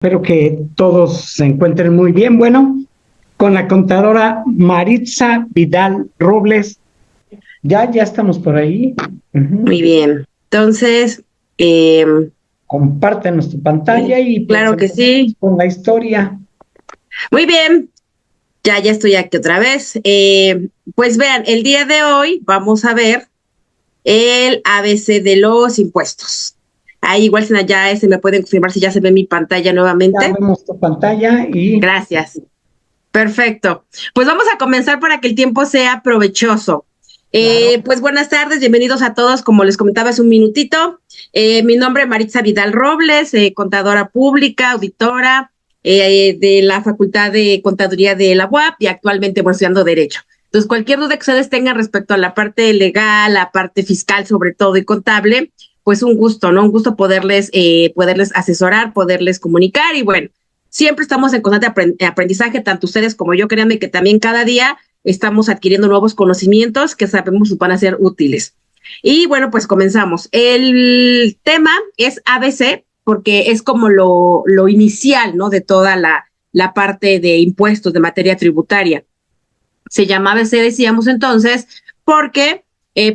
Espero que todos se encuentren muy bien. Bueno, con la contadora Maritza Vidal Robles, ya estamos por ahí. Muy Ujú. bien. Entonces, Compártenos tu sí, pantalla y pues claro que empezamos sí. con la historia. Muy bien, ya estoy aquí otra vez. Pues vean, el día de hoy vamos a ver el ABC de los impuestos. Ahí igual si ya se me pueden confirmar si ya se ve mi pantalla Ya nuevamente. vemos tu pantalla y Gracias. Perfecto. Pues vamos a comenzar para que el tiempo sea provechoso. claro, Pues buenas tardes, bienvenidos a todos. Como les comentaba hace un minutito, mi nombre es Maritza Vidal Robles, contadora pública, auditora de la Facultad de Contaduría de la UAP y actualmente bueno, estudiando Derecho. Entonces, cualquier duda que ustedes tengan respecto a la parte legal, la parte fiscal sobre todo y contable, pues un gusto, ¿no? Un gusto poderles asesorar, poderles comunicar y bueno, siempre estamos en constante aprendizaje, tanto ustedes como yo, créanme que también cada día estamos adquiriendo nuevos conocimientos que sabemos van a ser útiles. Y bueno, pues comenzamos. El tema es ABC, porque es como lo inicial, ¿no? De toda la parte de impuestos, de materia tributaria. Se llama ABC, decíamos entonces, porque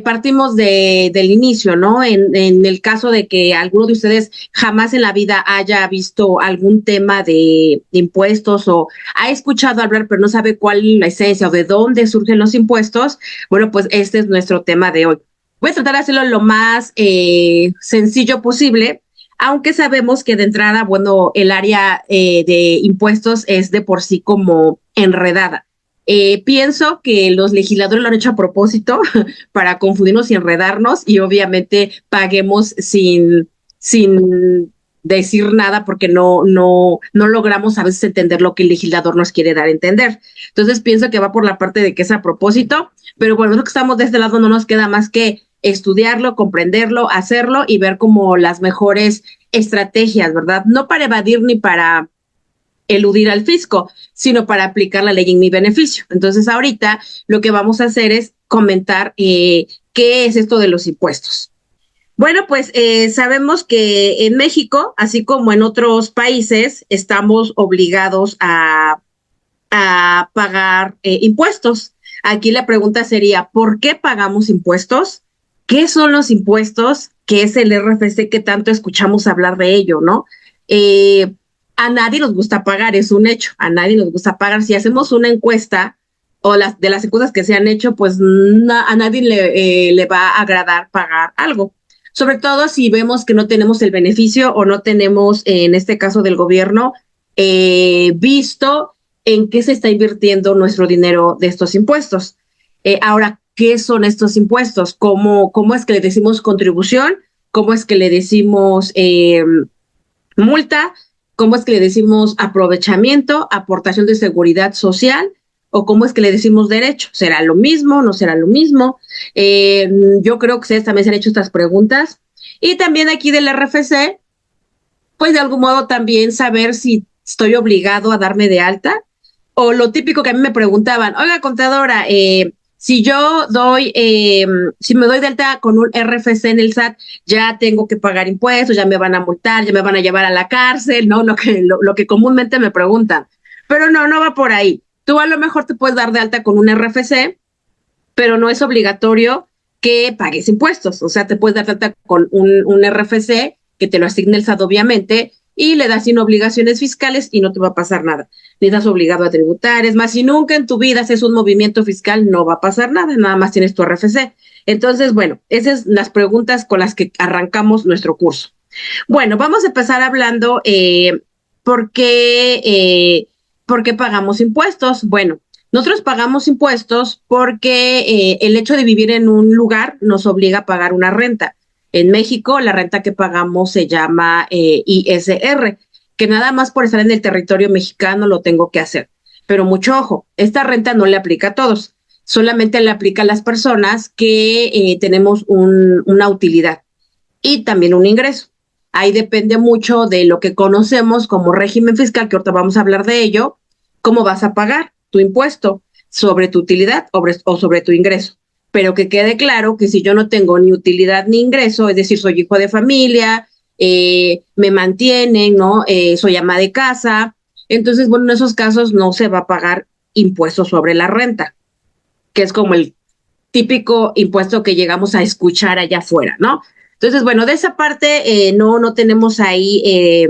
partimos del inicio, ¿no? En el caso de que alguno de ustedes jamás en la vida haya visto algún tema de impuestos o ha escuchado hablar pero no sabe cuál es la esencia o de dónde surgen los impuestos, bueno, pues este es nuestro tema de hoy. Voy a tratar de hacerlo lo más sencillo posible, aunque sabemos que de entrada, bueno, el área de impuestos es de por sí como enredada. Pienso que los legisladores lo han hecho a propósito para confundirnos y enredarnos y obviamente paguemos sin decir nada porque no logramos a veces entender lo que el legislador nos quiere dar a entender. Entonces pienso que va por la parte de que es a propósito, pero bueno, lo que estamos de este lado no nos queda más que estudiarlo, comprenderlo, hacerlo y ver como las mejores estrategias, ¿verdad? No para evadir ni para eludir al fisco, sino para aplicar la ley en mi beneficio. Entonces, ahorita lo que vamos a hacer es comentar qué es esto de los impuestos. Bueno, pues sabemos que en México, así como en otros países, estamos obligados a pagar impuestos. Aquí la pregunta sería, ¿por qué pagamos impuestos? ¿Qué son los impuestos? ¿Qué es el RFC que tanto escuchamos hablar de ello, no? Eh, a nadie nos gusta pagar, es un hecho, a nadie nos gusta pagar. Si hacemos una encuesta o de las encuestas que se han hecho, pues a nadie le va a agradar pagar algo. Sobre todo si vemos que no tenemos el beneficio o no tenemos, en este caso del gobierno, visto en qué se está invirtiendo nuestro dinero de estos impuestos. Ahora, ¿qué son estos impuestos? ¿Cómo es que le decimos contribución? ¿Cómo es que le decimos multa? ¿Cómo es que le decimos aprovechamiento, aportación de seguridad social? ¿O cómo es que le decimos derecho? ¿Será lo mismo? ¿No será lo mismo? Yo creo que ustedes también se han hecho estas preguntas. Y también aquí del RFC, pues de algún modo también saber si estoy obligado a darme de alta o lo típico que a mí me preguntaban, oiga, contadora, si yo si me doy de alta con un RFC en el SAT, ya tengo que pagar impuestos, ya me van a multar, ya me van a llevar a la cárcel, ¿no? Lo que comúnmente me preguntan. Pero no va por ahí. Tú a lo mejor te puedes dar de alta con un RFC, pero no es obligatorio que pagues impuestos. O sea, te puedes dar de alta con un RFC que te lo asigne el SAT, obviamente, y le das sin obligaciones fiscales y no te va a pasar nada. Ni estás obligado a tributar. Es más, si nunca en tu vida haces un movimiento fiscal, no va a pasar nada, nada más tienes tu RFC. Entonces, bueno, esas son las preguntas con las que arrancamos nuestro curso. Bueno, vamos a empezar hablando por qué, eh, por qué pagamos impuestos. Bueno, nosotros pagamos impuestos porque el hecho de vivir en un lugar nos obliga a pagar una renta. En México, la renta que pagamos se llama ISR, que nada más por estar en el territorio mexicano lo tengo que hacer. Pero mucho ojo, esta renta no le aplica a todos, solamente le aplica a las personas que tenemos una utilidad y también un ingreso. Ahí depende mucho de lo que conocemos como régimen fiscal, que ahorita vamos a hablar de ello, cómo vas a pagar tu impuesto sobre tu utilidad o sobre tu ingreso. Pero que quede claro que si yo no tengo ni utilidad ni ingreso, es decir, soy hijo de familia, me mantienen, ¿no? Soy ama de casa. Entonces, bueno, en esos casos no se va a pagar impuesto sobre la renta, que es como el típico impuesto que llegamos a escuchar allá afuera, ¿no? Entonces, bueno, de esa parte no tenemos ahí,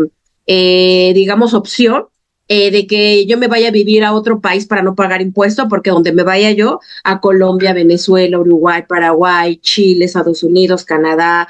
digamos, opción de que yo me vaya a vivir a otro país para no pagar impuesto, porque donde me vaya yo, a Colombia, Venezuela, Uruguay, Paraguay, Chile, Estados Unidos, Canadá,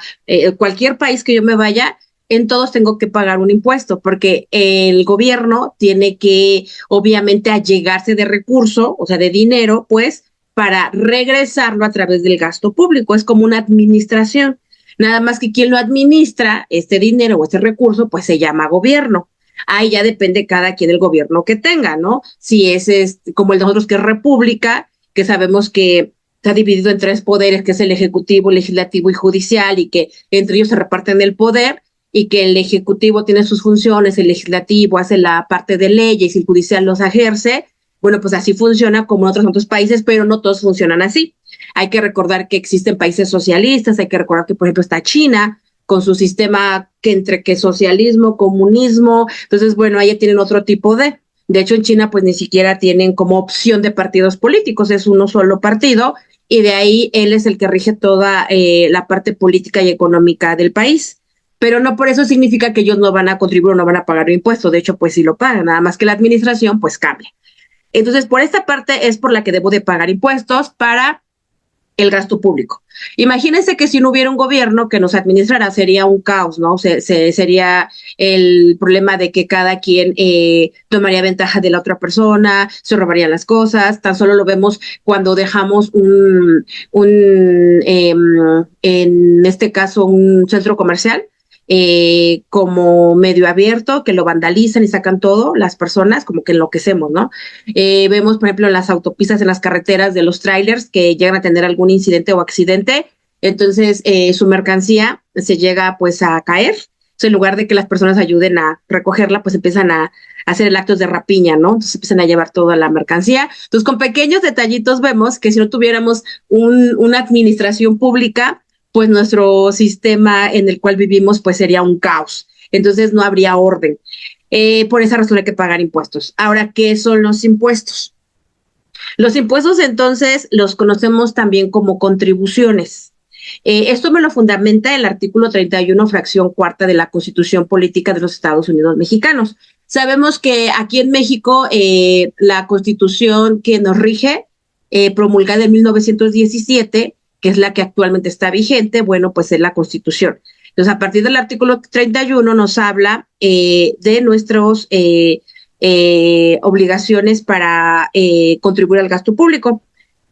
cualquier país que yo me vaya, en todos tengo que pagar un impuesto, porque el gobierno tiene que, obviamente, allegarse de recurso, o sea, de dinero, pues, para regresarlo a través del gasto público. Es como una administración. Nada más que quien lo administra, este dinero o este recurso, pues se llama gobierno. Ahí ya depende cada quien el gobierno que tenga, ¿no? Si es como el de nosotros, que es república, que sabemos que está dividido en tres poderes, que es el ejecutivo, legislativo y judicial, y que entre ellos se reparten el poder, y que el ejecutivo tiene sus funciones, el legislativo hace la parte de leyes y el judicial los ejerce. Bueno, pues así funciona como en otros países, pero no todos funcionan así. Hay que recordar que existen países socialistas, hay que recordar que, por ejemplo, está China con su sistema que entre que socialismo, comunismo. Entonces, bueno, ahí tienen otro tipo de hecho, en China pues ni siquiera tienen como opción de partidos políticos, es uno solo partido, y de ahí él es el que rige toda la parte política y económica del país. Pero no por eso significa que ellos no van a contribuir o no van a pagar impuestos. De hecho, pues sí lo pagan, nada más que la administración pues cambia. Entonces, por esta parte es por la que debo de pagar impuestos para el gasto público. Imagínense que si no hubiera un gobierno que nos administrara, sería un caos, ¿no? Sería el problema de que cada quien tomaría ventaja de la otra persona, se robarían las cosas. Tan solo lo vemos cuando dejamos en este caso, un centro comercial como medio abierto, que lo vandalizan y sacan todo, las personas como que enloquecemos, ¿no? Vemos, por ejemplo, en las autopistas, en las carreteras de los trailers que llegan a tener algún incidente o accidente, entonces su mercancía se llega pues a caer. Entonces, en lugar de que las personas ayuden a recogerla, pues empiezan a hacer el acto de rapiña, ¿no? Entonces empiezan a llevar toda la mercancía. Entonces, con pequeños detallitos vemos que si no tuviéramos una administración pública, pues nuestro sistema en el cual vivimos pues sería un caos. Entonces no habría orden. Por esa razón hay que pagar impuestos. Ahora, ¿qué son los impuestos? Los impuestos entonces los conocemos también como contribuciones. Esto me lo fundamenta el artículo 31, fracción cuarta de la Constitución Política de los Estados Unidos Mexicanos. Sabemos que aquí en México la Constitución que nos rige, promulgada en 1917, que es la que actualmente está vigente, bueno, pues es la Constitución. Entonces, a partir del artículo 31 nos habla de nuestras obligaciones para contribuir al gasto público.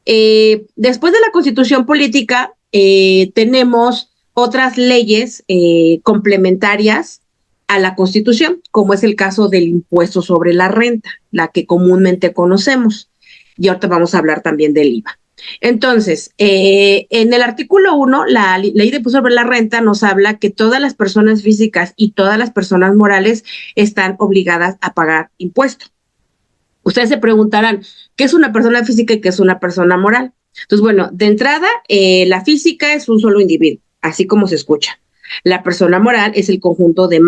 Después de la Constitución Política, tenemos otras leyes complementarias a la Constitución, como es el caso del impuesto sobre la renta, la que comúnmente conocemos. Y ahorita vamos a hablar también del IVA. Entonces, en el artículo 1, la ley de impuesto sobre la renta nos habla que todas las personas físicas y todas las personas morales están obligadas a pagar impuesto. Ustedes se preguntarán, ¿qué es una persona física y qué es una persona moral? Entonces, bueno, de entrada, la física es un solo individuo, así como se escucha. La persona moral es el conjunto de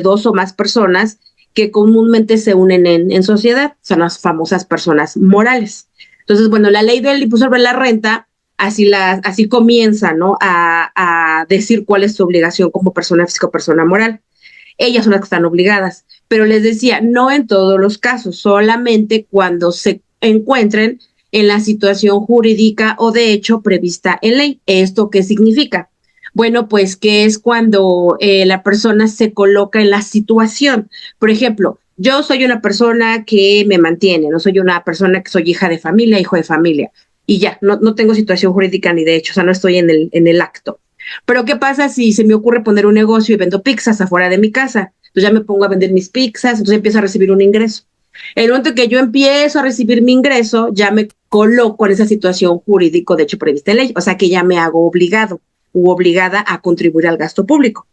dos o más personas que comúnmente se unen en sociedad, son las famosas personas morales. Entonces, bueno, la ley del impuesto sobre la renta así comienza, ¿no? A decir cuál es su obligación como persona física o persona moral. Ellas son las que están obligadas, pero les decía, no en todos los casos, solamente cuando se encuentren en la situación jurídica o de hecho prevista en ley. ¿Esto qué significa? Bueno, pues que es cuando la persona se coloca en la situación. Por ejemplo, yo soy una persona que me mantiene, no soy una persona que soy hija de familia, hijo de familia, y ya, no tengo situación jurídica ni de hecho, o sea, no estoy en el acto. Pero ¿qué pasa si se me ocurre poner un negocio y vendo pizzas afuera de mi casa? Entonces ya me pongo a vender mis pizzas, entonces empiezo a recibir un ingreso. En el momento que yo empiezo a recibir mi ingreso, ya me coloco en esa situación jurídico, de hecho prevista en ley, o sea que ya me hago obligado u obligada a contribuir al gasto público.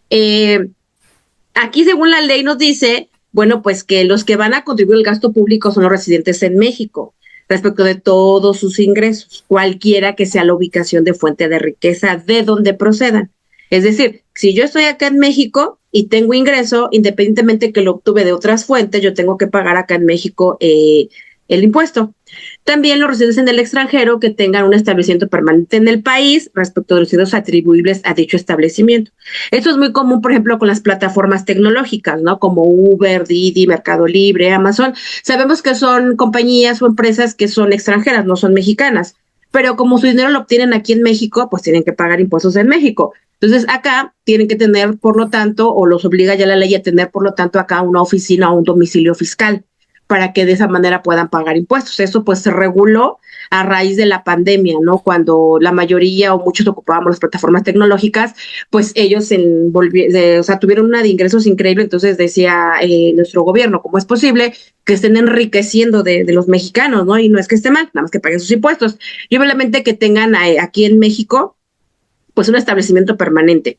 Aquí, según la ley, nos dice, bueno, pues que los que van a contribuir al gasto público son los residentes en México, respecto de todos sus ingresos, cualquiera que sea la ubicación de fuente de riqueza de donde procedan. Es decir, si yo estoy acá en México y tengo ingreso, independientemente que lo obtuve de otras fuentes, yo tengo que pagar acá en México el impuesto. También los residentes en el extranjero que tengan un establecimiento permanente en el país respecto de los ingresos atribuibles a dicho establecimiento. Esto es muy común, por ejemplo, con las plataformas tecnológicas, ¿no? Como Uber, Didi, Mercado Libre, Amazon. Sabemos que son compañías o empresas que son extranjeras, no son mexicanas, pero como su dinero lo obtienen aquí en México, pues tienen que pagar impuestos en México. Entonces, acá tienen que tener, por lo tanto, o los obliga ya la ley a tener, por lo tanto, acá una oficina o un domicilio fiscal para que de esa manera puedan pagar impuestos. Eso pues se reguló a raíz de la pandemia, ¿no? Cuando la mayoría o muchos ocupábamos las plataformas tecnológicas, pues ellos tuvieron una de ingresos increíble. Entonces decía nuestro gobierno, ¿cómo es posible que estén enriqueciendo de los mexicanos, ¿no? Y no es que esté mal, nada más que paguen sus impuestos. Y obviamente que tengan aquí en México, pues un establecimiento permanente.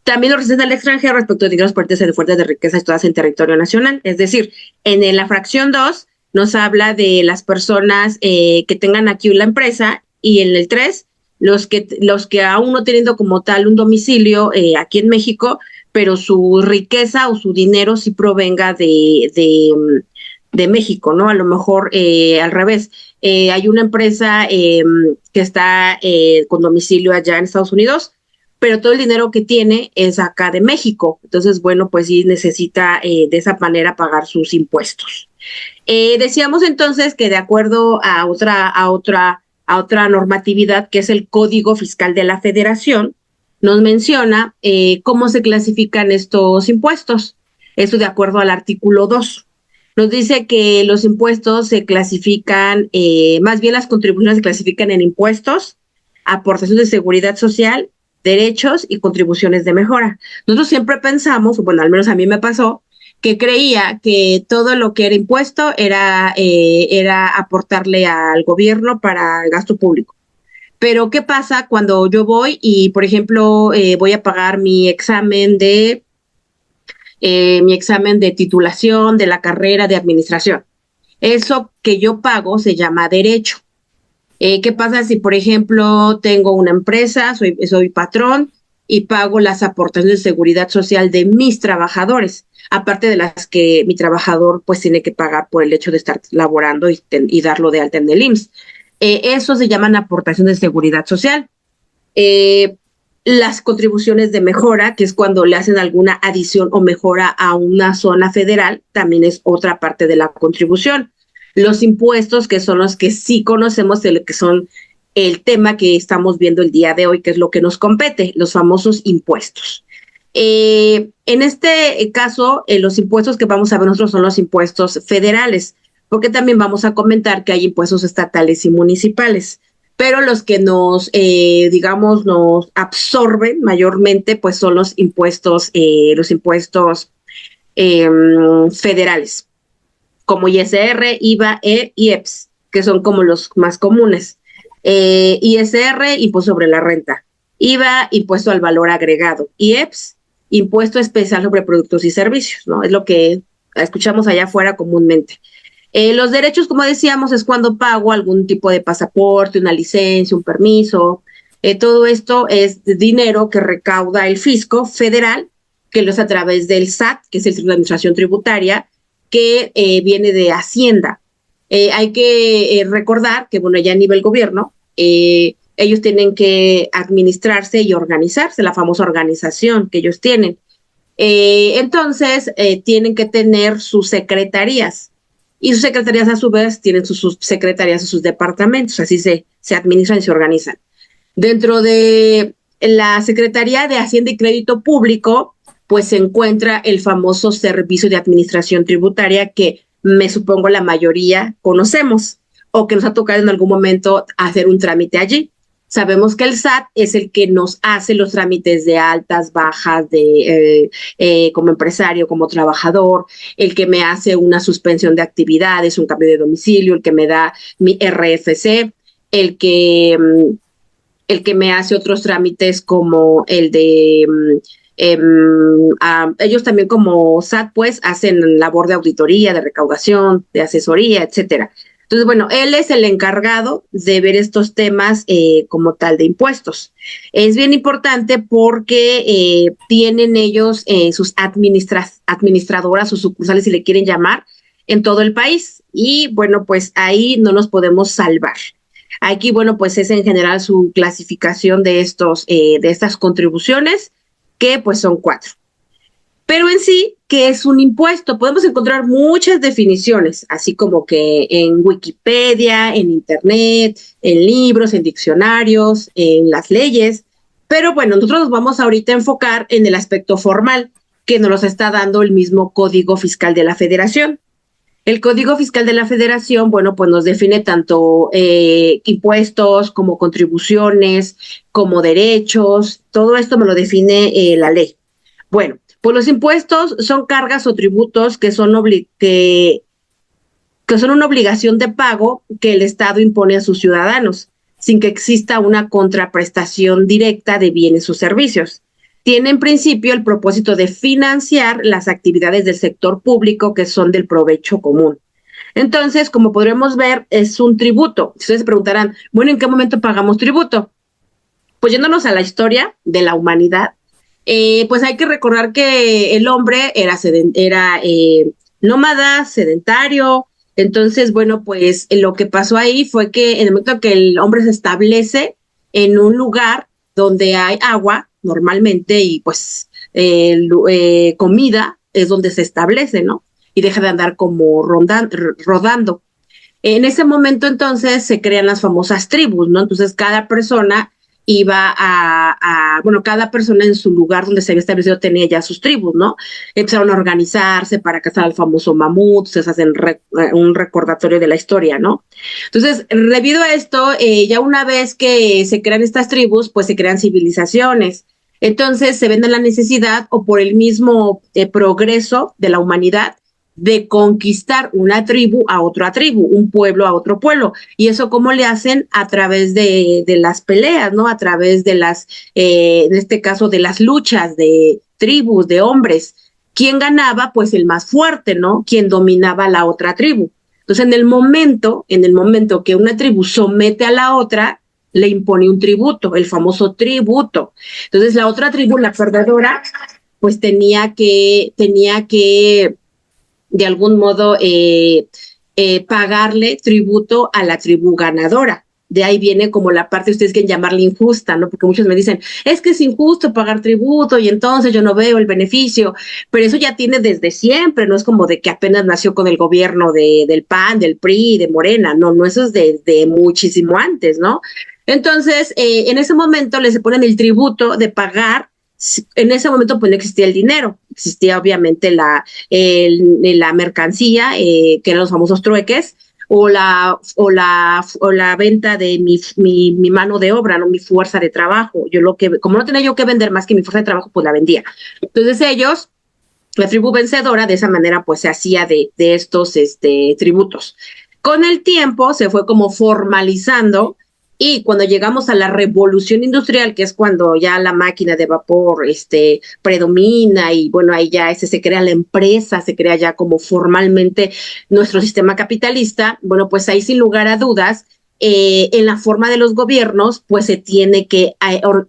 También los residentes del extranjero respecto de ingresos por de fuentes de riqueza situadas en territorio nacional. Es decir, en la fracción 2 nos habla de las personas que tengan aquí la empresa, y en el 3 los que aún no teniendo como tal un domicilio aquí en México, pero su riqueza o su dinero sí provenga de México, ¿no? A lo mejor al revés. Hay una empresa que está con domicilio allá en Estados Unidos, pero todo el dinero que tiene es acá de México. Entonces, bueno, pues sí necesita de esa manera pagar sus impuestos. Decíamos entonces que de acuerdo a otra normatividad, que es el Código Fiscal de la Federación, nos menciona cómo se clasifican estos impuestos. Eso de acuerdo al artículo 2. Nos dice que los impuestos se clasifican, más bien las contribuciones se clasifican en impuestos, aportaciones de seguridad social, derechos y contribuciones de mejora. Nosotros siempre pensamos, bueno, al menos a mí me pasó, que creía que todo lo que era impuesto era aportarle al gobierno para el gasto público. Pero ¿qué pasa cuando yo voy y, por ejemplo, voy a pagar mi examen de titulación de la carrera de administración? Eso que yo pago se llama derecho. ¿Qué pasa si, por ejemplo, tengo una empresa, soy patrón y pago las aportaciones de seguridad social de mis trabajadores, aparte de las que mi trabajador pues tiene que pagar por el hecho de estar laborando y darlo de alta en el IMSS? Eso se llaman aportaciones de seguridad social. Las contribuciones de mejora, que es cuando le hacen alguna adición o mejora a una zona federal, también es otra parte de la contribución. Los impuestos, que son los que sí conocemos, de lo que son el tema que estamos viendo el día de hoy, que es lo que nos compete, los famosos impuestos. En este caso, los impuestos que vamos a ver nosotros son los impuestos federales, porque también vamos a comentar que hay impuestos estatales y municipales, pero los que nos absorben mayormente, pues son los impuestos federales, como ISR, IVA, y IEPS, que son como los más comunes. ISR, impuesto sobre la renta. IVA, impuesto al valor agregado. IEPS, impuesto especial sobre productos y servicios, ¿no? Es lo que escuchamos allá afuera comúnmente. Los derechos, como decíamos, es cuando pago algún tipo de pasaporte, una licencia, un permiso. Todo esto es dinero que recauda el fisco federal, que lo es a través del SAT, que es el Servicio de Administración Tributaria, que viene de Hacienda. Hay que recordar que, bueno, ya a nivel gobierno, ellos tienen que administrarse y organizarse, la famosa organización que ellos tienen. Entonces, tienen que tener sus secretarías, y sus secretarías a su vez tienen sus secretarías y sus departamentos, así se administran y se organizan. Dentro de la Secretaría de Hacienda y Crédito Público, pues se encuentra el famoso Servicio de Administración Tributaria, que me supongo la mayoría conocemos o que nos ha tocado en algún momento hacer un trámite allí. Sabemos que el SAT es el que nos hace los trámites de altas, bajas, como empresario, como trabajador, el que me hace una suspensión de actividades, un cambio de domicilio, el que me da mi RFC, el que me hace otros trámites como el de... ellos también como SAT pues hacen labor de auditoría, de recaudación, de asesoría, etcétera. Entonces, bueno, él es el encargado de ver estos temas como tal de impuestos. Es bien importante porque tienen ellos sus administradoras o sucursales, si le quieren llamar, en todo el país. Y bueno, pues ahí no nos podemos salvar. Aquí, bueno, pues es en general su clasificación de estas contribuciones, que pues son 4. Pero en sí, ¿qué es un impuesto? Podemos encontrar muchas definiciones, así como que en Wikipedia, en Internet, en libros, en diccionarios, en las leyes. Pero bueno, nosotros nos vamos ahorita a enfocar en el aspecto formal, que nos los está dando el mismo Código Fiscal de la Federación. El Código Fiscal de la Federación, bueno, pues nos define tanto impuestos como contribuciones, como derechos, todo esto me lo define la ley. Bueno, pues los impuestos son cargas o tributos que son una obligación de pago que el Estado impone a sus ciudadanos, sin que exista una contraprestación directa de bienes o servicios. Tiene en principio el propósito de financiar las actividades del sector público que son del provecho común. Entonces, como podremos ver, es un tributo. Ustedes se preguntarán, bueno, ¿en qué momento pagamos tributo? Pues yéndonos a la historia de la humanidad, pues hay que recordar que el hombre era nómada, sedentario. Entonces, bueno, pues lo que pasó ahí fue que en el momento que el hombre se establece en un lugar donde hay agua normalmente y pues comida, es donde se establece, ¿no? Y deja de andar como rodando. En ese momento entonces se crean las famosas tribus, ¿no? Entonces cada persona bueno, cada persona en su lugar donde se había establecido tenía ya sus tribus, ¿no? Empezaron a organizarse para cazar al famoso mamut, se hacen un recordatorio de la historia, ¿no? Entonces, debido a esto, ya una vez que se crean estas tribus, pues se crean civilizaciones. Entonces, se ven en la necesidad o por el mismo progreso de la humanidad de conquistar una tribu a otra tribu, un pueblo a otro pueblo. Y eso cómo le hacen a través de las peleas, ¿no? A través de en este caso, de las luchas de tribus, de hombres. ¿Quién ganaba? Pues el más fuerte, ¿no? Quien dominaba la otra tribu. Entonces, en el momento que una tribu somete a la otra, le impone un tributo, el famoso tributo. Entonces, la otra tribu, la perdedora, pues tenía que de algún modo pagarle tributo a la tribu ganadora. De ahí viene como la parte, ustedes quieren llamarle injusta, ¿no? Porque muchos me dicen, es que es injusto pagar tributo y entonces yo no veo el beneficio, pero eso ya tiene desde siempre, no es como de que apenas nació con el gobierno del PAN, del PRI, de Morena, no, eso es de muchísimo antes, ¿no? Entonces, en ese momento les ponen el tributo de pagar. En ese momento pues no existía el dinero, existía obviamente la mercancía, que eran los famosos trueques, o la venta de mi mano de obra, no mi fuerza de trabajo. Como no tenía yo que vender más que mi fuerza de trabajo, pues la vendía. Entonces ellos, la tribu vencedora, de esa manera pues se hacía de estos tributos. Con el tiempo se fue como formalizando. Y cuando llegamos a la revolución industrial, que es cuando ya la máquina de vapor predomina y bueno, ahí ya se crea la empresa, se crea ya como formalmente nuestro sistema capitalista, bueno, pues ahí sin lugar a dudas, en la forma de los gobiernos, pues se tiene que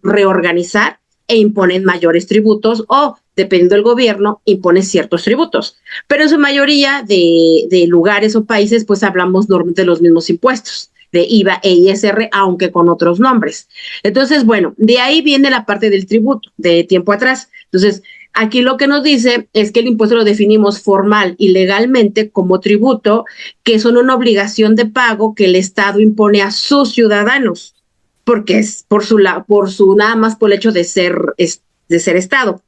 reorganizar e imponen mayores tributos o, dependiendo del gobierno, impone ciertos tributos. Pero en su mayoría de lugares o países, pues hablamos normalmente de los mismos impuestos, de IVA e ISR, aunque con otros nombres. Entonces, bueno, de ahí viene la parte del tributo, de tiempo atrás. Entonces, aquí lo que nos dice es que el impuesto lo definimos formal y legalmente como tributo, que son una obligación de pago que el Estado impone a sus ciudadanos, porque es por su nada más por el hecho de ser Estado.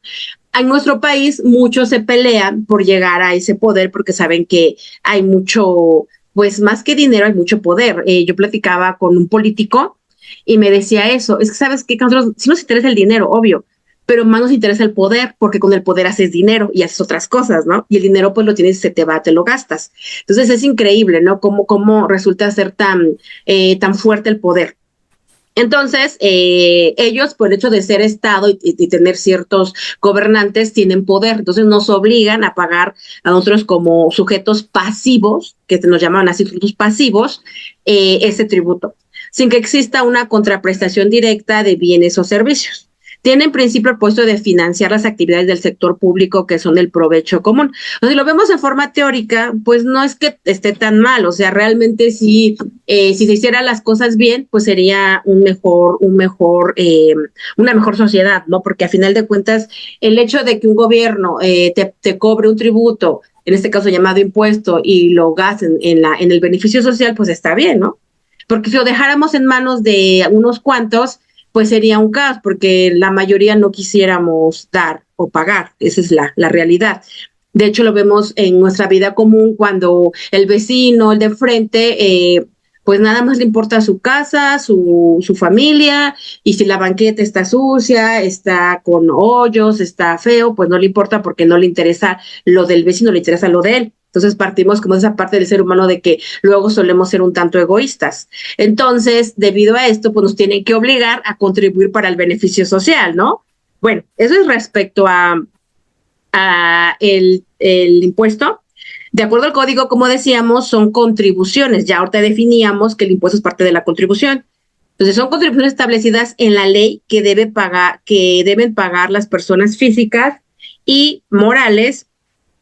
En nuestro país, muchos se pelean por llegar a ese poder porque saben que hay mucho, pues más que dinero, hay mucho poder. Yo platicaba con un político y me decía eso, es que sabes que nosotros sí nos interesa el dinero, obvio, pero más nos interesa el poder, porque con el poder haces dinero y haces otras cosas, ¿no? Y el dinero pues lo tienes, se te va, te lo gastas. Entonces es increíble, ¿no? Cómo resulta ser tan fuerte el poder. Entonces, ellos, por el hecho de ser Estado y tener ciertos gobernantes, tienen poder. Entonces, nos obligan a pagar a nosotros como sujetos pasivos, que nos llaman así sujetos pasivos, ese tributo, sin que exista una contraprestación directa de bienes o servicios. Tiene en principio el puesto de financiar las actividades del sector público que son del provecho común. O sea, si lo vemos de forma teórica, pues no es que esté tan mal, o sea, realmente sí, si se hicieran las cosas bien, pues sería una mejor sociedad, ¿no? Porque a final de cuentas, el hecho de que un gobierno te cobre un tributo, en este caso llamado impuesto, y lo gasten en el beneficio social, pues está bien, ¿no? Porque si lo dejáramos en manos de unos cuantos, pues sería un caos, porque la mayoría no quisiéramos dar o pagar, esa es la realidad. De hecho, lo vemos en nuestra vida común cuando el vecino, el de enfrente, pues nada más le importa su casa, su familia, y si la banqueta está sucia, está con hoyos, está feo, pues no le importa porque no le interesa lo del vecino, le interesa lo de él. Entonces partimos como de esa parte del ser humano de que luego solemos ser un tanto egoístas. Entonces, debido a esto, pues nos tienen que obligar a contribuir para el beneficio social, ¿no? Bueno, eso es respecto a el impuesto. De acuerdo al código, como decíamos, son contribuciones. Ya ahorita definíamos que el impuesto es parte de la contribución. Entonces, son contribuciones establecidas en la ley que deben pagar las personas físicas y morales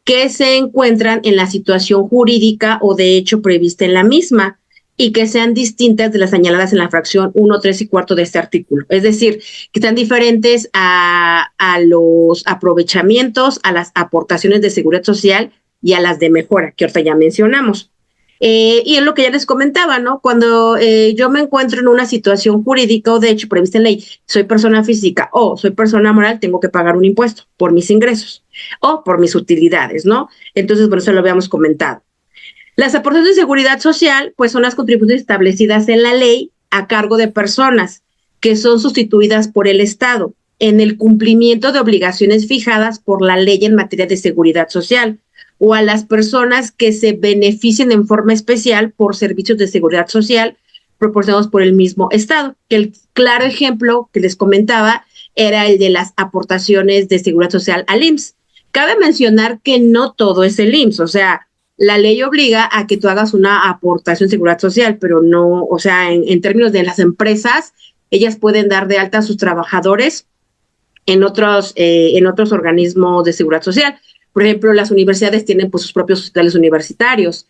que se encuentran en la situación jurídica o de hecho prevista en la misma y que sean distintas de las señaladas en la fracción 1, 3 y 4 de este artículo. Es decir, que están diferentes a los aprovechamientos, a las aportaciones de seguridad social y a las de mejora, que ahorita ya mencionamos. Y es lo que ya les comentaba, ¿no? Cuando yo me encuentro en una situación jurídica o de hecho prevista en ley, soy persona física o soy persona moral, tengo que pagar un impuesto por mis ingresos o por mis utilidades, ¿no? Entonces, bueno, eso lo habíamos comentado. Las aportaciones de seguridad social, pues son las contribuciones establecidas en la ley a cargo de personas que son sustituidas por el Estado en el cumplimiento de obligaciones fijadas por la ley en materia de seguridad social o a las personas que se beneficien en forma especial por servicios de seguridad social proporcionados por el mismo Estado. El claro ejemplo que les comentaba era el de las aportaciones de seguridad social al IMSS. Cabe mencionar que no todo es el IMSS, o sea, la ley obliga a que tú hagas una aportación de seguridad social, pero no, o sea, en términos de las empresas, ellas pueden dar de alta a sus trabajadores en otros organismos de seguridad social. Por ejemplo, las universidades tienen pues sus propios hospitales universitarios.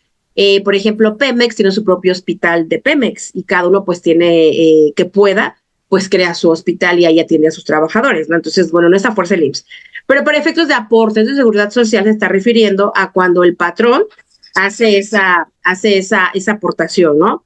Por ejemplo, Pemex tiene su propio hospital de Pemex y cada uno pues tiene que pueda, pues crea su hospital y ahí atiende a sus trabajadores, ¿no? Entonces, bueno, no es a fuerza el IMSS. Pero para efectos de aportes de seguridad social se está refiriendo a cuando el patrón hace esa aportación, ¿no?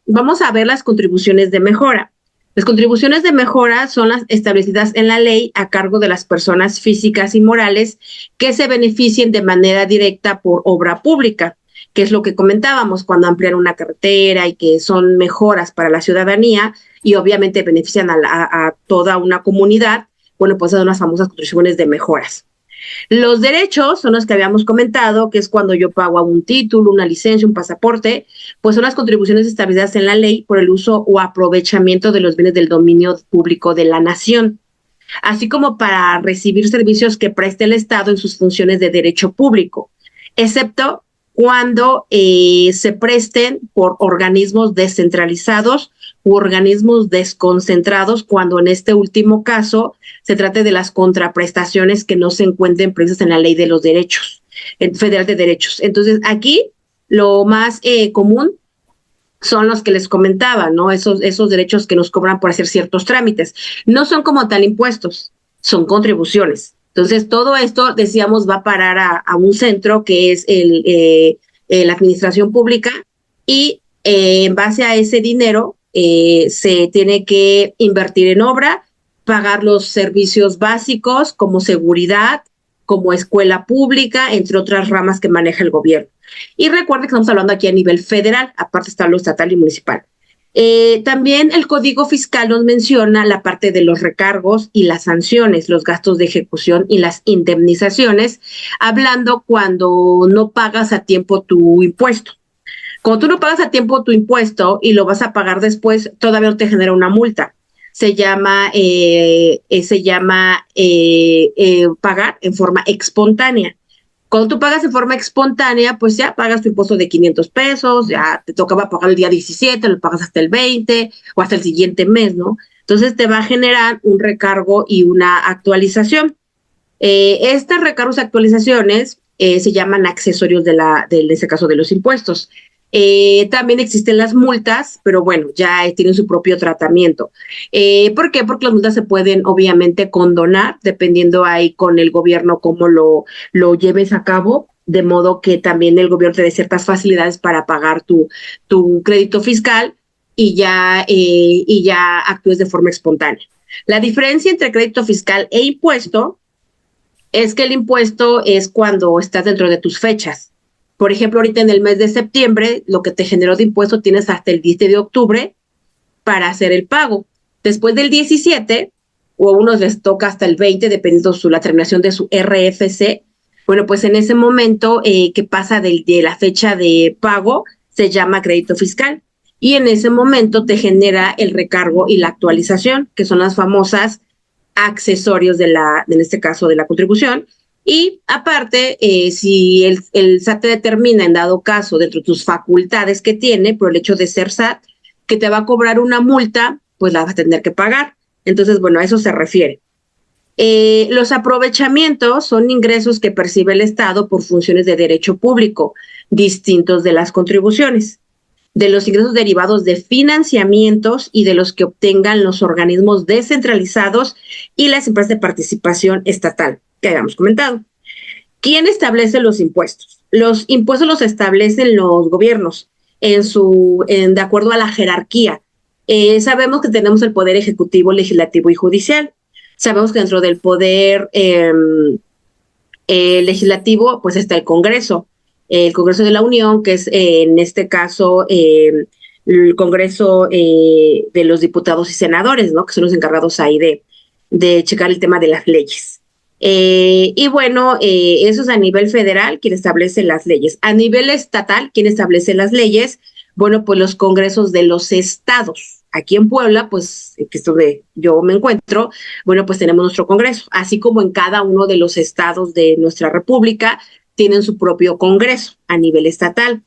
Vamos a ver las contribuciones de mejora. Las contribuciones de mejora son las establecidas en la ley a cargo de las personas físicas y morales que se beneficien de manera directa por obra pública, que es lo que comentábamos cuando amplían una carretera y que son mejoras para la ciudadanía y obviamente benefician a toda una comunidad. Bueno, pues son las famosas contribuciones de mejoras. Los derechos son los que habíamos comentado, que es cuando yo pago un título, una licencia, un pasaporte, pues son las contribuciones establecidas en la ley por el uso o aprovechamiento de los bienes del dominio público de la nación, así como para recibir servicios que preste el Estado en sus funciones de derecho público, excepto cuando se presten por organismos descentralizados u organismos desconcentrados, cuando en este último caso se trate de las contraprestaciones que no se encuentren previstas en la Ley de los Derechos, Federal de Derechos. Entonces, aquí lo más común son los que les comentaba, ¿no? Esos derechos que nos cobran por hacer ciertos trámites. No son como tal impuestos, son contribuciones. Entonces, todo esto, decíamos, va a parar a un centro que es la administración pública y en base a ese dinero se tiene que invertir en obra, pagar los servicios básicos como seguridad, como escuela pública, entre otras ramas que maneja el gobierno. Y recuerden que estamos hablando aquí a nivel federal, aparte está lo estatal y municipal. También el Código Fiscal nos menciona la parte de los recargos y las sanciones, los gastos de ejecución y las indemnizaciones, hablando cuando no pagas a tiempo tu impuesto. Cuando tú no pagas a tiempo tu impuesto y lo vas a pagar después, todavía no te genera una multa. Se llama pagar en forma espontánea. Cuando tú pagas en forma espontánea, pues ya pagas tu impuesto de 500 pesos, ya te tocaba pagar el día 17, lo pagas hasta el 20 o hasta el siguiente mes, ¿no? Entonces te va a generar un recargo y una actualización. Estas recargos y actualizaciones se llaman accesorios en este caso de los impuestos. También existen las multas, pero bueno, ya tienen su propio tratamiento. ¿Por qué? Porque las multas se pueden obviamente condonar, dependiendo ahí con el gobierno cómo lo lleves a cabo, de modo que también el gobierno te dé ciertas facilidades para pagar tu crédito fiscal y ya actúes de forma espontánea. La diferencia entre crédito fiscal e impuesto es que el impuesto es cuando estás dentro de tus fechas. Por ejemplo, ahorita en el mes de septiembre, lo que te generó de impuesto tienes hasta el 10 de octubre para hacer el pago. Después del 17, o a unos les toca hasta el 20, dependiendo de la terminación de su RFC. Bueno, pues en ese momento que pasa de la fecha de pago, se llama crédito fiscal. Y en ese momento te genera el recargo y la actualización, que son las famosas accesorios en este caso, de la contribución. Y aparte, si el SAT te determina, en dado caso, dentro de tus facultades que tiene, por el hecho de ser SAT, que te va a cobrar una multa, pues la vas a tener que pagar. Entonces, bueno, a eso se refiere. Los aprovechamientos son ingresos que percibe el Estado por funciones de derecho público, distintos de las contribuciones, de los ingresos derivados de financiamientos y de los que obtengan los organismos descentralizados y las empresas de participación estatal, que habíamos comentado. ¿Quién establece los impuestos? Los impuestos los establecen los gobiernos de acuerdo a la jerarquía. Sabemos que tenemos el poder ejecutivo, legislativo y judicial. Sabemos que dentro del poder legislativo, pues está el Congreso de la Unión, que es en este caso el Congreso de los diputados y senadores, ¿no? Que son los encargados ahí de checar el tema de las leyes. Y bueno, eso es a nivel federal quien establece las leyes. A nivel estatal, quien establece las leyes, bueno, pues los congresos de los estados. Aquí en Puebla, pues, que es donde yo me encuentro, bueno, pues tenemos nuestro congreso, así como en cada uno de los estados de nuestra república tienen su propio congreso a nivel estatal.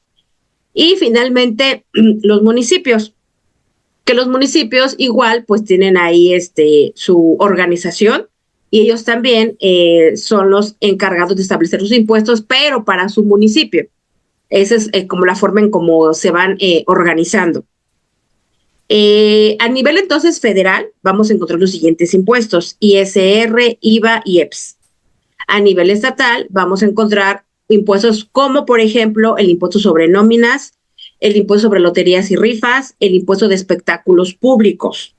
Y finalmente, los municipios, que los municipios igual pues tienen ahí su organización y ellos también son los encargados de establecer sus impuestos, pero para su municipio. Esa es como la forma en cómo se van organizando. A nivel entonces federal, vamos a encontrar los siguientes impuestos: ISR, IVA y EPS. A nivel estatal, vamos a encontrar impuestos como, por ejemplo, el impuesto sobre nóminas, el impuesto sobre loterías y rifas, el impuesto de espectáculos públicos.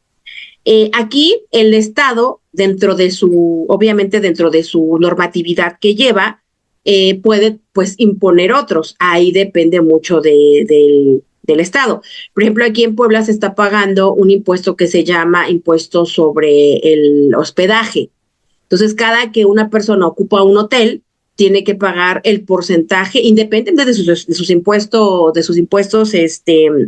Aquí el Estado, obviamente dentro de su normatividad que lleva, puede pues imponer otros. Ahí depende mucho del Estado. Por ejemplo, aquí en Puebla se está pagando un impuesto que se llama impuesto sobre el hospedaje. Entonces, cada que una persona ocupa un hotel, tiene que pagar el porcentaje, independiente de sus impuestos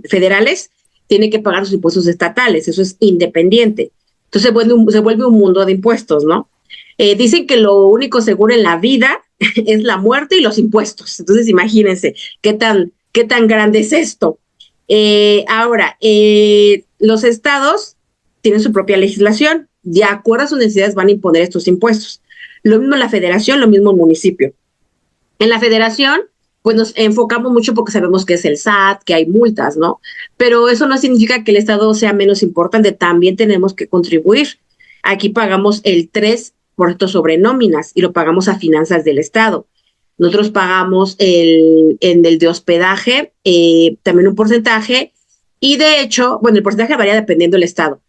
federales, tiene que pagar sus impuestos estatales. Eso es independiente. Entonces, se vuelve un mundo de impuestos, ¿no? Dicen que lo único seguro en la vida es la muerte y los impuestos. Entonces, imagínense qué tan grande es esto. Ahora, los estados tienen su propia legislación. De acuerdo a sus necesidades van a imponer estos impuestos. Lo mismo en la federación, lo mismo el municipio. En la federación, pues nos enfocamos mucho porque sabemos que es el SAT, que hay multas, ¿no? Pero eso no significa que el Estado sea menos importante, también tenemos que contribuir. Aquí pagamos el 3% sobre nóminas y lo pagamos a finanzas del Estado. Nosotros pagamos en el de hospedaje también un porcentaje y de hecho, bueno, el porcentaje varía dependiendo del Estado.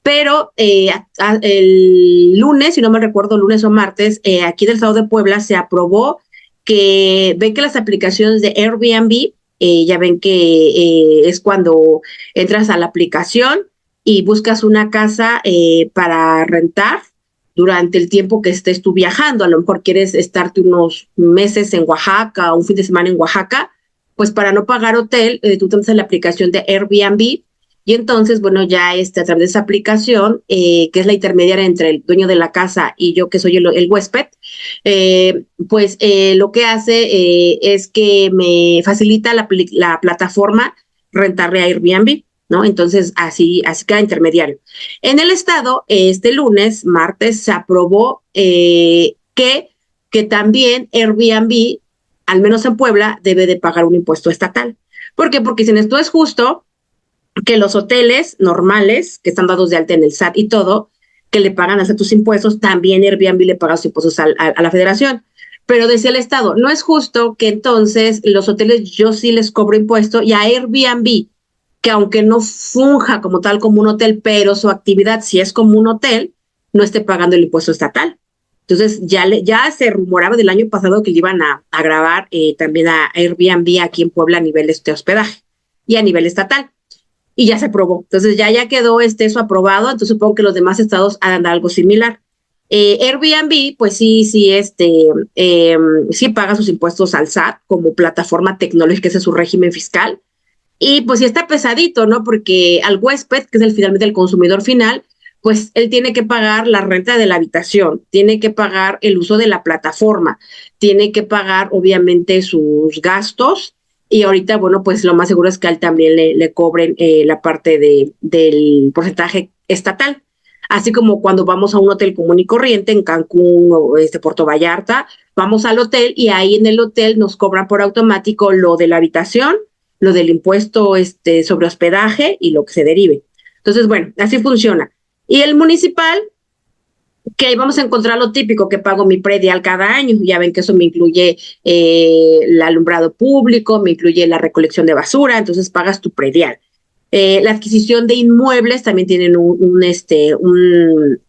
Pero el lunes, si no me recuerdo, lunes o martes, aquí del Estado de Puebla se aprobó que ven que las aplicaciones de Airbnb, ya ven que es cuando entras a la aplicación y buscas una casa para rentar durante el tiempo que estés tú viajando. A lo mejor quieres estarte unos meses en Oaxaca, un fin de semana en Oaxaca, pues para no pagar hotel, tú te metes en la aplicación de Airbnb y entonces, bueno, ya a través de esa aplicación, que es la intermediaria entre el dueño de la casa y yo que soy el huésped, pues lo que hace es que me facilita la plataforma rentarle a Airbnb, ¿no? Entonces, así queda intermediario. En el estado, este lunes, martes, se aprobó que también Airbnb, al menos en Puebla, debe de pagar un impuesto estatal. ¿Por qué? Porque si esto es justo que los hoteles normales, que están dados de alta en el SAT y todo, que le pagan hasta tus impuestos, también Airbnb le paga sus impuestos a la federación. Pero decía el Estado, no es justo que entonces los hoteles yo sí les cobro impuesto y a Airbnb, que aunque no funja como tal como un hotel, pero su actividad sí es como un hotel, no esté pagando el impuesto estatal. Entonces ya se rumoraba del año pasado que le iban a grabar también a Airbnb aquí en Puebla a nivel hospedaje y a nivel estatal. Y ya se aprobó. Entonces ya quedó eso aprobado, entonces supongo que los demás estados harán algo similar. Airbnb, pues sí, sí paga sus impuestos al SAT como plataforma tecnológica, ese es su régimen fiscal. Y pues sí está pesadito, ¿no? Porque al huésped, que es finalmente el consumidor final, pues él tiene que pagar la renta de la habitación, tiene que pagar el uso de la plataforma, tiene que pagar obviamente sus gastos y ahorita, bueno, pues lo más seguro es que a él también le cobren la parte del porcentaje estatal. Así como cuando vamos a un hotel común y corriente en Cancún o Puerto Vallarta, vamos al hotel y ahí en el hotel nos cobran por automático lo de la habitación, lo del impuesto sobre hospedaje y lo que se derive. Entonces, bueno, así funciona. Y el municipal, que ahí vamos a encontrar lo típico que pago mi predial cada año. Ya ven que eso me incluye el alumbrado público, me incluye la recolección de basura, entonces pagas tu predial. La adquisición de inmuebles también tienen un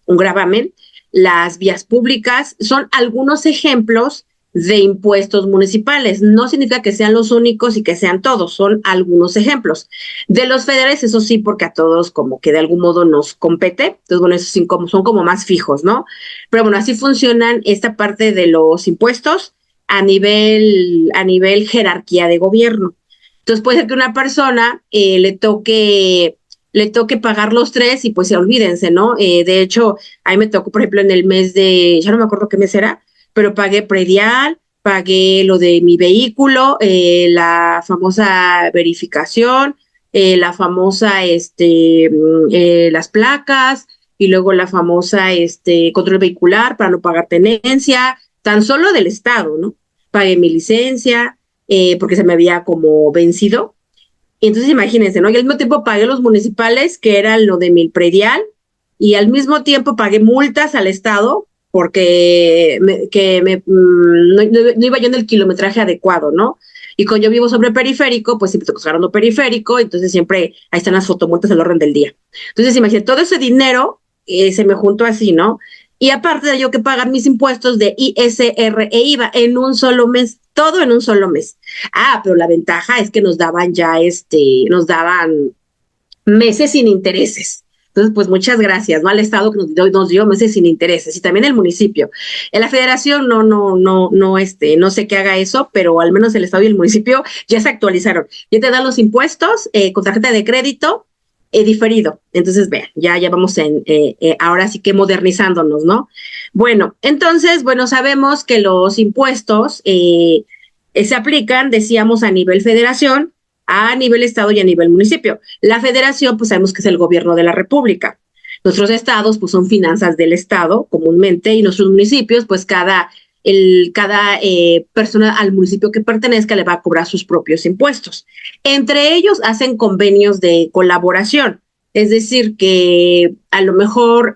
gravamen. Las vías públicas son algunos ejemplos de impuestos municipales. No significa que sean los únicos y que sean todos, son algunos ejemplos. De los federales, eso sí, porque a todos como que de algún modo nos compete. Entonces, bueno, esos son como más fijos, ¿no? Pero bueno, así funcionan esta parte de los impuestos a nivel jerarquía de gobierno. Entonces puede ser que una persona le toque pagar los tres y pues olvídense, ¿no? De hecho, a mí me tocó, por ejemplo, en el mes ya no me acuerdo qué mes era, pero pagué predial, pagué lo de mi vehículo, la famosa verificación, la famosa, las placas y luego la famosa, control vehicular para no pagar tenencia, tan solo del Estado, ¿no? Pagué mi licencia, porque se me había como vencido. Y entonces imagínense, ¿no? Y al mismo tiempo pagué los municipales, que era lo de mi predial, y al mismo tiempo pagué multas al Estado porque no iba yo en el kilometraje adecuado, ¿no? Y cuando yo vivo sobre periférico, pues siempre estoy usando periférico, entonces siempre ahí están las fotomultas al orden del día. Entonces imagínate, todo ese dinero se me juntó así, ¿no? Y aparte de yo que pagar mis impuestos de ISR e IVA en un solo mes, todo en un solo mes. Pero la ventaja es que nos daban meses sin intereses. Entonces, pues muchas gracias, ¿no? Al Estado que nos dio meses sin intereses y también el municipio. En la federación no sé qué haga eso, pero al menos el Estado y el municipio ya se actualizaron. Ya te dan los impuestos con tarjeta de crédito diferido. Entonces, vean, ya vamos ahora sí que modernizándonos, ¿no? Bueno, entonces, sabemos que los impuestos se aplican, decíamos, a nivel federación, a nivel estado y a nivel municipio. La federación, pues sabemos que es el gobierno de la república. Nuestros estados, pues son finanzas del estado comúnmente, y nuestros municipios, pues cada persona al municipio que pertenezca le va a cobrar sus propios impuestos. Entre ellos hacen convenios de colaboración, es decir, que a lo mejor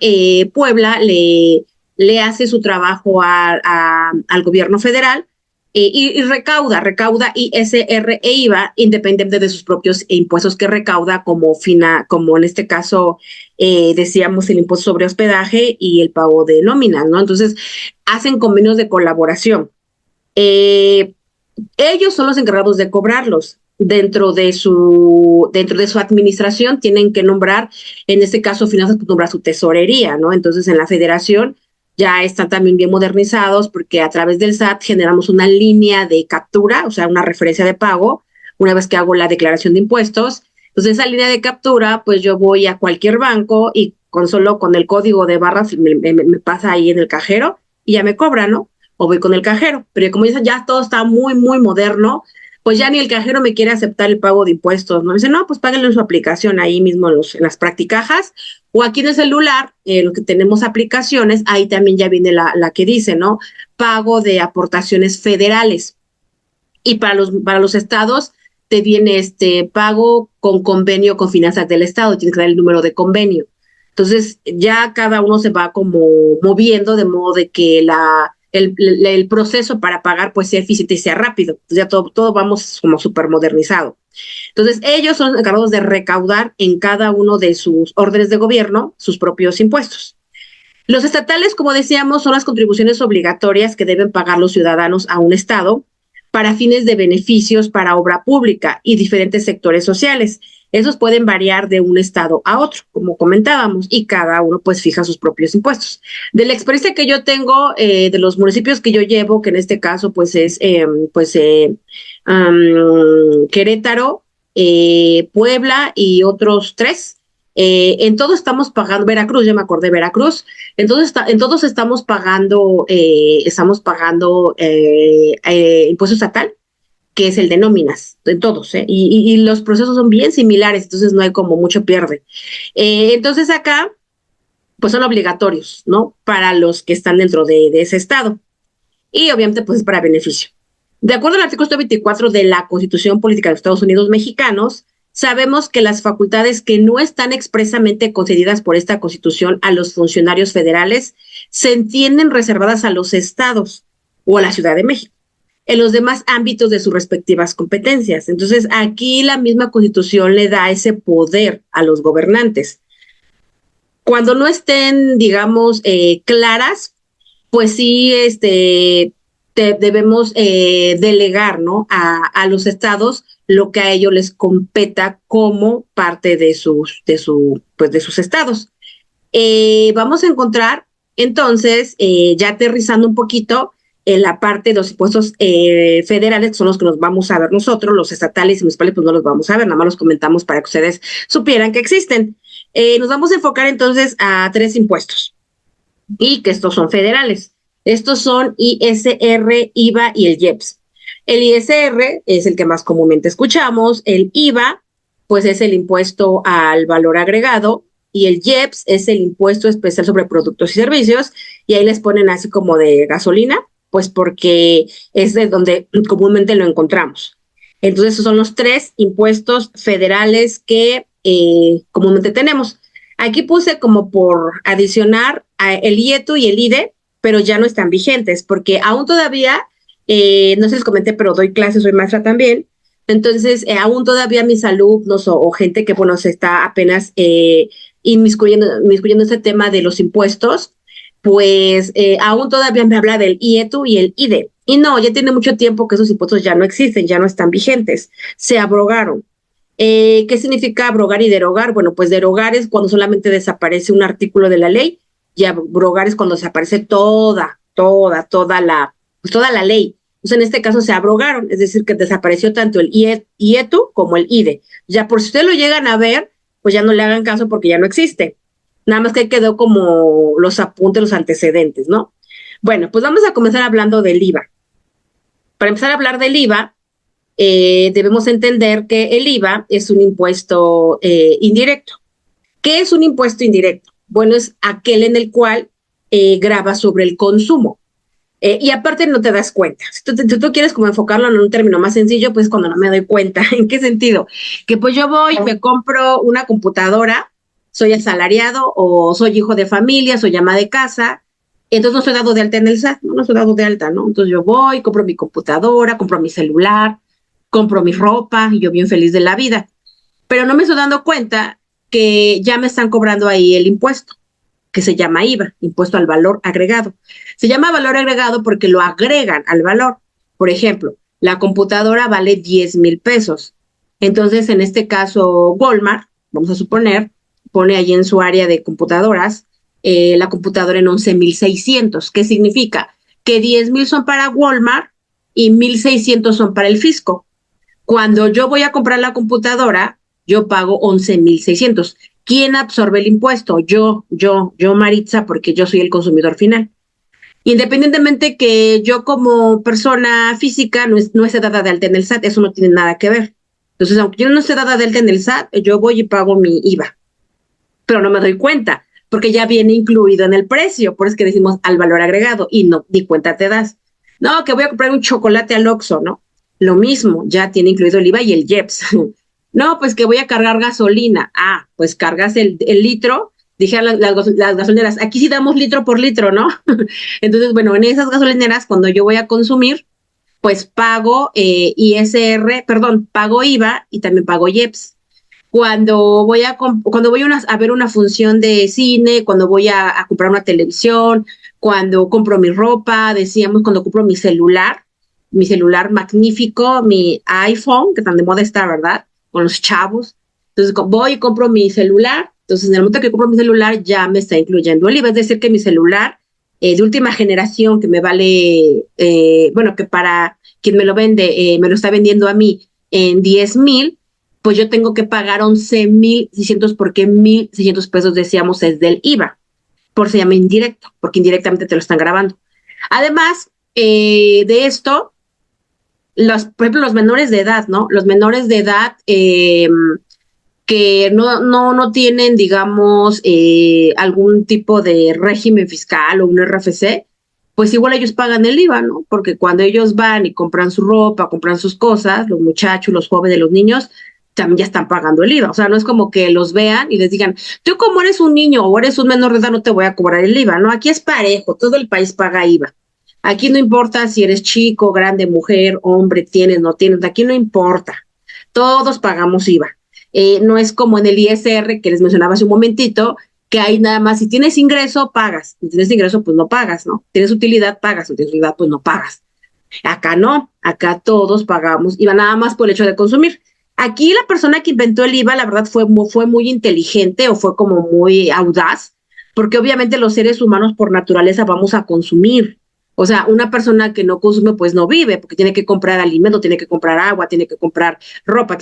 Puebla le hace su trabajo al gobierno federal y recauda ISR e IVA independiente de sus propios impuestos que recauda como en este caso decíamos el impuesto sobre hospedaje y el pago de nóminas, ¿no? Entonces hacen convenios de colaboración. Ellos son los encargados de cobrarlos. Dentro de su administración tienen que nombrar, en este caso finanzas, pues nombrar su tesorería, ¿no? Entonces en la federación ya están también bien modernizados porque a través del SAT generamos una línea de captura, o sea, una referencia de pago una vez que hago la declaración de impuestos. Entonces, esa línea de captura, pues yo voy a cualquier banco y con el código de barras me pasa ahí en el cajero y ya me cobra, ¿no? O voy con el cajero. Pero como dicen, ya todo está muy, muy moderno, pues ya ni el cajero me quiere aceptar el pago de impuestos, ¿no? Me dice, no, pues páguenle en su aplicación ahí mismo en las practicajas, o aquí en el celular, lo que tenemos aplicaciones, ahí también ya viene la que dice, ¿no? Pago de aportaciones federales. Y para los estados te viene pago con convenio con finanzas del estado, tienes que dar el número de convenio. Entonces ya cada uno se va como moviendo de modo de que el proceso para pagar pues sea eficiente y sea rápido. Entonces ya todo vamos como súper modernizado. Entonces ellos son encargados de recaudar en cada uno de sus órdenes de gobierno sus propios impuestos. Los estatales, como decíamos, son las contribuciones obligatorias que deben pagar los ciudadanos a un estado para fines de beneficios para obra pública y diferentes sectores sociales. Esos pueden variar de un estado a otro, como comentábamos, y cada uno pues fija sus propios impuestos. De la experiencia que yo tengo, de los municipios que yo llevo, que en este caso pues es Querétaro, Puebla y otros 3, en todo estamos pagando, Veracruz, ya me acordé, Veracruz, en todos estamos pagando impuesto estatal, que es el de nóminas, en todos, y los procesos son bien similares, entonces no hay como mucho pierde. Entonces acá, pues son obligatorios, ¿no? Para los que están dentro de ese estado. Y obviamente, pues es para beneficio. De acuerdo al artículo 124 de la Constitución Política de los Estados Unidos Mexicanos, sabemos que las facultades que no están expresamente concedidas por esta Constitución a los funcionarios federales se entienden reservadas a los estados o a la Ciudad de México en los demás ámbitos de sus respectivas competencias. Entonces, aquí la misma Constitución le da ese poder a los gobernantes. Cuando no estén, digamos, claras, pues sí, debemos delegar, ¿no? A los estados lo que a ellos les competa como parte de sus estados. Vamos a encontrar, entonces, ya aterrizando un poquito, en la parte de los impuestos federales, que son los que nos vamos a ver nosotros, los estatales y municipales, pues no los vamos a ver, nada más los comentamos para que ustedes supieran que existen. Nos vamos a enfocar entonces a 3 impuestos, y que estos son federales. Estos son ISR, IVA y el IEPS. El ISR es el que más comúnmente escuchamos, el IVA, pues es el impuesto al valor agregado, y el IEPS es el impuesto especial sobre productos y servicios, y ahí les ponen así como de gasolina, pues porque es de donde comúnmente lo encontramos. Entonces, esos son los 3 impuestos federales que comúnmente tenemos. Aquí puse como por adicionar el IETU y el IDE, pero ya no están vigentes, porque aún todavía, no se les comenté, pero doy clases, soy maestra también, entonces aún todavía mis alumnos o gente que, bueno, se está apenas inmiscuyendo este tema de los impuestos, pues aún todavía me habla del IETU y el IDE. Y no, ya tiene mucho tiempo que esos impuestos ya no existen, ya no están vigentes, se abrogaron. ¿Qué significa abrogar y derogar? Bueno, pues derogar es cuando solamente desaparece un artículo de la ley, y abrogar es cuando desaparece toda la ley. Entonces, en este caso se abrogaron, es decir, que desapareció tanto el IETU como el IDE. Ya por si ustedes lo llegan a ver, pues ya no le hagan caso porque ya no existe. Nada más que quedó como los apuntes, los antecedentes, ¿no? Bueno, pues vamos a comenzar hablando del IVA. Para empezar a hablar del IVA, debemos entender que el IVA es un impuesto indirecto. ¿Qué es un impuesto indirecto? Bueno, es aquel en el cual grava sobre el consumo. Y aparte no te das cuenta. Si tú quieres como enfocarlo en un término más sencillo, pues cuando no me doy cuenta. ¿En qué sentido? Que pues yo voy, me compro una computadora, soy asalariado o soy hijo de familia, soy ama de casa, entonces no soy dado de alta en el SAT, no soy dado de alta, ¿no? Entonces yo voy, compro mi computadora, compro mi celular, compro mi ropa, y yo bien feliz de la vida. Pero no me estoy dando cuenta que ya me están cobrando ahí el impuesto, que se llama IVA, impuesto al valor agregado. Se llama valor agregado porque lo agregan al valor. Por ejemplo, la computadora vale 10,000 pesos. Entonces, en este caso, Walmart, vamos a suponer, pone allí en su área de computadoras la computadora en 11,600. ¿Qué significa? Que 10,000 son para Walmart y 1,600 son para el fisco. Cuando yo voy a comprar la computadora, yo pago 11,600. ¿Quién absorbe el impuesto? Yo, Maritza, porque yo soy el consumidor final. Independientemente que yo como persona física no esté dada de alta en el SAT, eso no tiene nada que ver. Entonces, aunque yo no esté dada de alta en el SAT, yo voy y pago mi IVA, pero no me doy cuenta, porque ya viene incluido en el precio, por eso es que decimos al valor agregado, y no, ni cuenta te das. No, que voy a comprar un chocolate al Oxxo, ¿no? Lo mismo, ya tiene incluido el IVA y el IEPS. No, pues que voy a cargar gasolina. Ah, pues cargas el litro, dije a las gasolineras, aquí sí damos litro por litro, ¿no? Entonces, bueno, en esas gasolineras, cuando yo voy a consumir, pues pago ISR, perdón, pago IVA y también pago IEPS. Cuando voy a ver una función de cine, cuando voy a comprar una televisión, cuando compro mi ropa, decíamos, cuando compro mi celular magnífico, mi iPhone, que tan de moda está, ¿verdad? Con los chavos. Entonces voy y compro mi celular. Entonces, en el momento que compro mi celular, ya me está incluyendo el IVA. Es decir, que mi celular de última generación, que me vale, bueno, que para quien me lo vende, me lo está vendiendo a mí en 10,000, pues yo tengo que pagar 11,600 porque 1,600 pesos, decíamos, es del IVA, por se llama indirecto, porque indirectamente te lo están grabando. Además de esto, por ejemplo, los menores de edad, ¿no? Los menores de edad que no tienen, digamos, algún tipo de régimen fiscal o un RFC, pues igual ellos pagan el IVA, ¿no? Porque cuando ellos van y compran su ropa, compran sus cosas, los muchachos, los jóvenes, los niños, también ya están pagando el IVA. O sea, no es como que los vean y les digan, tú como eres un niño o eres un menor de edad, no te voy a cobrar el IVA, ¿no? Aquí es parejo, todo el país paga IVA. Aquí no importa si eres chico, grande, mujer, hombre, tienes, no tienes, aquí no importa. Todos pagamos IVA. No es como en el ISR que les mencionaba hace un momentito, que hay nada más, si tienes ingreso, pagas. Si tienes ingreso, pues no pagas, ¿no? Tienes utilidad, pagas. Si tienes utilidad, pues no pagas. Acá no, acá todos pagamos IVA nada más por el hecho de consumir. Aquí la persona que inventó el IVA, la verdad, fue muy inteligente o fue como muy audaz, porque obviamente los seres humanos por naturaleza vamos a consumir. O sea, una persona que no consume, pues no vive, porque tiene que comprar alimento, tiene que comprar agua, tiene que comprar ropa,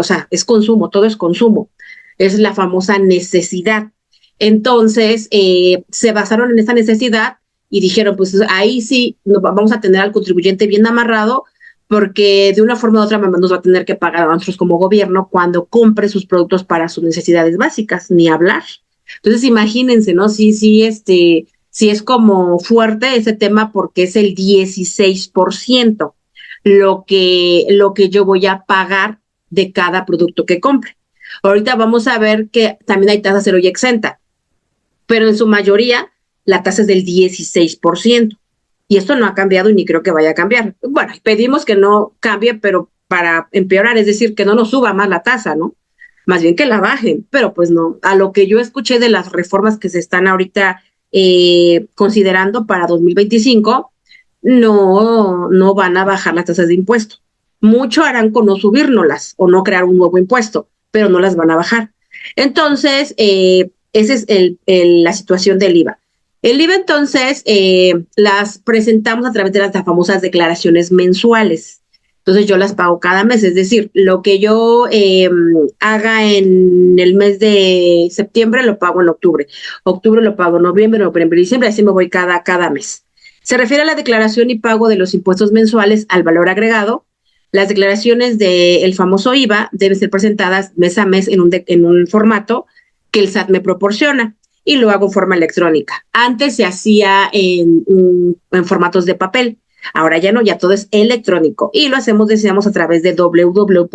o sea, es consumo, todo es consumo. Es la famosa necesidad. Entonces, se basaron en esa necesidad y dijeron, pues ahí sí vamos a tener al contribuyente bien amarrado, porque de una forma u otra nos va a tener que pagar a nosotros como gobierno cuando compre sus productos para sus necesidades básicas, ni hablar. Entonces, imagínense, ¿no? Sí es como fuerte ese tema porque es el 16% lo que yo voy a pagar de cada producto que compre. Ahorita vamos a ver que también hay tasa cero y exenta, pero en su mayoría la tasa es del 16%. Y esto no ha cambiado y ni creo que vaya a cambiar. Bueno, pedimos que no cambie, pero para empeorar, es decir, que no nos suba más la tasa, ¿no? Más bien que la bajen, pero pues no. A lo que yo escuché de las reformas que se están ahorita considerando para 2025, no van a bajar las tasas de impuesto. Mucho harán con no subírnoslas o no crear un nuevo impuesto, pero no las van a bajar. Entonces, esa es la situación del IVA. El IVA, entonces, las presentamos a través de las famosas declaraciones mensuales. Entonces, yo las pago cada mes, es decir, lo que yo haga en el mes de septiembre lo pago en octubre lo pago en noviembre, diciembre, así me voy cada mes. Se refiere a la declaración y pago de los impuestos mensuales al valor agregado. Las declaraciones del famoso IVA deben ser presentadas mes a mes en un formato que el SAT me proporciona y lo hago en forma electrónica. Antes se hacía en formatos de papel, ahora ya no, ya todo es electrónico y lo hacemos, decíamos, a través de www.sat.gov.mx.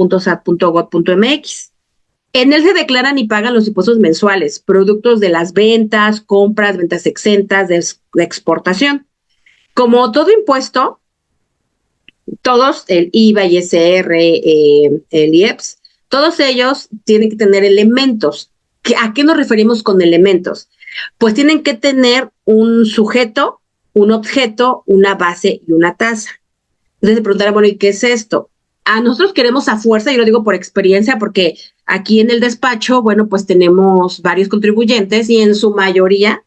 En él se declaran y pagan los impuestos mensuales, productos de las ventas, compras, ventas exentas, de exportación. Como todo impuesto, todos, el IVA, ISR, el IEPS, todos ellos tienen que tener elementos. ¿A qué nos referimos con elementos? Pues tienen que tener un sujeto, un objeto, una base y una tasa. Entonces se preguntará, bueno, ¿y qué es esto? A nosotros queremos a fuerza, yo lo digo por experiencia, porque aquí en el despacho, bueno, pues tenemos varios contribuyentes y en su mayoría,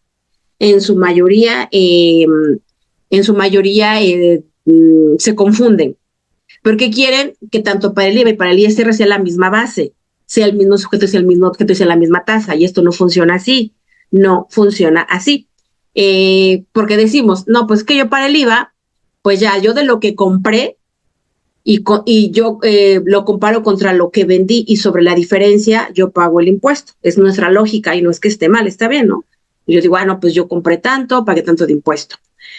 se confunden. porque quieren que tanto para el IVA y para el ISR sea la misma base, sea el mismo sujeto, sea el mismo objeto y sea la misma tasa, y esto no funciona así, no funciona así. Porque decimos, no, pues que yo para el IVA, pues ya yo de lo que compré y yo lo comparo contra lo que vendí y sobre la diferencia yo pago el impuesto. Es nuestra lógica y no es que esté mal, está bien, ¿no? Y yo digo, bueno, pues yo compré tanto, pagué tanto de impuesto.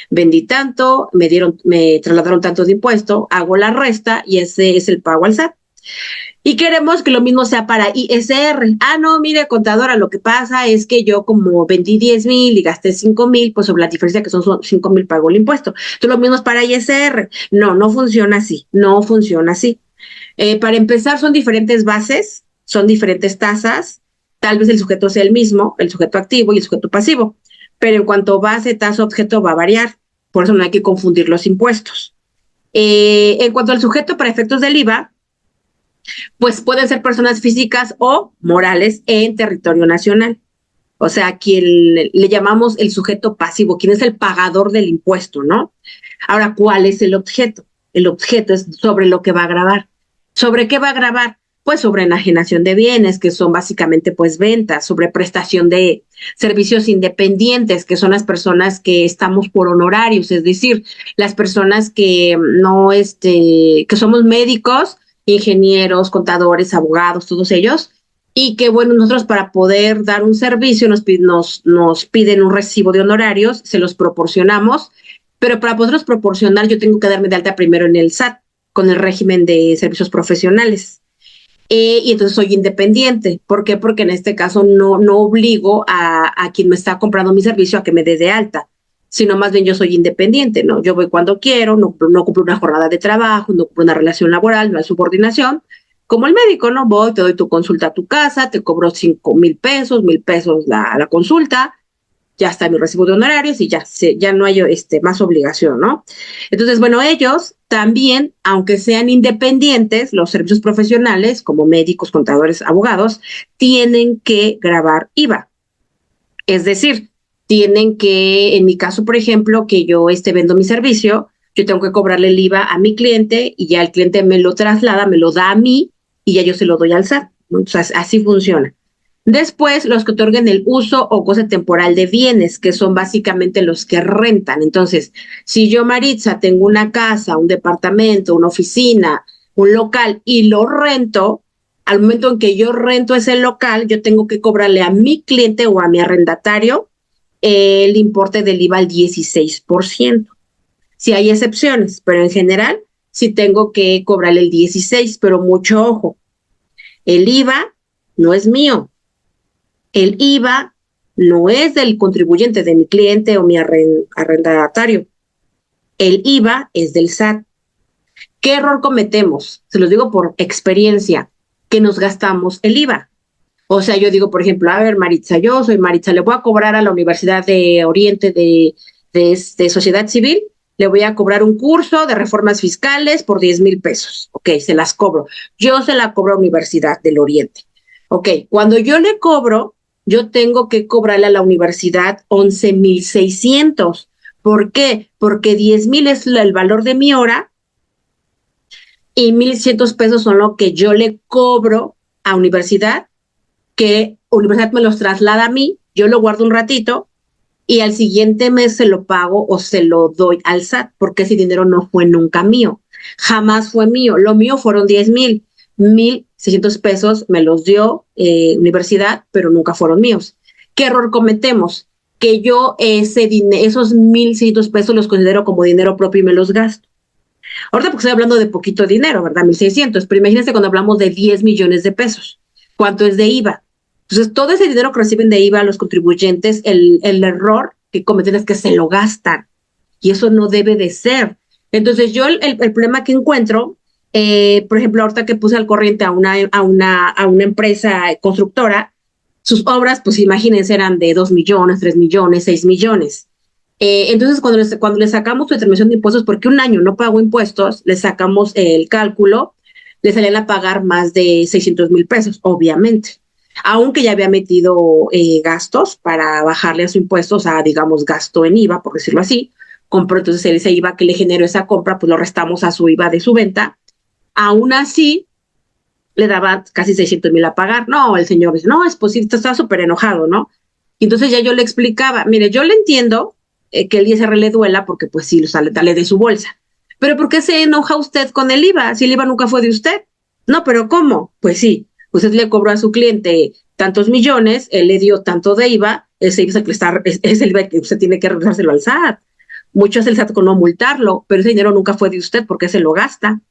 Vendí tanto, me trasladaron tanto de impuesto, hago la resta y ese es el pago al SAT. Y queremos que lo mismo sea para ISR. Ah, no, mire, contadora, lo que pasa es que yo como vendí 10,000 y gasté 5,000, pues sobre la diferencia que son 5,000 pago el impuesto. Entonces lo mismo es para ISR. No, no funciona así, no funciona así. Para empezar, son diferentes bases, son diferentes tasas. Tal vez el sujeto sea el mismo, el sujeto activo y el sujeto pasivo. Pero en cuanto a base, tasa, objeto va a variar. Por eso no hay que confundir los impuestos. En cuanto al sujeto para efectos del IVA, pues pueden ser personas físicas o morales en territorio nacional. O sea, quien le llamamos el sujeto pasivo, quien es el pagador del impuesto, ¿no? Ahora, ¿cuál es el objeto? El objeto es sobre lo que va a gravar. ¿Sobre qué va a grabar? Pues sobre enajenación de bienes, que son básicamente pues ventas, sobre prestación de servicios independientes, que son las personas que estamos por honorarios, es decir, las personas que no, que somos médicos, ingenieros, contadores, abogados, todos ellos, y que bueno, nosotros para poder dar un servicio nos piden un recibo de honorarios, se los proporcionamos, pero para poderlos proporcionar yo tengo que darme de alta primero en el SAT, con el régimen de servicios profesionales. Y entonces soy independiente. ¿Por qué? Porque en este caso no obligo a quien me está comprando mi servicio a que me dé de alta, sino más bien yo soy independiente, ¿no? Yo voy cuando quiero, no cumplo una jornada de trabajo, no cumplo una relación laboral, no hay subordinación. Como el médico, ¿no? Voy, te doy tu consulta a tu casa, te cobro 5,000 pesos, 1,000 pesos la consulta, ya está mi recibo de honorarios y ya no hay más obligación, ¿no? Entonces, bueno, ellos también, aunque sean independientes, los servicios profesionales, como médicos, contadores, abogados, tienen que grabar IVA. Es decir, tienen que, en mi caso, por ejemplo, que yo vendo mi servicio, yo tengo que cobrarle el IVA a mi cliente y ya el cliente me lo traslada, me lo da a mí y ya yo se lo doy al SAT, ¿no? Entonces, así funciona. Después, los que otorguen el uso o goce temporal de bienes, que son básicamente los que rentan. Entonces, si yo, Maritza, tengo una casa, un departamento, una oficina, un local y lo rento, al momento en que yo rento ese local, yo tengo que cobrarle a mi cliente o a mi arrendatario el importe del IVA al 16%. Sí hay excepciones, pero en general sí tengo que cobrarle el 16%, pero mucho ojo. El IVA no es mío. El IVA no es del contribuyente, de mi cliente o mi arrendatario. El IVA es del SAT. ¿Qué error cometemos? Se los digo por experiencia, que nos gastamos el IVA. O sea, yo digo, por ejemplo, a ver, Maritza, yo soy Maritza, le voy a cobrar a la Universidad de Oriente de Sociedad Civil, le voy a cobrar un curso de reformas fiscales por 10,000 pesos. Ok, se las cobro. Yo se la cobro a Universidad del Oriente. Ok, cuando yo le cobro, yo tengo que cobrarle a la universidad 11,600. ¿Por qué? Porque 10,000 es el valor de mi hora y 1,600 pesos son lo que yo le cobro a universidad, que universidad me los traslada a mí, yo lo guardo un ratito y al siguiente mes se lo pago o se lo doy al SAT, porque ese dinero no fue nunca mío, jamás fue mío. Lo mío fueron 10,000, 1,600 pesos me los dio universidad, pero nunca fueron míos. ¿Qué error cometemos? Que yo esos 1,600 pesos los considero como dinero propio y me los gasto. Ahorita porque estoy hablando de poquito dinero, ¿verdad? 1,600, pero imagínense cuando hablamos de 10 millones de pesos. ¿Cuánto es de IVA? Entonces, todo ese dinero que reciben de IVA los contribuyentes, el error que cometen es que se lo gastan. Y eso no debe de ser. Entonces, yo el problema que encuentro, por ejemplo, ahorita que puse al corriente a una empresa constructora, sus obras, pues imagínense, eran de 2 millones, 3 millones, 6 millones. Entonces, cuando le sacamos su determinación de impuestos, porque un año no pagó impuestos, le sacamos el cálculo, le salían a pagar más de 600,000 pesos, obviamente. Aunque ya había metido gastos para bajarle a su impuesto, o sea, digamos, gasto en IVA, por decirlo así, compró entonces ese IVA que le generó esa compra, pues lo restamos a su IVA de su venta Aún así, le daban casi 600,000 a pagar. No, el señor dice, no, es posible, está súper enojado, ¿no? Y entonces ya yo le explicaba, mire, yo le entiendo que el ISR le duela porque pues sí, sale de su bolsa. Pero ¿por qué se enoja usted con el IVA? Si el IVA nunca fue de usted. No, pero ¿cómo? Pues sí, usted le cobró a su cliente tantos millones, él le dio tanto de IVA, ese IVA es el IVA que usted tiene que regresárselo al SAT. Mucho hace el SAT con no multarlo, pero ese dinero nunca fue de usted porque se lo gasta.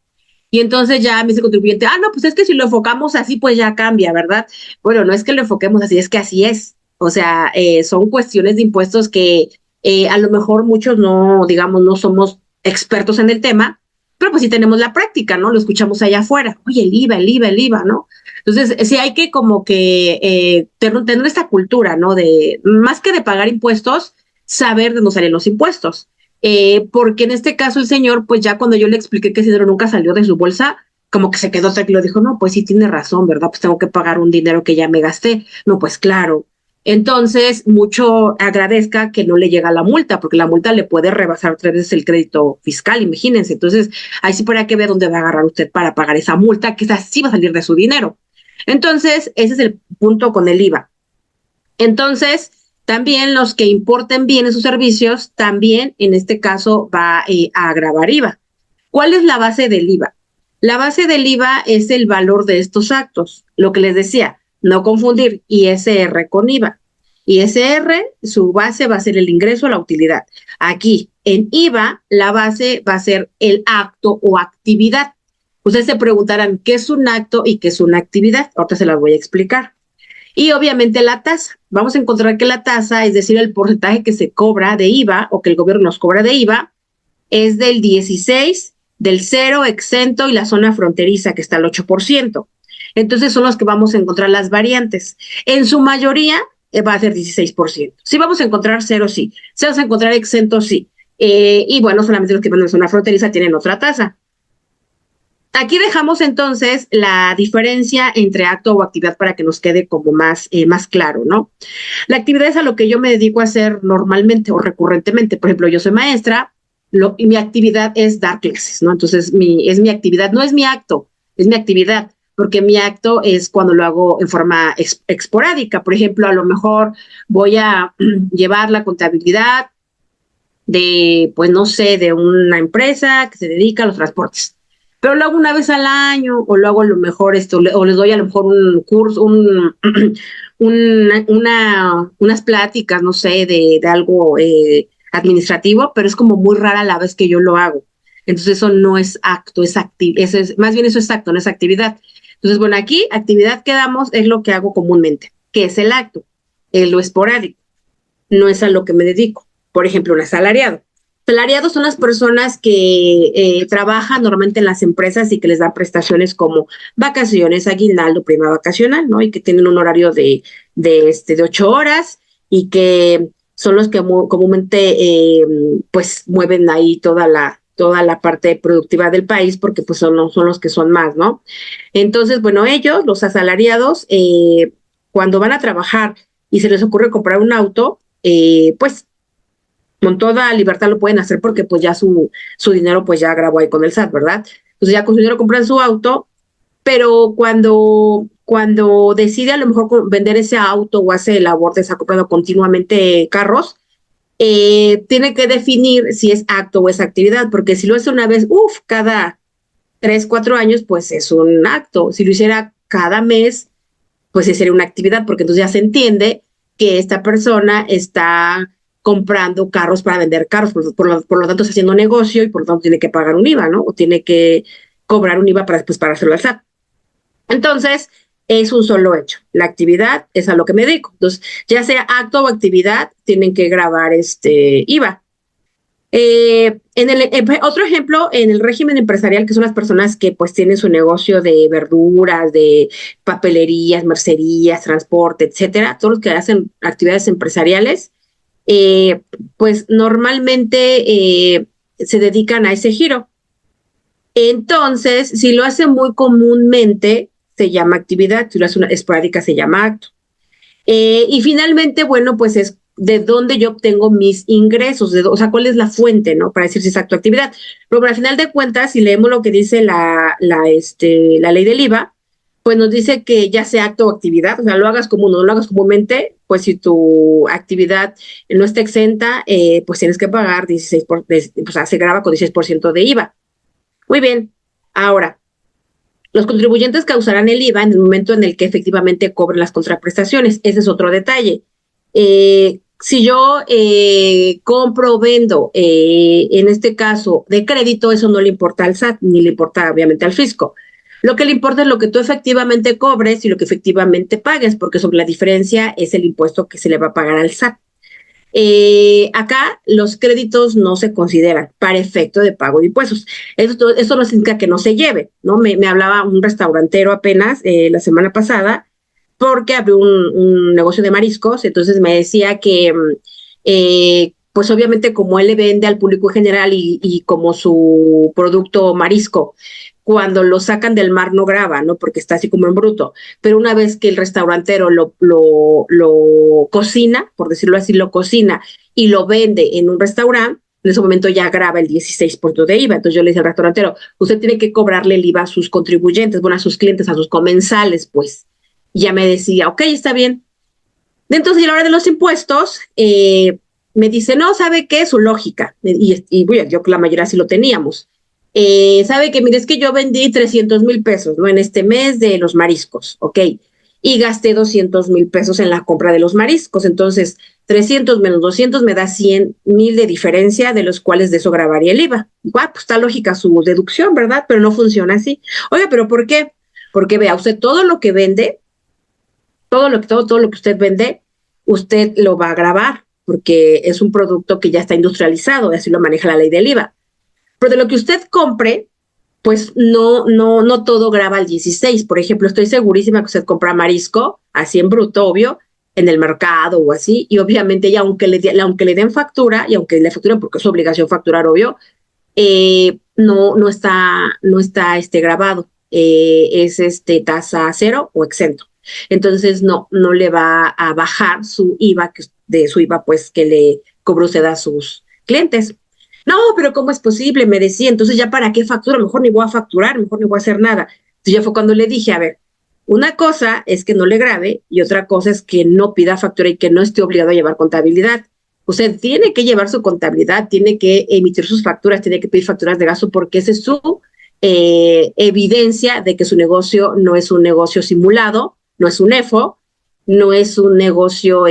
Y entonces ya me dice el contribuyente, no, pues es que si lo enfocamos así, pues ya cambia, ¿verdad? Bueno, no es que lo enfoquemos así, es que así es. O sea, son cuestiones de impuestos que a lo mejor muchos no, digamos, no somos expertos en el tema, pero pues sí tenemos la práctica, ¿no? Lo escuchamos allá afuera. Oye, el IVA, ¿no? Entonces, sí hay que como que tener esta cultura, ¿no? De, más que de pagar impuestos, saber de dónde salen los impuestos. Porque en este caso el señor, pues ya cuando yo le expliqué que ese dinero nunca salió de su bolsa, como que se quedó tranquilo, dijo, no, pues sí tiene razón, ¿verdad? Pues tengo que pagar un dinero que ya me gasté. No, pues claro. Entonces, mucho agradezca que no le llega la multa, porque la multa le puede rebasar 3 veces el crédito fiscal, imagínense. Entonces, ahí sí podrá que ver dónde va a agarrar usted para pagar esa multa, que esa sí va a salir de su dinero. Entonces, ese es el punto con el IVA. Entonces, también los que importen bienes o servicios, también en este caso va a agravar IVA. ¿Cuál es la base del IVA? La base del IVA es el valor de estos actos. Lo que les decía, no confundir ISR con IVA. ISR, su base va a ser el ingreso a la utilidad. Aquí, en IVA, la base va a ser el acto o actividad. Ustedes se preguntarán qué es un acto y qué es una actividad. Ahorita se las voy a explicar. Y obviamente la tasa. Vamos a encontrar que la tasa, es decir, el porcentaje que se cobra de IVA o que el gobierno nos cobra de IVA, es del 16, del 0 exento y la zona fronteriza, que está al 8%. Entonces son los que vamos a encontrar las variantes. En su mayoría va a ser 16%. Sí vamos a encontrar 0, sí. Sí vamos a encontrar exento, sí. Y bueno, solamente los que van en zona fronteriza tienen otra tasa. Aquí dejamos entonces la diferencia entre acto o actividad para que nos quede como más claro, ¿no? La actividad es a lo que yo me dedico a hacer normalmente o recurrentemente. Por ejemplo, yo soy maestra y mi actividad es dar clases, ¿no? Entonces, es mi actividad, no es mi acto, es mi actividad, porque mi acto es cuando lo hago en forma esporádica. Por ejemplo, a lo mejor voy a llevar la contabilidad de, pues no sé, de una empresa que se dedica a los transportes, pero lo hago una vez al año, o lo hago a lo mejor o les doy a lo mejor un curso, unas pláticas, no sé, de algo administrativo, pero es como muy rara la vez que yo lo hago. Entonces eso no es acto, más bien eso es acto, no es actividad. Entonces, bueno, aquí actividad que damos es lo que hago comúnmente, que es el acto, es lo esporádico, no es a lo que me dedico. Por ejemplo, un asalariado. Salariados son las personas que trabajan normalmente en las empresas y que les dan prestaciones como vacaciones, aguinaldo, prima vacacional, ¿no? Y que tienen un horario de 8 horas y que son los que comúnmente pues mueven ahí toda la parte productiva del país porque pues son los que son más, ¿no? Entonces, bueno, ellos, los asalariados, cuando van a trabajar y se les ocurre comprar un auto, pues con toda libertad lo pueden hacer porque pues ya su dinero pues ya grabó ahí con el SAT, ¿verdad? Entonces ya con su dinero compran su auto, pero cuando decide a lo mejor vender ese auto o hace labor de estar comprando continuamente carros, tiene que definir si es acto o es actividad, porque si lo hace una vez, cada 3, 4 años, pues es un acto. Si lo hiciera cada mes, pues sí sería una actividad, porque entonces ya se entiende que esta persona está comprando carros para vender carros, por lo tanto está haciendo negocio y por lo tanto tiene que pagar un IVA, ¿no? O tiene que cobrar un IVA para hacerlo al SAT. Entonces, es un solo hecho. La actividad es a lo que me dedico. Entonces, ya sea acto o actividad, tienen que grabar IVA. Otro ejemplo, en el régimen empresarial, que son las personas que pues tienen su negocio de verduras, de papelerías, mercerías, transporte, etcétera, todos los que hacen actividades empresariales, pues normalmente se dedican a ese giro. Entonces, si lo hace muy comúnmente, se llama actividad; si lo hace una esporádica, se llama acto. Y finalmente, bueno, pues es de dónde yo obtengo mis ingresos, o sea, cuál es la fuente, ¿no? Para decir si es acto o actividad. Pero al final de cuentas, si leemos lo que dice la ley del IVA, pues nos dice que ya sea acto o actividad, o sea, lo hagas común o no lo hagas comúnmente, pues si tu actividad no está exenta, pues tienes que pagar 16%, o sea, se grava con 16% de IVA. Muy bien. Ahora, los contribuyentes causarán el IVA en el momento en el que efectivamente cobren las contraprestaciones. Ese es otro detalle. Si yo compro o vendo, en este caso de crédito, eso no le importa al SAT, ni le importa obviamente al fisco. Lo que le importa es lo que tú efectivamente cobres y lo que efectivamente pagues, porque sobre la diferencia es el impuesto que se le va a pagar al SAT. Acá los créditos no se consideran para efecto de pago de impuestos. Esto no significa que no se lleve, ¿no? Me hablaba un restaurantero apenas la semana pasada porque abrió un negocio de mariscos, entonces me decía que pues obviamente como él le vende al público en general y como su producto marisco, cuando lo sacan del mar no graba, ¿no? Porque está así como en bruto. Pero una vez que el restaurantero lo cocina, por decirlo así, lo cocina y lo vende en un restaurante, en ese momento ya graba el 16% de IVA. Entonces yo le dije al restaurantero, usted tiene que cobrarle el IVA a sus contribuyentes, bueno, a sus clientes, a sus comensales, pues. Y ya me decía, ok, está bien. Entonces, a la hora de los impuestos, me dice, no, ¿sabe qué? Su lógica. Y bueno, yo la mayoría sí lo teníamos. Sabe que, mire, es que yo vendí 300,000 pesos, ¿no? En este mes de los mariscos, ¿ok? Y gasté 200,000 pesos en la compra de los mariscos. Entonces, 300 menos 200 me da 100,000 de diferencia, de los cuales de eso grabaría el IVA. Pues está lógica su deducción, ¿verdad? Pero no funciona así. Oye, ¿pero por qué? Porque vea, usted todo lo que vende, todo lo que usted vende, usted lo va a grabar, porque es un producto que ya está industrializado, y así lo maneja la ley del IVA. Pero de lo que usted compre, pues no todo graba al 16. Por ejemplo, estoy segurísima que usted compra marisco, así en bruto, obvio, en el mercado o así, y obviamente ya aunque le den factura, y aunque le facturen porque es su obligación facturar, obvio, no está grabado. Es tasa cero o exento. Entonces no le va a bajar su IVA, de su IVA pues que le cobró usted a sus clientes. No, pero ¿cómo es posible? Me decía, entonces ya para qué factura, mejor ni voy a facturar, mejor ni voy a hacer nada. Entonces ya fue cuando le dije, a ver, una cosa es que no le grabe y otra cosa es que no pida factura y que no esté obligado a llevar contabilidad. Usted tiene que llevar su contabilidad, tiene que emitir sus facturas, tiene que pedir facturas de gasto porque esa es su evidencia de que su negocio no es un negocio simulado, no es un EFO, no es un negocio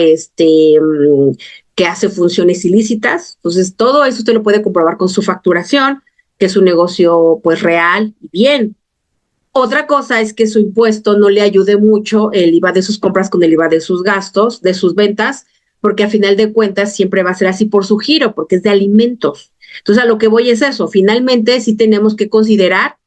que hace funciones ilícitas. Entonces, todo eso usted lo puede comprobar con su facturación, que es un negocio pues real y bien. Otra cosa es que su impuesto no le ayude mucho el IVA de sus compras con el IVA de sus gastos, de sus ventas, porque a final de cuentas siempre va a ser así por su giro, porque es de alimentos. Entonces, a lo que voy es eso. Finalmente, sí tenemos que considerar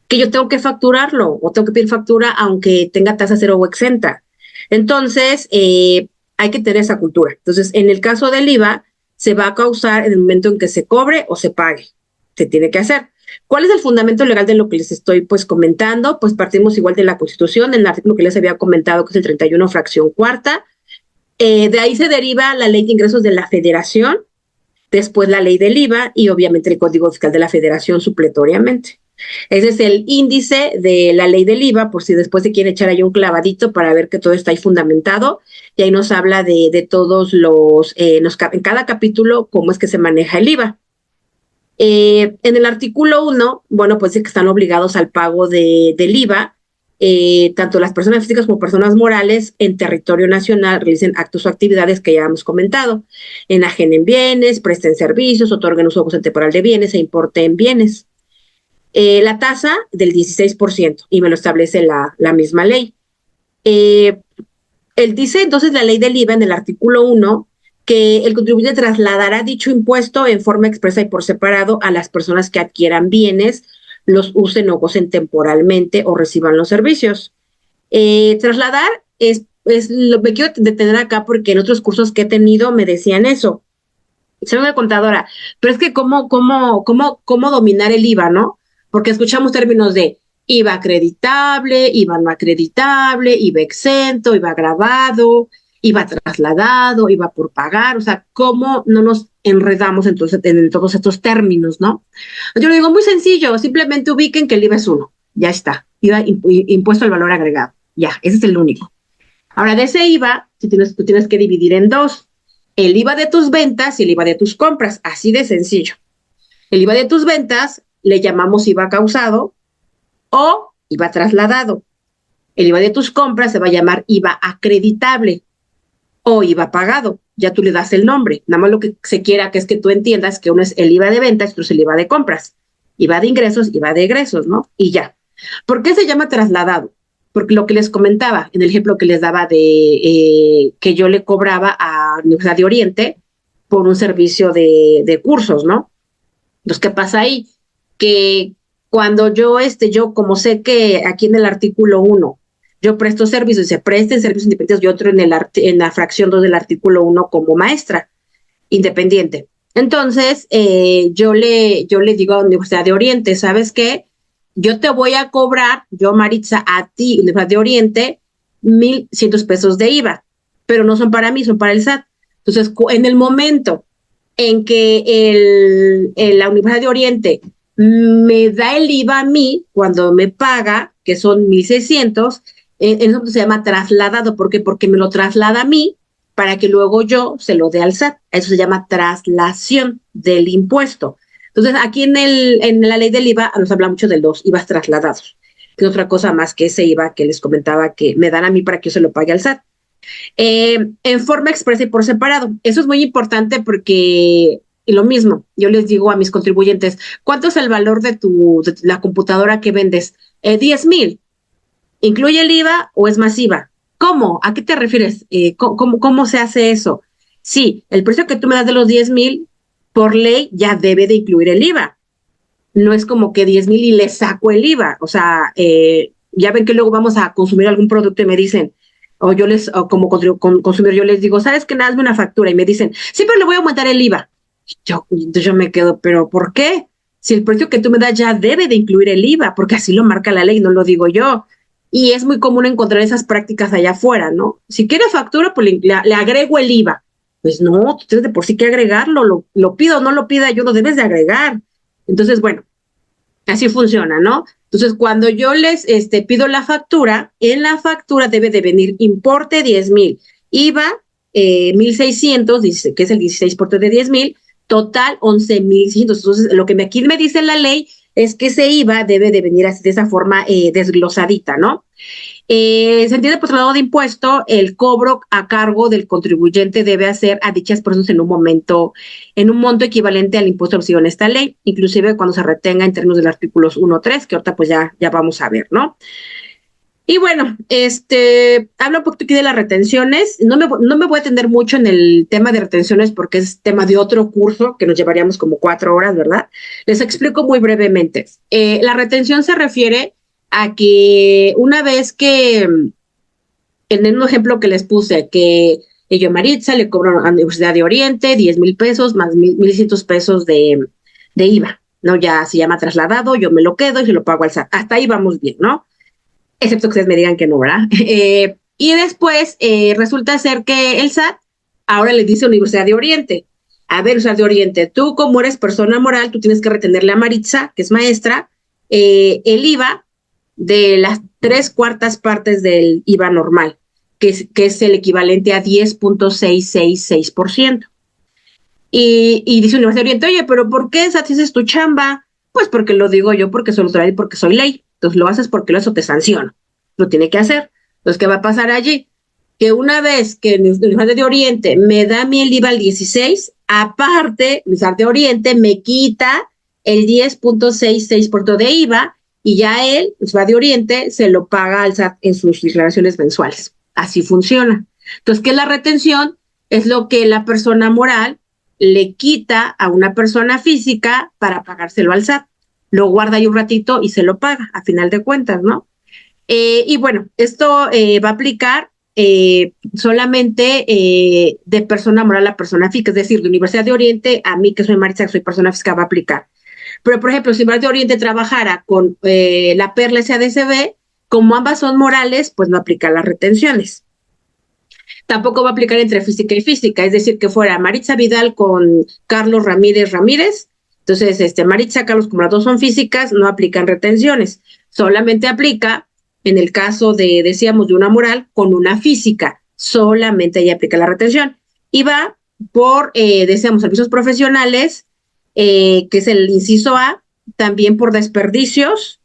que yo tengo que facturarlo o tengo que pedir factura aunque tenga tasa cero o exenta. Entonces, hay que tener esa cultura. Entonces, en el caso del IVA, se va a causar en el momento en que se cobre o se pague. Se tiene que hacer. ¿Cuál es el fundamento legal de lo que les estoy pues comentando? Pues partimos igual de la Constitución, en el artículo que les había comentado, que es el 31, fracción cuarta. De ahí se deriva la Ley de Ingresos de la Federación, después la Ley del IVA y obviamente el Código Fiscal de la Federación supletoriamente. Ese es el índice de la ley del IVA, por si después se quiere echar ahí un clavadito para ver que todo está ahí fundamentado. Y ahí nos habla de todos en cada capítulo, cómo es que se maneja el IVA. En el artículo 1, bueno, pues es que están obligados al pago del IVA, tanto las personas físicas como personas morales en territorio nacional realicen actos o actividades que ya hemos comentado, enajenen bienes, presten servicios, otorguen uso o goce temporal de bienes e importen bienes. La tasa del 16%, y me lo establece la misma ley. Él dice entonces la ley del IVA en el artículo 1 que el contribuyente trasladará dicho impuesto en forma expresa y por separado a las personas que adquieran bienes, los usen o gocen temporalmente o reciban los servicios. Trasladar me quiero detener acá porque en otros cursos que he tenido me decían eso. Soy una contadora, pero es que cómo dominar el IVA, ¿no? Porque escuchamos términos de IVA acreditable, IVA no acreditable, IVA exento, IVA agravado. IVA trasladado, IVA por pagar, o sea, ¿cómo no nos enredamos entonces en todos estos términos, no? Yo le digo muy sencillo, simplemente ubiquen que el IVA es uno, ya está, IVA, impuesto al valor agregado, ya, ese es el único. Ahora, de ese IVA, tú tienes que dividir en dos, el IVA de tus ventas y el IVA de tus compras, así de sencillo. El IVA de tus ventas le llamamos IVA causado o IVA trasladado. El IVA de tus compras se va a llamar IVA acreditable o IVA pagado. Ya tú le das el nombre. Nada más lo que se quiera que es que tú entiendas que uno es el IVA de ventas y otro es el IVA de compras. IVA de ingresos, IVA de egresos, ¿no? Y ya. ¿Por qué se llama trasladado? Porque lo que les comentaba, en el ejemplo que les daba de que yo le cobraba a la Universidad de Oriente por un servicio de cursos, ¿no? Entonces, ¿qué pasa ahí? Que cuando yo como sé que aquí en el artículo 1 yo presto servicios y se presten servicios independientes, yo entro en la fracción 2 del artículo 1 como maestra independiente. Entonces, yo le digo a la Universidad de Oriente, ¿sabes qué? Yo te voy a cobrar, yo Maritza, a ti, Universidad de Oriente, 1,100 pesos de IVA, pero no son para mí, son para el SAT. Entonces, en el momento en que la Universidad de Oriente me da el IVA a mí cuando me paga, que son 1,600, eso se llama trasladado. ¿Por qué? Porque me lo traslada a mí para que luego yo se lo dé al SAT. Eso se llama traslación del impuesto. Entonces, aquí en la ley del IVA nos habla mucho de los IVAs trasladados, que es otra cosa más que ese IVA que les comentaba que me dan a mí para que yo se lo pague al SAT. En forma expresa y por separado. Eso es muy importante porque, y lo mismo, yo les digo a mis contribuyentes, ¿cuánto es el valor de la computadora que vendes? 10,000. ¿Incluye el IVA o es más IVA? ¿Cómo? ¿A qué te refieres? ¿Cómo se hace eso? Sí, el precio que tú me das de los 10,000, por ley, ya debe de incluir el IVA. No es como que 10,000 y le saco el IVA. O sea, ya ven que luego vamos a consumir algún producto y me dicen, o como consumidor, yo les digo, ¿sabes qué? Hazme una factura. Y me dicen, sí, pero le voy a aumentar el IVA. Yo me quedo, ¿pero por qué? Si el precio que tú me das ya debe de incluir el IVA, porque así lo marca la ley, no lo digo yo. Y es muy común encontrar esas prácticas allá afuera, ¿no? Si quiere factura, pues le agrego el IVA. Pues no, tú tienes de por sí que agregarlo, lo pido o no lo pida, yo lo debes de agregar. Entonces, bueno, así funciona, ¿no? Entonces, cuando yo les pido la factura, en la factura debe de venir importe 10,000, IVA 1,600, dice que es el 16% de 10,000, total 11,600. Entonces, lo que aquí me dice la ley es que ese IVA debe de venir así de esa forma desglosadita, ¿no? Se entiende por traslado de impuesto, el cobro a cargo del contribuyente debe hacer a dichas personas en un monto equivalente al impuesto recibido en esta ley, inclusive cuando se retenga en términos del artículo 1.3, que ahorita pues ya vamos a ver, ¿no? Y bueno, hablo un poquito aquí de las retenciones. No me voy a atender mucho en el tema de retenciones porque es tema de otro curso que nos llevaríamos como 4 horas, ¿verdad? Les explico muy brevemente. La retención se refiere a que una vez que, en un ejemplo que les puse, que yo, Maritza, le cobro a la Universidad de Oriente 10,000 pesos más 1,100 pesos de IVA, ¿no? Ya se llama trasladado, yo me lo quedo y se lo pago al SAT. Hasta ahí vamos bien, ¿no? Excepto que ustedes me digan que no, ¿verdad? Y después resulta ser que el SAT ahora le dice a Universidad de Oriente, a ver, Universidad de Oriente, tú como eres persona moral, tú tienes que retenerle a Maritza, que es maestra, el IVA de las 3/4 partes del IVA normal, que es el equivalente a 10,666%. Y dice Universidad de Oriente, oye, pero ¿por qué SAT es tu chamba? Pues porque lo digo yo, porque soy autoridad y porque soy ley. Entonces lo haces porque eso te sanciona. Lo tiene que hacer. Entonces, ¿qué va a pasar allí? Que una vez que el Universidad de Oriente me da a mí el IVA al 16, aparte, el Universidad de Oriente me quita el 10,66% de IVA y ya él, el Universidad de Oriente, se lo paga al SAT en sus declaraciones mensuales. Así funciona. Entonces, ¿qué es la retención? Es lo que la persona moral le quita a una persona física para pagárselo al SAT. Lo guarda ahí un ratito y se lo paga, a final de cuentas, ¿no? Y bueno, esto va a aplicar solamente de persona moral a persona física, es decir, de Universidad de Oriente a mí, que soy Maritza, que soy persona física, va a aplicar. Pero, por ejemplo, si Universidad de Oriente trabajara con la Perla SADCB, como ambas son morales, pues no aplica las retenciones. Tampoco va a aplicar entre física y física, es decir, que fuera Maritza Vidal con Carlos Ramírez Ramírez. Entonces, Maritza, Carlos, como las dos son físicas, no aplican retenciones. Solamente aplica en el caso de, decíamos, de una moral con una física. Solamente ahí aplica la retención. Y va por, decíamos, servicios profesionales, que es el inciso A, también por desperdicios,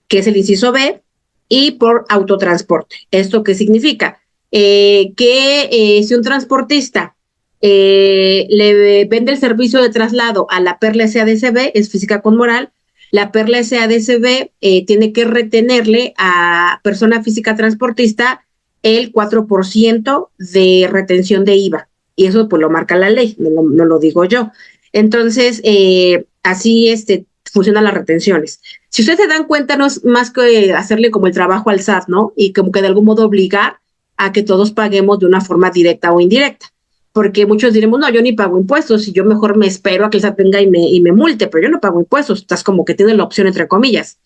que es el inciso B, y por autotransporte. ¿Esto qué significa? Que si un transportista le vende el servicio de traslado a la Perla SADCB, es física con moral, la Perla SADCB tiene que retenerle a persona física transportista el 4% de retención de IVA. Y eso pues lo marca la ley, no lo digo yo. Entonces, así funcionan las retenciones. Si ustedes se dan cuenta, no es más que hacerle como el trabajo al SAT, ¿no? Y como que de algún modo obligar a que todos paguemos de una forma directa o indirecta. Porque muchos diremos, no, yo ni pago impuestos y yo mejor me espero a que el SAT venga y me multe, pero yo no pago impuestos. Estás como que tienes la opción, entre comillas.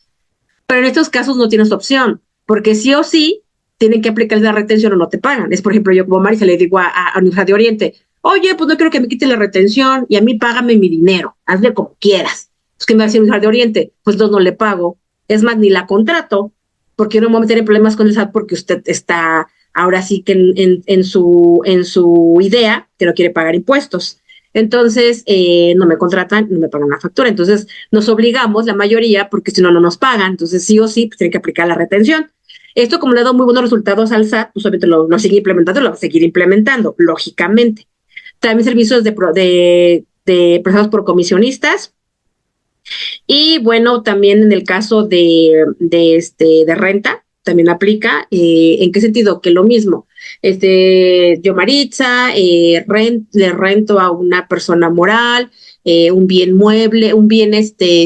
Pero en estos casos no tienes opción, porque sí o sí tienen que aplicar la retención o no te pagan. Es, por ejemplo, yo como Marisa le digo a Universidad de Oriente, oye, pues no quiero que me quite la retención y a mí págame mi dinero, hazle como quieras. Es que me va a decir Universidad de Oriente, pues no le pago. Es más, ni la contrato, porque yo no me voy a meter en problemas con el SAT porque usted está ahora sí que en su idea que no quiere pagar impuestos. Entonces, no me contratan, no me pagan la factura. Entonces, nos obligamos, la mayoría, porque si no, no nos pagan. Entonces, sí o sí, pues, tienen que aplicar la retención. Esto, como le ha dado muy buenos resultados al SAT, pues obviamente lo sigue implementando, lo va a seguir implementando, lógicamente. También servicios de prestados por comisionistas. Y bueno, también en el caso de renta, también aplica. ¿En qué sentido? Que lo mismo. Yo, Maritza, le rento a una persona moral, un bien mueble,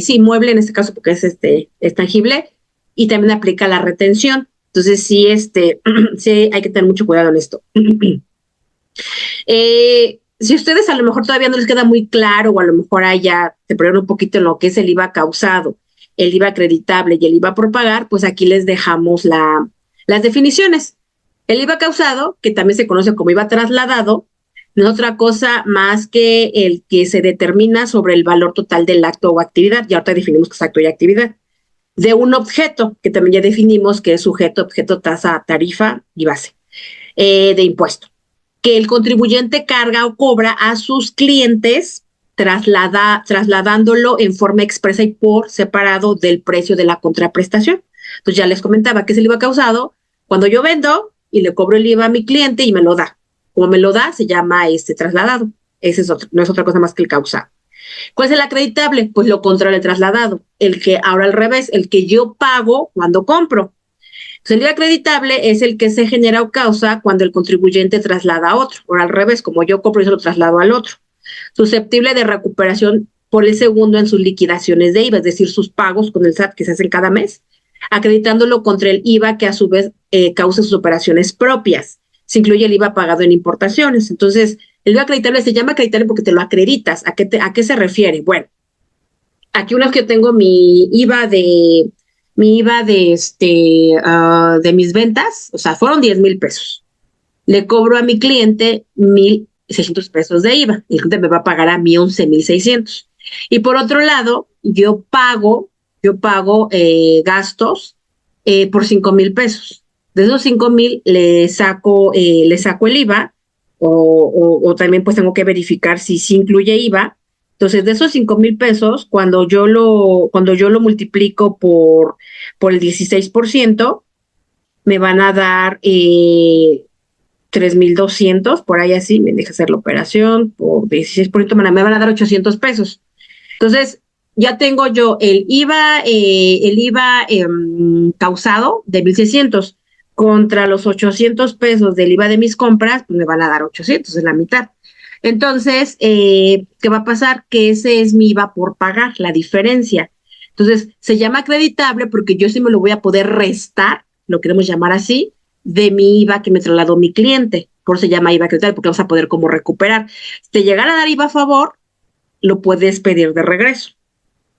sí, mueble en este caso porque es tangible, y también aplica la retención. Entonces, sí, sí hay que tener mucho cuidado en esto. Si a ustedes a lo mejor todavía no les queda muy claro o a lo mejor ya se perdieron un poquito en lo que es el IVA causado, el IVA acreditable y el IVA por pagar, pues aquí les dejamos las definiciones. El IVA causado, que también se conoce como IVA trasladado, no es otra cosa más que el que se determina sobre el valor total del acto o actividad. Ya ahorita definimos qué es acto y actividad. De un objeto, que también ya definimos que es sujeto, objeto, tasa, tarifa y base de impuesto, que el contribuyente carga o cobra a sus clientes trasladándolo en forma expresa y por separado del precio de la contraprestación. Entonces ya les comentaba que es el IVA causado cuando yo vendo y le cobro el IVA a mi cliente y me lo da. Como me lo da, se llama trasladado. Ese es otro, no es otra cosa más que el causado. ¿Cuál es el acreditable? Pues lo contrario el trasladado. El que, ahora al revés, el que yo pago cuando compro. El IVA acreditable es el que se genera o causa cuando el contribuyente traslada a otro, o al revés, como yo compro y se lo traslado al otro. Susceptible de recuperación por el segundo en sus liquidaciones de IVA, es decir, sus pagos con el SAT que se hacen cada mes, acreditándolo contra el IVA que a su vez causa sus operaciones propias. Se incluye el IVA pagado en importaciones. Entonces, el IVA acreditable se llama acreditable porque te lo acreditas. ¿A qué se refiere? Bueno, aquí una vez que yo tengo mi IVA de mis ventas, o sea, fueron 10,000 pesos. Le cobro a mi cliente 1,600 pesos de IVA. El cliente me va a pagar a mí 11,600. Y por otro lado, yo pago gastos por 5,000 pesos. De esos 5,000 le saco el IVA o también pues tengo que verificar si sí incluye IVA. Entonces, de esos 5,000 pesos, cuando yo lo multiplico por el 16%, me van a dar 3,200, por ahí así, me deja hacer la operación, por 16% me van a dar 800 pesos. Entonces, ya tengo yo el IVA causado de 1,600 contra los 800 pesos del IVA de mis compras, pues me van a dar 800, es la mitad. Entonces, ¿qué va a pasar? Que ese es mi IVA por pagar, la diferencia. Entonces, se llama acreditable porque yo sí me lo voy a poder restar, lo queremos llamar así, de mi IVA que me trasladó mi cliente. Por eso se llama IVA acreditable, porque vamos a poder como recuperar. Si te llegara a dar IVA a favor, lo puedes pedir de regreso.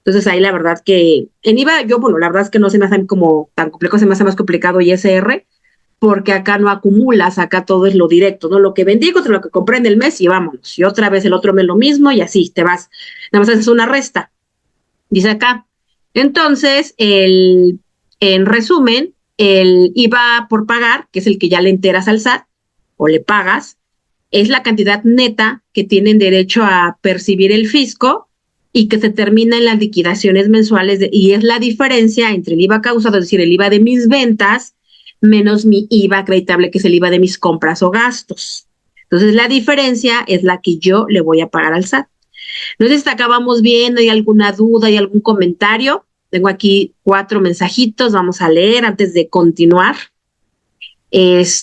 Entonces, ahí la verdad que en IVA, la verdad es que no se me hace como tan complejo, se me hace más complicado ISR, porque acá no acumulas, acá todo es lo directo, ¿no? Lo que vendí contra lo que compré en el mes y vámonos. Y otra vez el otro mes lo mismo y así te vas. Nada más haces una resta, dice acá. Entonces, en resumen, el IVA por pagar, que es el que ya le enteras al SAT o le pagas, es la cantidad neta que tienen derecho a percibir el fisco y que se termina en las liquidaciones mensuales y es la diferencia entre el IVA causado, es decir, el IVA de mis ventas, menos mi IVA acreditable, que es el IVA de mis compras o gastos. Entonces, la diferencia es la que yo le voy a pagar al SAT. No sé si acabamos viendo, hay alguna duda, hay algún comentario. Tengo aquí 4 mensajitos, vamos a leer antes de continuar.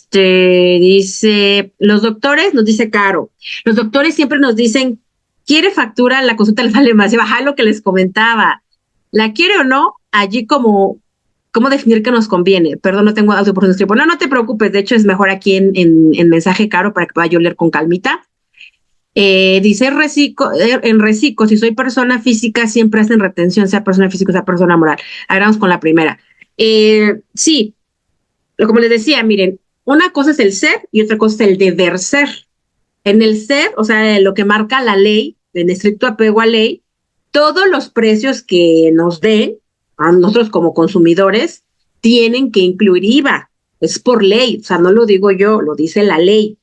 Dice, los doctores, nos dice Caro, los doctores siempre nos dicen, ¿quiere factura? La consulta le vale más. Baja lo que les comentaba. ¿La quiere o no? Allí ¿cómo definir qué nos conviene? Perdón, no tengo audio por escribir. No te preocupes, de hecho es mejor aquí en mensaje, Caro, para que pueda yo leer con calmita. Dice en reciclo, si soy persona física, siempre hacen retención, sea persona física, sea persona moral. Agarramos con la primera. Sí, como les decía, miren, una cosa es el ser y otra cosa es el deber ser. En el ser, o sea, lo que marca la ley, en estricto apego a ley, todos los precios que nos den a nosotros como consumidores tienen que incluir IVA. Es por ley, o sea, no lo digo yo, lo dice la ley.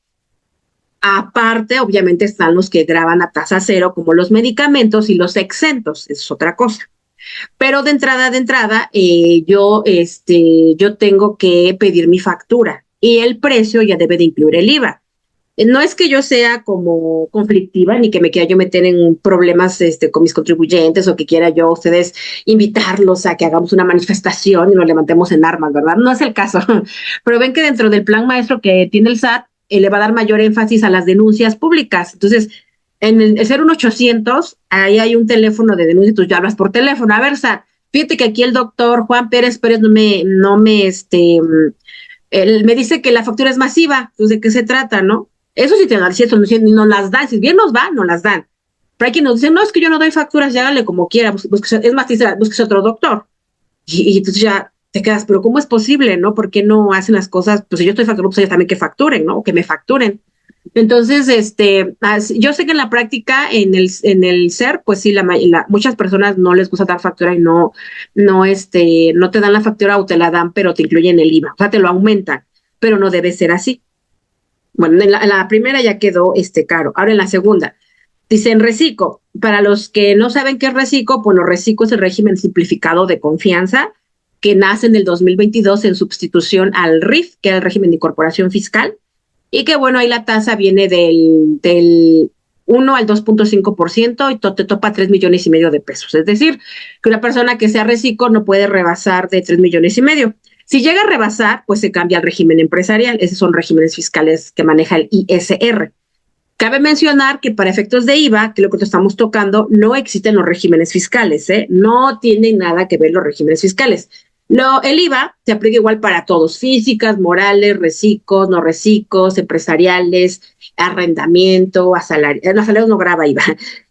Aparte, obviamente, están los que graban a tasa cero, como los medicamentos y los exentos, es otra cosa. Pero de entrada, yo tengo que pedir mi factura y el precio ya debe de incluir el IVA. No es que yo sea como conflictiva ni que me quiera yo meter en problemas con mis contribuyentes o que quiera yo a ustedes invitarlos a que hagamos una manifestación y nos levantemos en armas, ¿verdad? No es el caso. Pero ven que dentro del plan maestro que tiene el SAT, le va a dar mayor énfasis a las denuncias públicas. Entonces, en el 01800, ahí hay un teléfono de denuncia, tú ya hablas por teléfono. A ver, SAT, fíjate que aquí el doctor Juan Pérez él me dice que la factura es masiva. Entonces, ¿de qué se trata, no? Eso sí te dan, si no las dan, si bien nos va, no las dan. Pero hay quien nos dice, no, es que yo no doy facturas, ya hágale como quiera, es más, busques otro doctor. Y entonces ya te quedas, pero ¿cómo es posible, no? ¿Por qué no hacen las cosas? Pues si yo estoy facturando, pues ellos también que facturen, ¿no? O que me facturen. Entonces, yo sé que en la práctica, en el ser, pues sí, muchas personas no les gusta dar factura y no te dan la factura o te la dan, pero te incluyen el IVA, o sea, te lo aumentan, pero no debe ser así. Bueno, en la primera ya quedó caro. Ahora en la segunda, dice en Recico, para los que no saben qué es Recico, bueno, Recico es el régimen simplificado de confianza que nace en el 2022 en sustitución al RIF, que era el régimen de incorporación fiscal, y que bueno, ahí la tasa viene del 1 al 2.5% y te topa 3 millones y medio de pesos. Es decir, que una persona que sea reciclo no puede rebasar de 3 millones y medio. Si llega a rebasar, pues se cambia al régimen empresarial. Esos son regímenes fiscales que maneja el ISR. Cabe mencionar que para efectos de IVA, que es lo que estamos tocando, no existen los regímenes fiscales, ¿eh? No tienen nada que ver los regímenes fiscales. El IVA se aplica igual para todos, físicas, morales, recicos, no recicos, empresariales, arrendamiento, asalariados. Los salarios no grava IVA.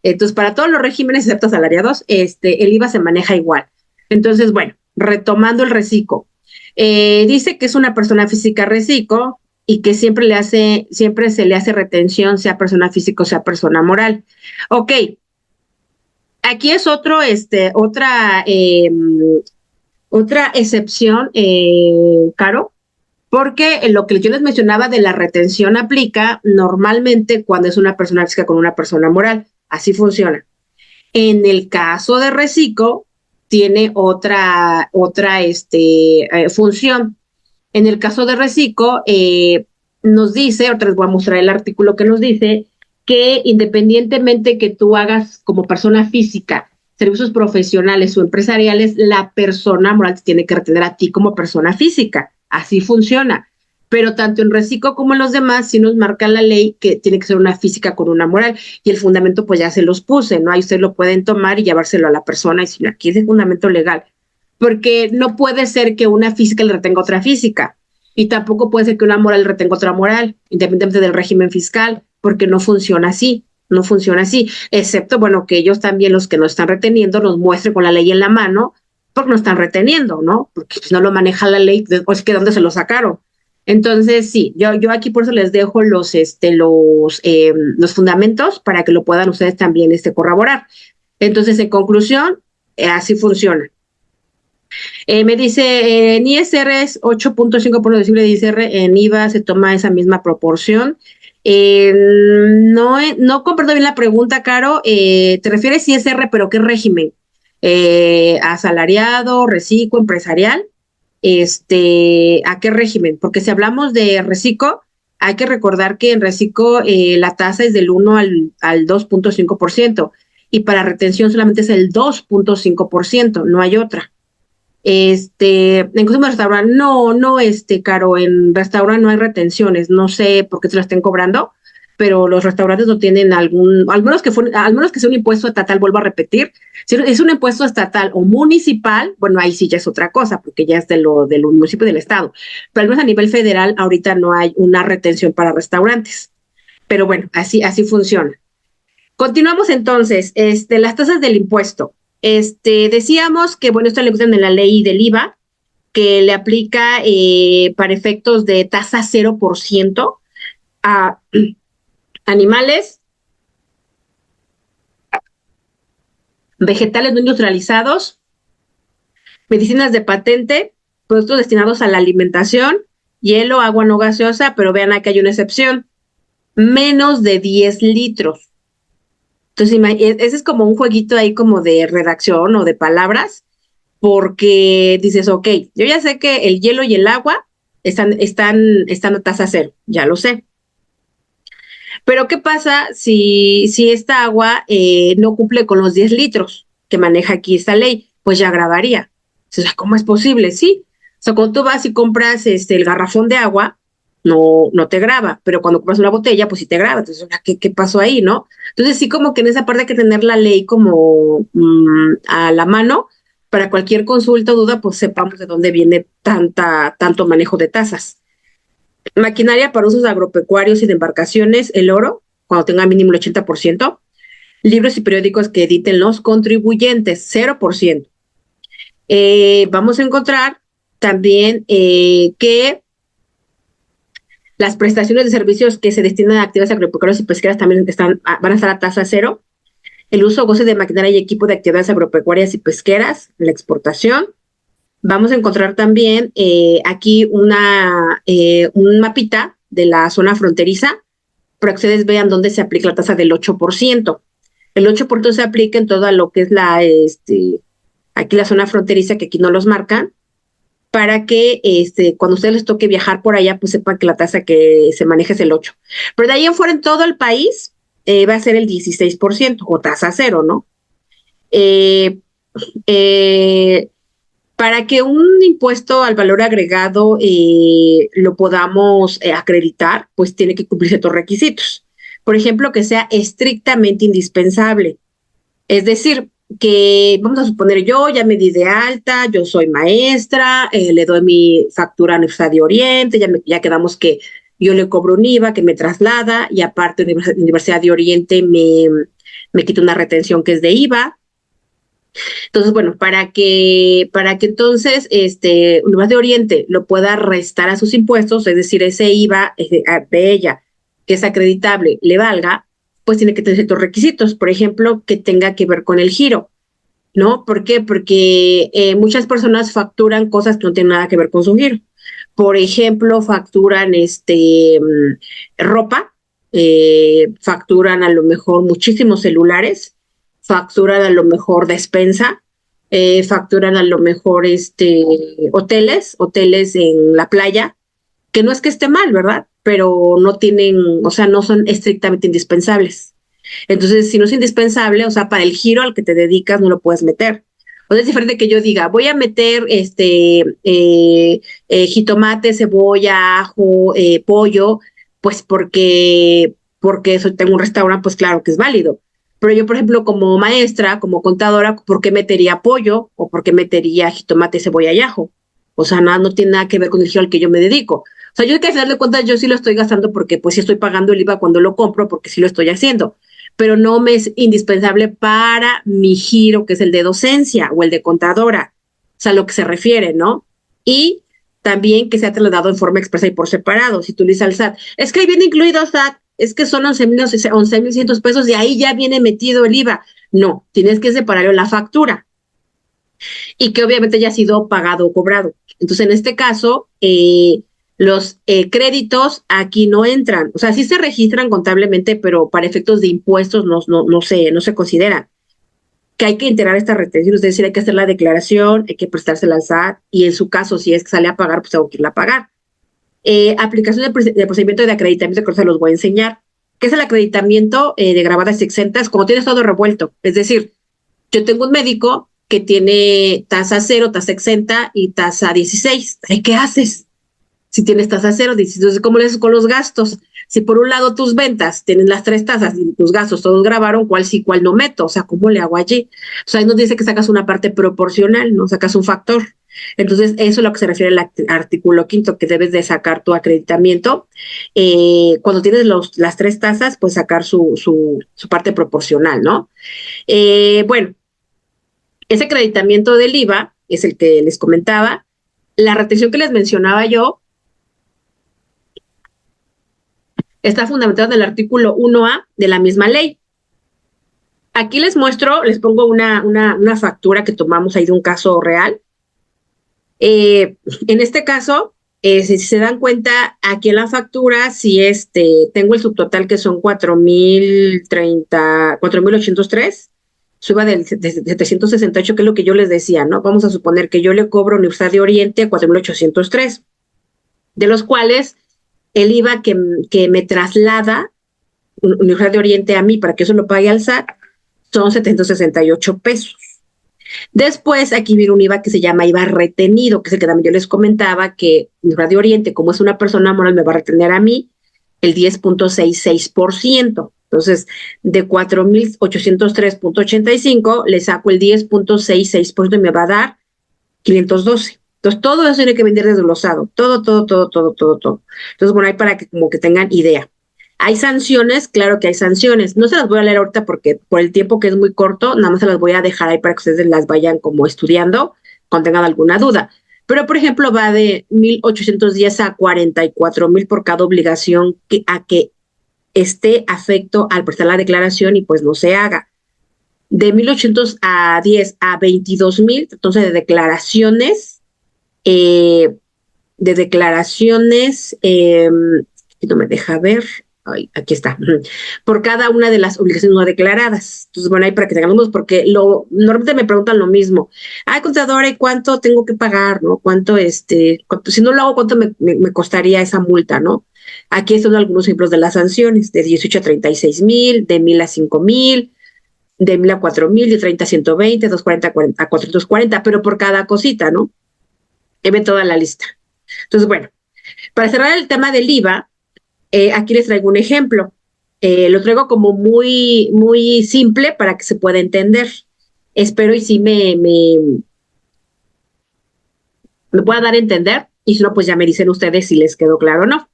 Entonces, para todos los regímenes, excepto asalariados, el IVA se maneja igual. Entonces, bueno, retomando el reciclo. Dice que es una persona física reciclo y que siempre se le hace retención, sea persona física o sea persona moral. Ok, aquí es otra excepción, Caro, porque lo que yo les mencionaba de la retención aplica normalmente cuando es una persona física con una persona moral. Así funciona. En el caso de reciclo, tiene otra función. En el caso de reciclo, nos dice, ahorita les voy a mostrar el artículo que nos dice, que independientemente que tú hagas como persona física servicios profesionales o empresariales, la persona moral te tiene que retener a ti como persona física. Así funciona. Pero tanto en reciclo como en los demás, sí nos marca la ley que tiene que ser una física con una moral. Y el fundamento, pues ya se los puse, ¿no? Ahí ustedes lo pueden tomar y llevárselo a la persona y decir, aquí es el fundamento legal. Porque no puede ser que una física le retenga otra física. Y tampoco puede ser que una moral le retenga otra moral, independientemente del régimen fiscal, porque no funciona así. No funciona así, excepto, bueno, que ellos también, los que nos están reteniendo, nos muestren con la ley en la mano, porque nos están reteniendo, ¿no? Porque pues, no lo maneja la ley, pues que ¿dónde se lo sacaron? Entonces, sí, yo aquí por eso les dejo los fundamentos para que lo puedan ustedes también corroborar. Entonces, en conclusión, así funciona. Me dice, en ISR es 8.5% decibel de ISR, en IVA se toma esa misma proporción. No comprendo bien la pregunta, Caro. Te refieres a ISR, pero ¿qué régimen? ¿Asalariado, reciclo, empresarial? ¿A qué régimen? Porque si hablamos de reciclo, hay que recordar que en reciclo la tasa es del 1 al 2.5% y para retención solamente es el 2.5%, no hay otra. En consumo de restaurante, no, Caro, en restaurante no hay retenciones, no sé por qué se lo estén cobrando, pero los restaurantes no tienen al menos que sea un impuesto estatal, vuelvo a repetir, si es un impuesto estatal o municipal, bueno, ahí sí ya es otra cosa, porque ya es del municipio y del estado, pero al menos a nivel federal ahorita no hay una retención para restaurantes, pero bueno, así funciona. Continuamos entonces, las tasas del impuesto. Decíamos que, bueno, esto le gustan en la ley del IVA, que le aplica para efectos de tasa 0% a animales, vegetales no industrializados, medicinas de patente, productos destinados a la alimentación, hielo, agua no gaseosa, pero vean aquí hay una excepción, menos de 10 litros. Entonces, ese es como un jueguito ahí como de redacción o de palabras, porque dices, ok, yo ya sé que el hielo y el agua están a tasa 0, ya lo sé. Pero ¿qué pasa si esta agua no cumple con los 10 litros que maneja aquí esta ley? Pues ya agravaría. O sea, ¿cómo es posible? Sí. O sea, cuando tú vas y compras el garrafón de agua, no te graba, pero cuando compras una botella, pues sí te graba. Entonces, ¿qué pasó ahí, no? Entonces, sí, como que en esa parte hay que tener la ley como a la mano para cualquier consulta o duda, pues sepamos de dónde viene tanto manejo de tasas. Maquinaria para usos agropecuarios y de embarcaciones, el oro, cuando tenga mínimo el 80%. Libros y periódicos que editen los contribuyentes, 0%. Vamos a encontrar también que las prestaciones de servicios que se destinan a actividades agropecuarias y pesqueras también van a estar a tasa 0. El uso o goce de maquinaria y equipo de actividades agropecuarias y pesqueras, la exportación. Vamos a encontrar también aquí un mapita de la zona fronteriza para que ustedes vean dónde se aplica la tasa del 8%. El 8% se aplica en toda lo que es aquí la zona fronteriza, que aquí no los marcan, para que cuando a ustedes les toque viajar por allá, pues sepan que la tasa que se maneja es el 8%. Pero de ahí en fuera en todo el país va a ser el 16% o tasa 0, ¿no? Para que un impuesto al valor agregado lo podamos acreditar, pues tiene que cumplir ciertos requisitos. Por ejemplo, que sea estrictamente indispensable. Es decir, que vamos a suponer yo ya me di de alta, yo soy maestra, le doy mi factura a la Universidad de Oriente, ya quedamos que yo le cobro un IVA que me traslada y aparte Universidad de Oriente me quita una retención que es de IVA. Entonces, bueno, para que entonces Universidad de Oriente lo pueda restar a sus impuestos, es decir, ese IVA de ella, que es acreditable, le valga, pues tiene que tener ciertos requisitos. Por ejemplo, que tenga que ver con el giro, ¿no? ¿Por qué? Porque muchas personas facturan cosas que no tienen nada que ver con su giro. Por ejemplo, facturan ropa, facturan a lo mejor muchísimos celulares, facturan a lo mejor despensa, facturan a lo mejor hoteles en la playa, que no es que esté mal, ¿verdad? Pero no tienen, o sea, no son estrictamente indispensables. Entonces, si no es indispensable, o sea, para el giro al que te dedicas no lo puedes meter. O sea, es diferente que yo diga, voy a meter jitomate, cebolla, ajo, pollo, pues porque eso, tengo un restaurante, pues claro que es válido. Pero yo, por ejemplo, como maestra, como contadora, ¿por qué metería pollo o por qué metería jitomate, cebolla y ajo? O sea, nada, no tiene nada que ver con el giro al que yo me dedico. O sea, yo que al final de cuentas yo sí lo estoy gastando porque pues sí estoy pagando el IVA cuando lo compro porque sí lo estoy haciendo, pero no me es indispensable para mi giro, que es el de docencia o el de contadora, o sea, lo que se refiere, ¿no? Y también que sea trasladado en forma expresa y por separado. Si tú le dices al SAT, es que ahí viene incluido SAT, es que son 11,100 pesos y ahí ya viene metido el IVA. No, tienes que separarlo en la factura y que obviamente ya ha sido pagado o cobrado. Entonces, en este caso, los créditos aquí no entran. O sea, sí se registran contablemente, pero para efectos de impuestos no se consideran. Que hay que integrar esta retención, es decir, hay que hacer la declaración, hay que prestársela al SAT y en su caso, si es que sale a pagar, pues tengo que irla a pagar. Aplicación de procedimiento de acreditamiento, que se los voy a enseñar. ¿Qué es el acreditamiento de grabadas exentas? Como tienes todo revuelto. Es decir, yo tengo un médico que tiene tasa 0, tasa exenta y tasa 16. ¿Qué haces? Si tienes tasa 0, entonces, ¿cómo le haces con los gastos? Si por un lado tus ventas tienen las 3 tasas y tus gastos todos grabaron, ¿cuál sí, cuál no meto? O sea, ¿cómo le hago allí? O sea, ahí nos dice que sacas una parte proporcional, no sacas un factor. Entonces, eso es a lo que se refiere al artículo 5, que debes de sacar tu acreditamiento. Cuando tienes las 3 tasas, pues sacar su parte proporcional, ¿no? Bueno, ese acreditamiento del IVA es el que les comentaba. La retención que les mencionaba yo está fundamentada en el artículo 1A de la misma ley. Aquí les muestro, les pongo una factura que tomamos ahí de un caso real. En este caso, si se dan cuenta, aquí en la factura, si tengo el subtotal que son 4,803, suba de 768, que es lo que yo les decía, ¿no? Vamos a suponer que yo le cobro a Universidad de Oriente 4,803, de los cuales el IVA que me traslada Universidad de Oriente a mí para que eso lo pague al SAT son 768 pesos. Después aquí viene un IVA que se llama IVA retenido, que es el que también yo les comentaba, que Universidad de Oriente, como es una persona moral, me va a retener a mí el 10,66%. Entonces, de 4,803,85 le saco el 10,66% y me va a dar 512. Entonces, todo eso tiene que venir desglosado. Todo. Entonces, bueno, hay para que como que tengan idea. ¿Hay sanciones? Claro que hay sanciones. No se las voy a leer ahorita porque por el tiempo que es muy corto, nada más se las voy a dejar ahí para que ustedes las vayan como estudiando cuando tengan alguna duda. Pero, por ejemplo, va de 1,810 a 44,000 por cada obligación a que esté afecto al prestar la declaración y pues no se haga. De 1,810 a 22,000, entonces de declaraciones, no me deja ver. Ay, aquí está, por cada una de las obligaciones no declaradas. Entonces, bueno, ahí para que tengamos, porque normalmente me preguntan lo mismo. Ay, contadora, ¿y cuánto tengo que pagar, no? ¿Cuánto, si no lo hago, cuánto me costaría esa multa, no? Aquí están algunos ejemplos de las sanciones, de 18 a 36,000, de 1,000 a 5,000, de 1,000 a 4,000, de 30 a 120, 240 a 440, pero por cada cosita, ¿no? Ve toda la lista. Entonces, bueno, para cerrar el tema del IVA, aquí les traigo un ejemplo. Lo traigo como muy, muy simple para que se pueda entender. Espero y sí me pueda dar a entender. Y si no, pues ya me dicen ustedes si les quedó claro o no.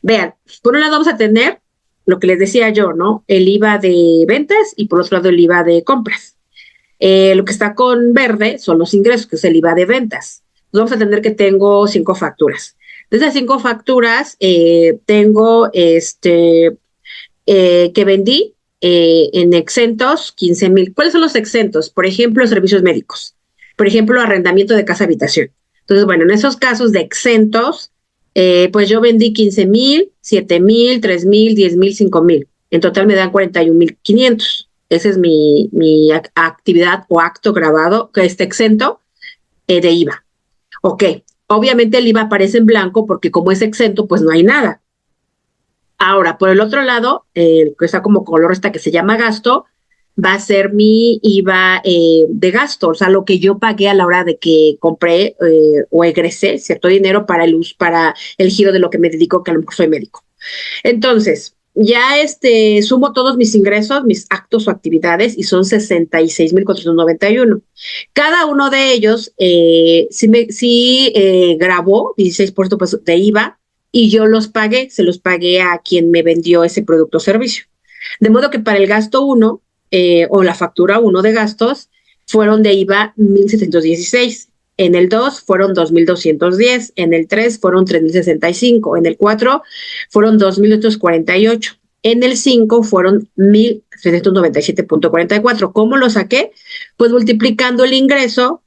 Vean, por un lado vamos a tener lo que les decía yo, ¿no? El IVA de ventas y por otro lado el IVA de compras. Lo que está con verde son los ingresos, que es el IVA de ventas. Entonces vamos a tener que tengo 5 facturas. De esas 5 facturas, tengo que vendí en exentos 15,000. ¿Cuáles son los exentos? Por ejemplo, servicios médicos. Por ejemplo, arrendamiento de casa habitación. Entonces, bueno, en esos casos de exentos, pues yo vendí 15,000, 7,000, 3,000, 10,000, 5,000. En total me dan 41,500. Esa es mi actividad o acto grabado que está exento de IVA. Ok, obviamente el IVA aparece en blanco porque como es exento, pues no hay nada. Ahora, por el otro lado, que está como color que se llama gasto, va a ser mi IVA de gasto, o sea, lo que yo pagué a la hora de que compré o egresé cierto dinero para el giro de lo que me dedico, que a lo mejor soy médico. Entonces, ya sumo todos mis ingresos, mis actos o actividades, y son 66,491. Cada uno de ellos sí grabó 16% pues, de IVA, y yo los pagué, se los pagué a quien me vendió ese producto o servicio. De modo que para el gasto 1, o la factura 1 de gastos, fueron de IVA 1,716. en el 2 fueron 2.210, en el 3 fueron 3.065, en el 4 fueron 2.248, en el 5 fueron 1.397.44. ¿Cómo lo saqué? Pues multiplicando el ingreso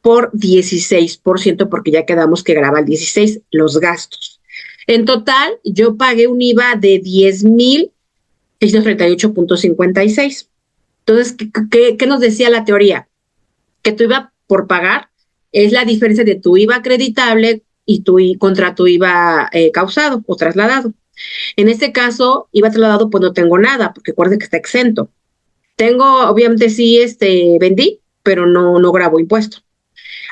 por 16%, porque ya quedamos que graba el 16 los gastos. En total, yo pagué un IVA de 10.638.56. Entonces, ¿qué nos decía la teoría? Que tu IVA por pagar es la diferencia de tu IVA acreditable y contra tu IVA causado o trasladado. En este caso, IVA trasladado, pues no tengo nada, porque recuerden que está exento. Tengo, obviamente sí, vendí, pero no grabo impuesto.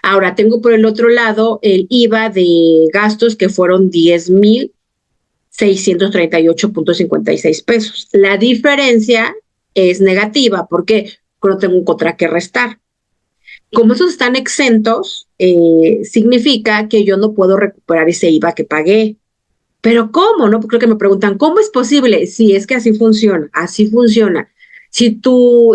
Ahora, tengo por el otro lado el IVA de gastos que fueron 10.638.56 pesos. La diferencia es negativa, porque no tengo un contra que restar. Como esos están exentos, significa que yo no puedo recuperar ese IVA que pagué. Pero ¿cómo? ¿No? Porque creo que me preguntan, ¿cómo es posible? Sí, es que así funciona, así funciona. Si tu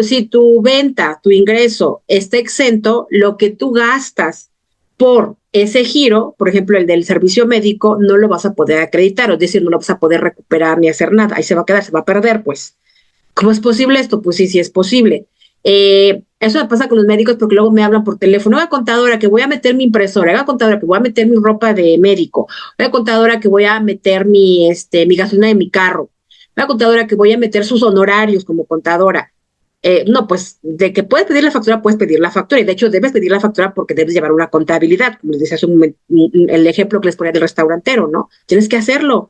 venta, tu ingreso está exento, lo que tú gastas por ese giro, por ejemplo, el del servicio médico, no lo vas a poder acreditar, es decir, no lo vas a poder recuperar ni hacer nada. Ahí se va a quedar, se va a perder, pues. ¿Cómo es posible esto? Pues sí, sí es posible. Eso me pasa con los médicos porque luego me hablan por teléfono, oiga contadora que voy a meter mi impresora, oiga contadora que voy a meter mi ropa de médico, oiga contadora que voy a meter mi gasolina de mi carro, oiga contadora que voy a meter sus honorarios como contadora. No, pues de que puedes pedir la factura, puedes pedir la factura, y de hecho debes pedir la factura porque debes llevar una contabilidad, como les decía hace un momento, el ejemplo que les ponía del restaurantero, ¿no? Tienes que hacerlo,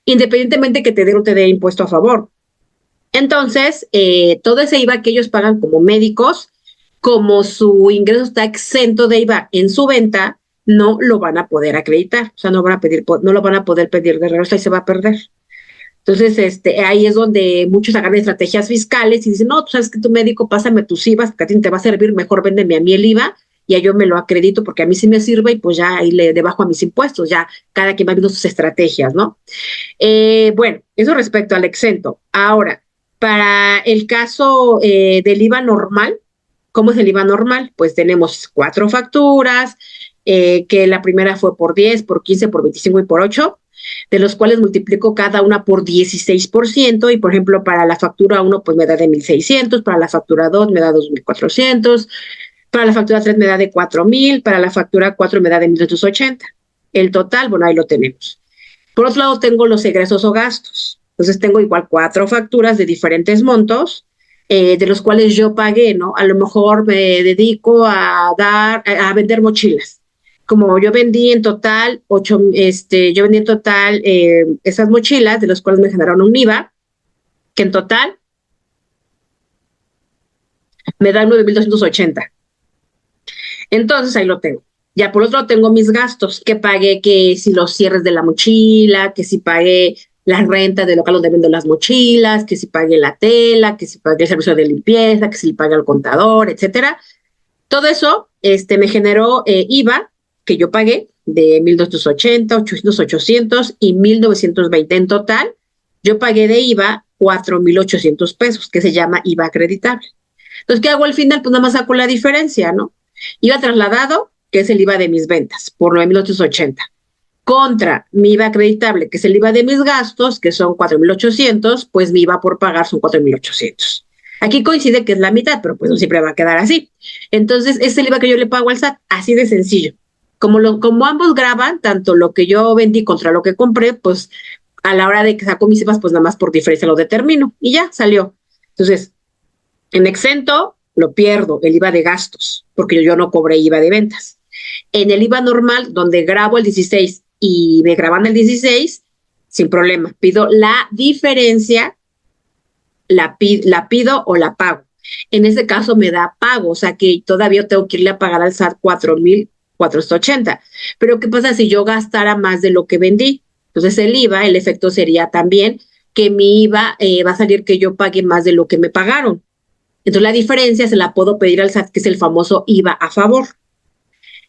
independientemente que te dé o te dé impuesto a favor. Entonces, todo ese IVA que ellos pagan como médicos, como su ingreso está exento de IVA en su venta, no lo van a poder acreditar, o sea, no lo van a poder pedir de regreso y se va a perder. Entonces, ahí es donde muchos agarran estrategias fiscales y dicen, no, tú sabes que tu médico, pásame tus IVAs, que a ti te va a servir, mejor véndeme a mí el IVA y a yo me lo acredito porque a mí sí me sirve y pues ya ahí le debajo a mis impuestos, ya cada quien va viendo sus estrategias, ¿no? Bueno, eso respecto al exento. Ahora, para el caso del IVA normal, ¿cómo es el IVA normal? Pues tenemos 4 facturas, que la primera fue por 10, por 15, por 25 y por 8, de los cuales multiplico cada una por 16%, y por ejemplo, para la factura 1 pues me da de 1,600, para la factura 2 me da 2,400, para la factura 3 me da de 4,000, para la factura 4 me da de 1,280. El total, bueno, ahí lo tenemos. Por otro lado, tengo los egresos o gastos. Entonces, tengo igual 4 facturas de diferentes montos, de los cuales yo pagué, ¿no? A lo mejor me dedico a vender mochilas. Como yo vendí en total esas mochilas, de los cuales me generaron un IVA, que en total me da 9.280. Entonces, ahí lo tengo. Ya por otro lado tengo mis gastos, que pagué, que si los cierres de la mochila, que si pagué la renta del local donde vendo las mochilas, que si pagué la tela, que si pagué el servicio de limpieza, que si pagué al contador, etcétera. Todo eso me generó IVA, que yo pagué, de 1.280, 800 y 1.920 en total. Yo pagué de IVA 4.800 pesos, que se llama IVA acreditable. Entonces, ¿qué hago al final? Pues nada más saco la diferencia, ¿no? IVA trasladado, que es el IVA de mis ventas, por 9.880, contra mi IVA acreditable, que es el IVA de mis gastos, que son 4.800, pues mi IVA por pagar son 4.800. Aquí coincide que es la mitad, pero pues no siempre va a quedar así. Entonces, es el IVA que yo le pago al SAT, así de sencillo. Como ambos graban, tanto lo que yo vendí contra lo que compré, pues a la hora de que saco mis IVAs, pues nada más por diferencia lo determino y ya salió. Entonces, en exento lo pierdo, el IVA de gastos, porque yo no cobré IVA de ventas. En el IVA normal, donde grabo el 16 y me graban el 16, sin problema, pido la diferencia, la pido o la pago. En este caso me da pago, o sea que todavía tengo que irle a pagar al SAT 4.480. Pero ¿qué pasa si yo gastara más de lo que vendí? Entonces el IVA, el efecto sería también que mi IVA va a salir que yo pague más de lo que me pagaron. Entonces la diferencia se la puedo pedir al SAT, que es el famoso IVA a favor.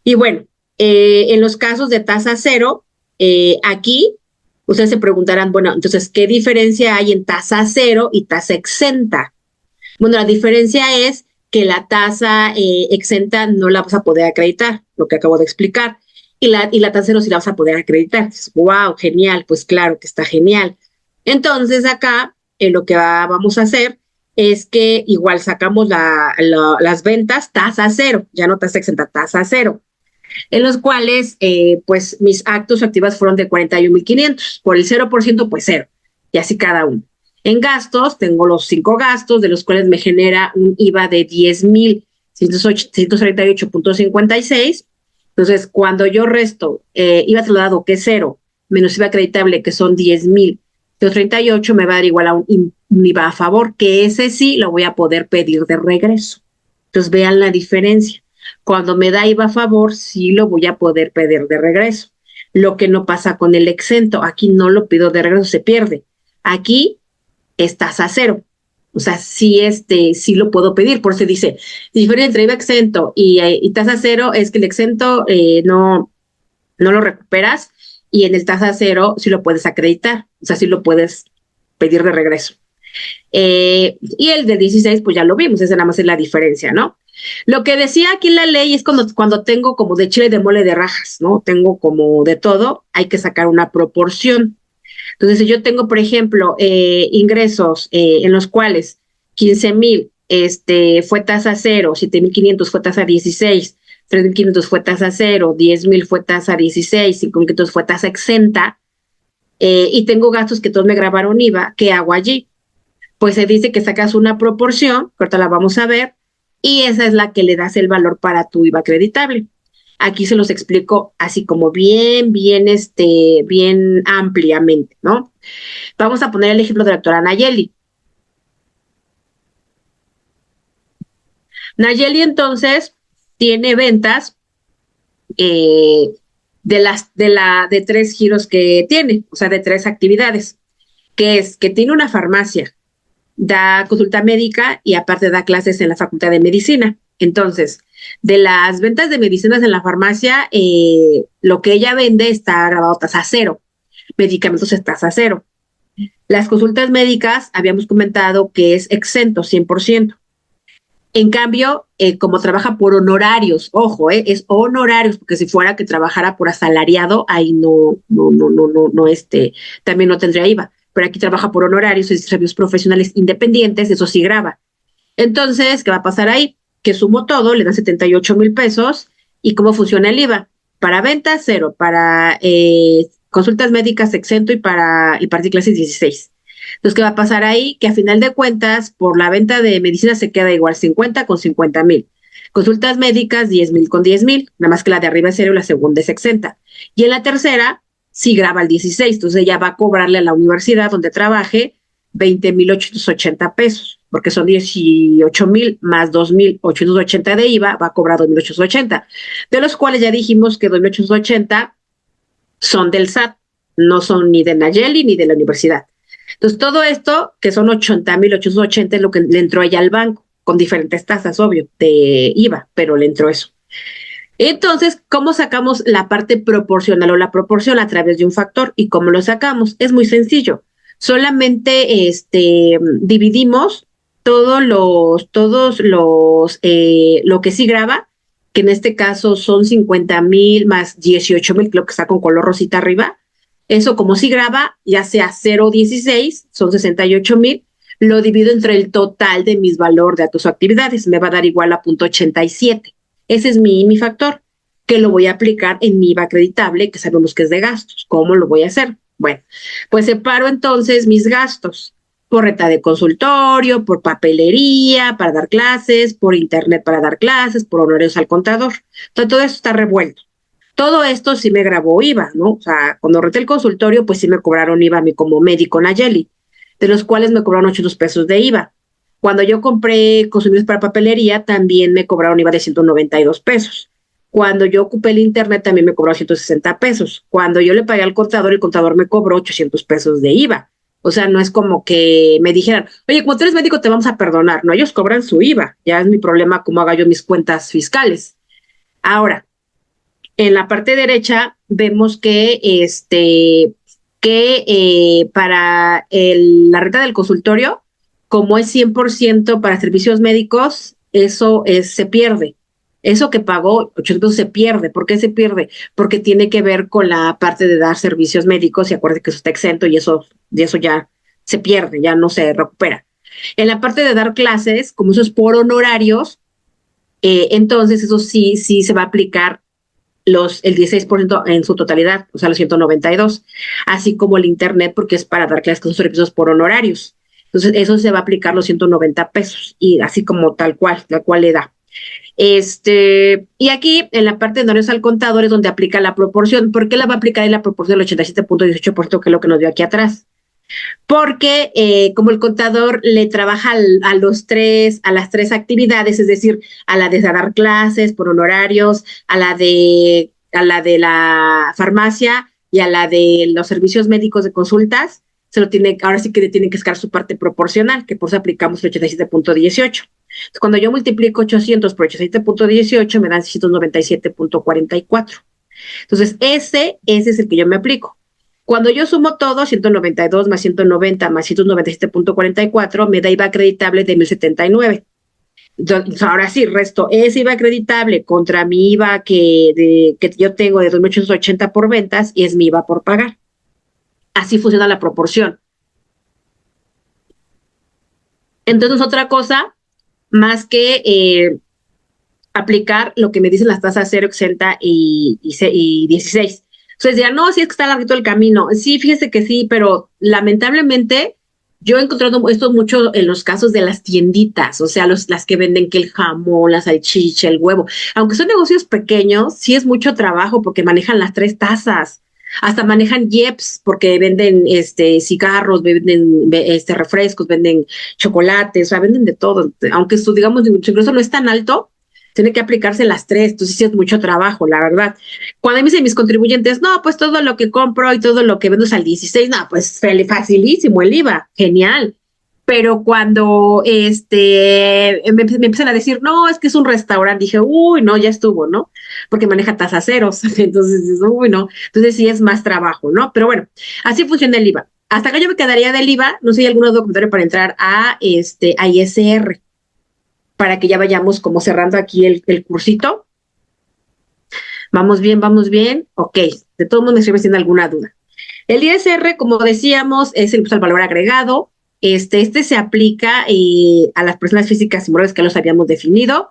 Y bueno, en los casos de tasa cero, aquí ustedes se preguntarán, bueno, entonces, ¿qué diferencia hay en tasa cero y tasa exenta? Bueno, la diferencia es que la tasa exenta no la vas a poder acreditar, lo que acabo de explicar, y la tasa cero sí la vas a poder acreditar. Wow, genial, pues claro que está genial. Entonces acá lo que vamos a hacer es que igual sacamos las ventas tasa cero, ya no tasa exenta, tasa cero, en los cuales pues mis actos activas fueron de 41,500, por el 0% pues cero, y así cada uno. En gastos tengo los 5 gastos, de los cuales me genera un IVA de 10,138,56. Entonces, cuando yo resto IVA trasladado, que es cero, menos IVA acreditable, que son 10,138, me va a dar igual a un IVA a favor, que ese sí lo voy a poder pedir de regreso. Entonces, vean la diferencia. Cuando me da IVA a favor, sí lo voy a poder pedir de regreso. Lo que no pasa con el exento, aquí no lo pido de regreso, se pierde. Aquí es tasa cero. O sea, sí, sí lo puedo pedir. Por eso dice, diferencia entre IVA exento y tasa cero es que el exento no lo recuperas, y en el tasa cero sí lo puedes acreditar. O sea, sí lo puedes pedir de regreso. Y el de 16, pues ya lo vimos, esa nada más es la diferencia, ¿no? Lo que decía aquí la ley es cuando tengo como de chile, de mole, de rajas, ¿no? Tengo como de todo, hay que sacar una proporción. Entonces, si yo tengo, por ejemplo, ingresos en los cuales 15,000 fue tasa cero, 7,500 fue tasa 16, 3,500 fue tasa cero, 10,000 fue tasa 16, 5,500 fue tasa exenta, y tengo gastos que todos me grabaron IVA, ¿qué hago allí? Pues se dice que sacas una proporción, que ahorita la vamos a ver, y esa es la que le das el valor para tu IVA acreditable. Aquí se los explico así como bien ampliamente, ¿no? Vamos a poner el ejemplo de la doctora Nayeli. Nayeli entonces tiene ventas de 3 giros que tiene, o sea, de 3 actividades, que es que tiene una farmacia, da consulta médica y aparte da clases en la Facultad de Medicina. Entonces, de las ventas de medicinas en la farmacia, lo que ella vende está grabado tasa cero, medicamentos es tasa cero. Las consultas médicas, habíamos comentado que es exento 100%. En cambio, como trabaja por honorarios, ojo, es honorarios, porque si fuera que trabajara por asalariado, ahí no, también no tendría IVA. Pero aquí trabaja por honorarios, es servicios profesionales independientes, eso sí graba. Entonces, ¿qué va a pasar ahí? Que sumo todo, le dan 78,000 pesos. ¿Y cómo funciona el IVA? Para ventas, cero. Para consultas médicas, exento. Y para clases, 16. Entonces, ¿qué va a pasar ahí? Que a final de cuentas, por la venta de medicina se queda igual, 50 con 50,000. Consultas médicas, 10,000 con 10,000. Nada más que la de arriba es cero y la segunda es exenta. Y en la tercera, sí graba el 16. Entonces, ella va a cobrarle a la universidad donde trabaje 20,880 pesos, porque son 18,000 más 2,880 de IVA, va a cobrar 2,880, de los cuales ya dijimos que 2,880 son del SAT, no son ni de Nayeli ni de la universidad. Entonces, todo esto, que son 80,880, es lo que le entró ella al banco, con diferentes tasas, obvio, de IVA, pero le entró eso. Entonces, ¿cómo sacamos la parte proporcional o la proporción? A través de un factor. ¿Y cómo lo sacamos? Es muy sencillo. Solamente dividimos lo que sí graba, que en este caso son 50,000 más 18,000, lo que está con color rosita arriba. Eso, como sí graba, ya sea 0,16, son 68,000, lo divido entre el total de mis valor de datos o actividades, me va a dar igual a 0,87. Ese es mi factor, que lo voy a aplicar en mi IVA acreditable, que sabemos que es de gastos. ¿Cómo lo voy a hacer? Bueno, pues separo entonces mis gastos por renta de consultorio, por papelería para dar clases, por internet para dar clases, por honorarios al contador. Entonces, todo eso está revuelto. Todo esto sí me grabó IVA, ¿no? O sea, cuando renté el consultorio, pues sí me cobraron IVA a mí como médico Nayeli, de los cuales me cobraron 800 pesos de IVA. Cuando yo compré consumibles para papelería, también me cobraron IVA de 192 pesos. Cuando yo ocupé el internet, también me cobró 160 pesos. Cuando yo le pagué al contador, el contador me cobró 800 pesos de IVA. O sea, no es como que me dijeran, oye, como tú eres médico, te vamos a perdonar. No, ellos cobran su IVA. Ya es mi problema cómo haga yo mis cuentas fiscales. Ahora, en la parte derecha vemos que para la renta del consultorio, como es 100% para servicios médicos, eso se pierde. Eso que pagó 800 pesos se pierde. ¿Por qué se pierde? Porque tiene que ver con la parte de dar servicios médicos y acuérdate que eso está exento y eso ya se pierde, ya no se recupera. En la parte de dar clases, como eso es por honorarios, entonces eso sí se va a aplicar el 16% en su totalidad, o sea, los 192, así como el internet, porque es para dar clases con servicios por honorarios. Entonces, eso se va a aplicar los 190 pesos, y así como tal cual le da. Y aquí, en la parte de honorarios al contador, es donde aplica la proporción. ¿Por qué la va a aplicar en la proporción del 87.18%, que es lo que nos dio aquí atrás? Porque como el contador le trabaja a las tres actividades, es decir, a la de dar clases por honorarios, a la de la farmacia y a la de los servicios médicos de consultas, ahora sí que le tienen que sacar su parte proporcional, que por eso aplicamos el 87.18. Cuando yo multiplico 800 por 87.18 me dan 697.44. Entonces, ese es el que yo me aplico. Cuando yo sumo todo, 192 más 190 más 197.44, me da IVA acreditable de 1,079. Entonces, ahora sí, resto ese IVA acreditable contra mi IVA que yo tengo de 2,880 por ventas y es mi IVA por pagar. Así funciona la proporción. Entonces, otra cosa más que aplicar lo que me dicen las tasas 0, exenta y 16. Entonces dirán, no, sí es que está larguito el camino. Sí, fíjese que sí, pero lamentablemente yo he encontrado esto mucho en los casos de las tienditas, o sea, las que venden que el jamón, la salchicha, el huevo. Aunque son negocios pequeños, sí es mucho trabajo porque manejan las 3 tasas. Hasta manejan IEPS porque venden cigarros, venden refrescos, venden chocolates, o sea, venden de todo. Aunque su ingreso no es tan alto, tiene que aplicarse las 3, entonces sí es mucho trabajo, la verdad. Cuando me dicen mis contribuyentes, no, pues todo lo que compro y todo lo que vendo es al 16, no, pues facilísimo el IVA, genial. Pero cuando me empiezan a decir, no, es que es un restaurante, dije, uy, no, ya estuvo, ¿no? Porque maneja tasas ceros, entonces, uy, no. Entonces sí es más trabajo, ¿no? Pero bueno, así funciona el IVA. Hasta acá yo me quedaría del IVA, no sé si hay algún otro comentario para entrar a ISR, para que ya vayamos como cerrando aquí el cursito. Vamos bien, ok. De todo mundo me escribe si tiene alguna duda. El ISR, como decíamos, es el impuesto al valor agregado. Este se aplica a las personas físicas y morales que los habíamos definido.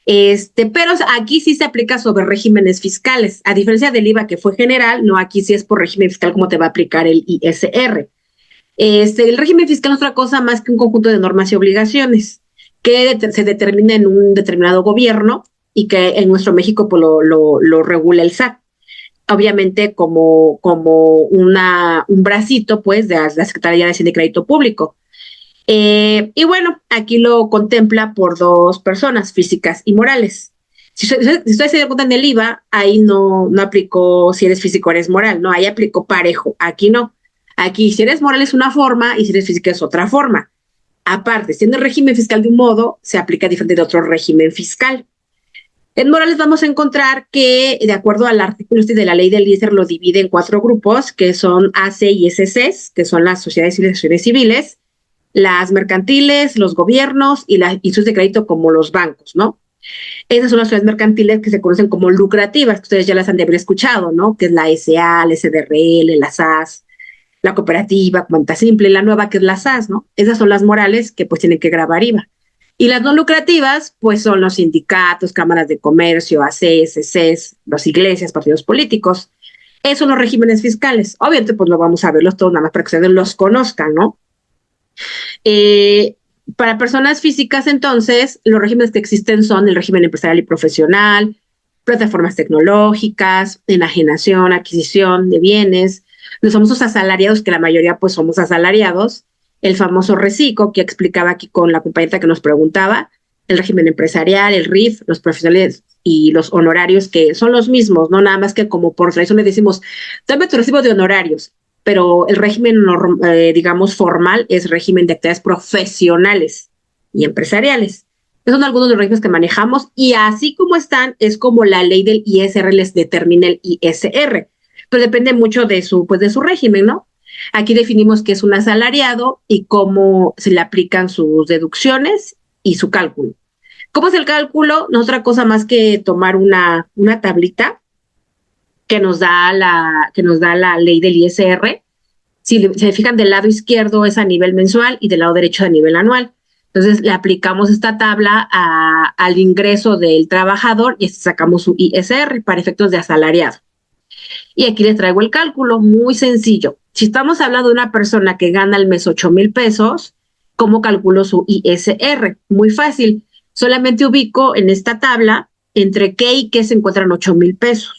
Pero aquí sí se aplica sobre regímenes fiscales. A diferencia del IVA que fue general, no, aquí sí es por régimen fiscal como te va a aplicar el ISR. El régimen fiscal es otra cosa más que un conjunto de normas y obligaciones que se determina en un determinado gobierno y que en nuestro México pues, lo regula el SAT. Obviamente como un bracito pues de la Secretaría de Hacienda y Crédito Público. Y bueno, aquí lo contempla por 2 personas, físicas y morales. Si ustedes se dan cuenta en el IVA, ahí no aplicó si eres físico o eres moral, no, ahí aplicó parejo, aquí no. Aquí si eres moral es una forma y si eres física es otra forma. Aparte, siendo el régimen fiscal de un modo, se aplica diferente de otro régimen fiscal. En morales vamos a encontrar que, de acuerdo al artículo de la ley del ISR, lo divide en 4 grupos, que son AC y SCs, que son las sociedades y asociaciones civiles, las mercantiles, los gobiernos y las instituciones de crédito como los bancos, ¿no? Esas son las sociedades mercantiles que se conocen como lucrativas, que ustedes ya las han de haber escuchado, ¿no? Que es la SA, la SDRL, la SAS, la cooperativa, cuenta simple, la nueva que es la SAS, ¿no? Esas son las morales que pues tienen que grabar IVA. Y las no lucrativas, pues son los sindicatos, cámaras de comercio, ACs, CCs, las iglesias, partidos políticos. Esos son los regímenes fiscales. Obviamente, pues no vamos a verlos todos, nada más para que ustedes los conozcan, ¿no? Para personas físicas, entonces, los regímenes que existen son el régimen empresarial y profesional, plataformas tecnológicas, enajenación, adquisición de bienes, los famosos asalariados, que la mayoría pues somos asalariados, el famoso reciclo que explicaba aquí con la compañera que nos preguntaba, el régimen empresarial, el RIF, los profesionales y los honorarios, que son los mismos, no nada más que como por tradición le decimos, dame tu recibo de honorarios, pero el régimen, digamos, formal es régimen de actividades profesionales y empresariales. Esos son algunos de los regímenes que manejamos y así como están, es como la ley del ISR les determina el ISR, pero depende mucho de su régimen, ¿no? Aquí definimos qué es un asalariado y cómo se le aplican sus deducciones y su cálculo. ¿Cómo es el cálculo? No es otra cosa más que tomar una tablita que nos da la ley del ISR. Si se fijan, del lado izquierdo es a nivel mensual y del lado derecho a nivel anual. Entonces le aplicamos esta tabla al ingreso del trabajador y sacamos su ISR para efectos de asalariado. Y aquí les traigo el cálculo, muy sencillo. Si estamos hablando de una persona que gana al mes 8,000 pesos, ¿cómo calculo su ISR? Muy fácil. Solamente ubico en esta tabla entre qué y qué se encuentran 8,000 pesos.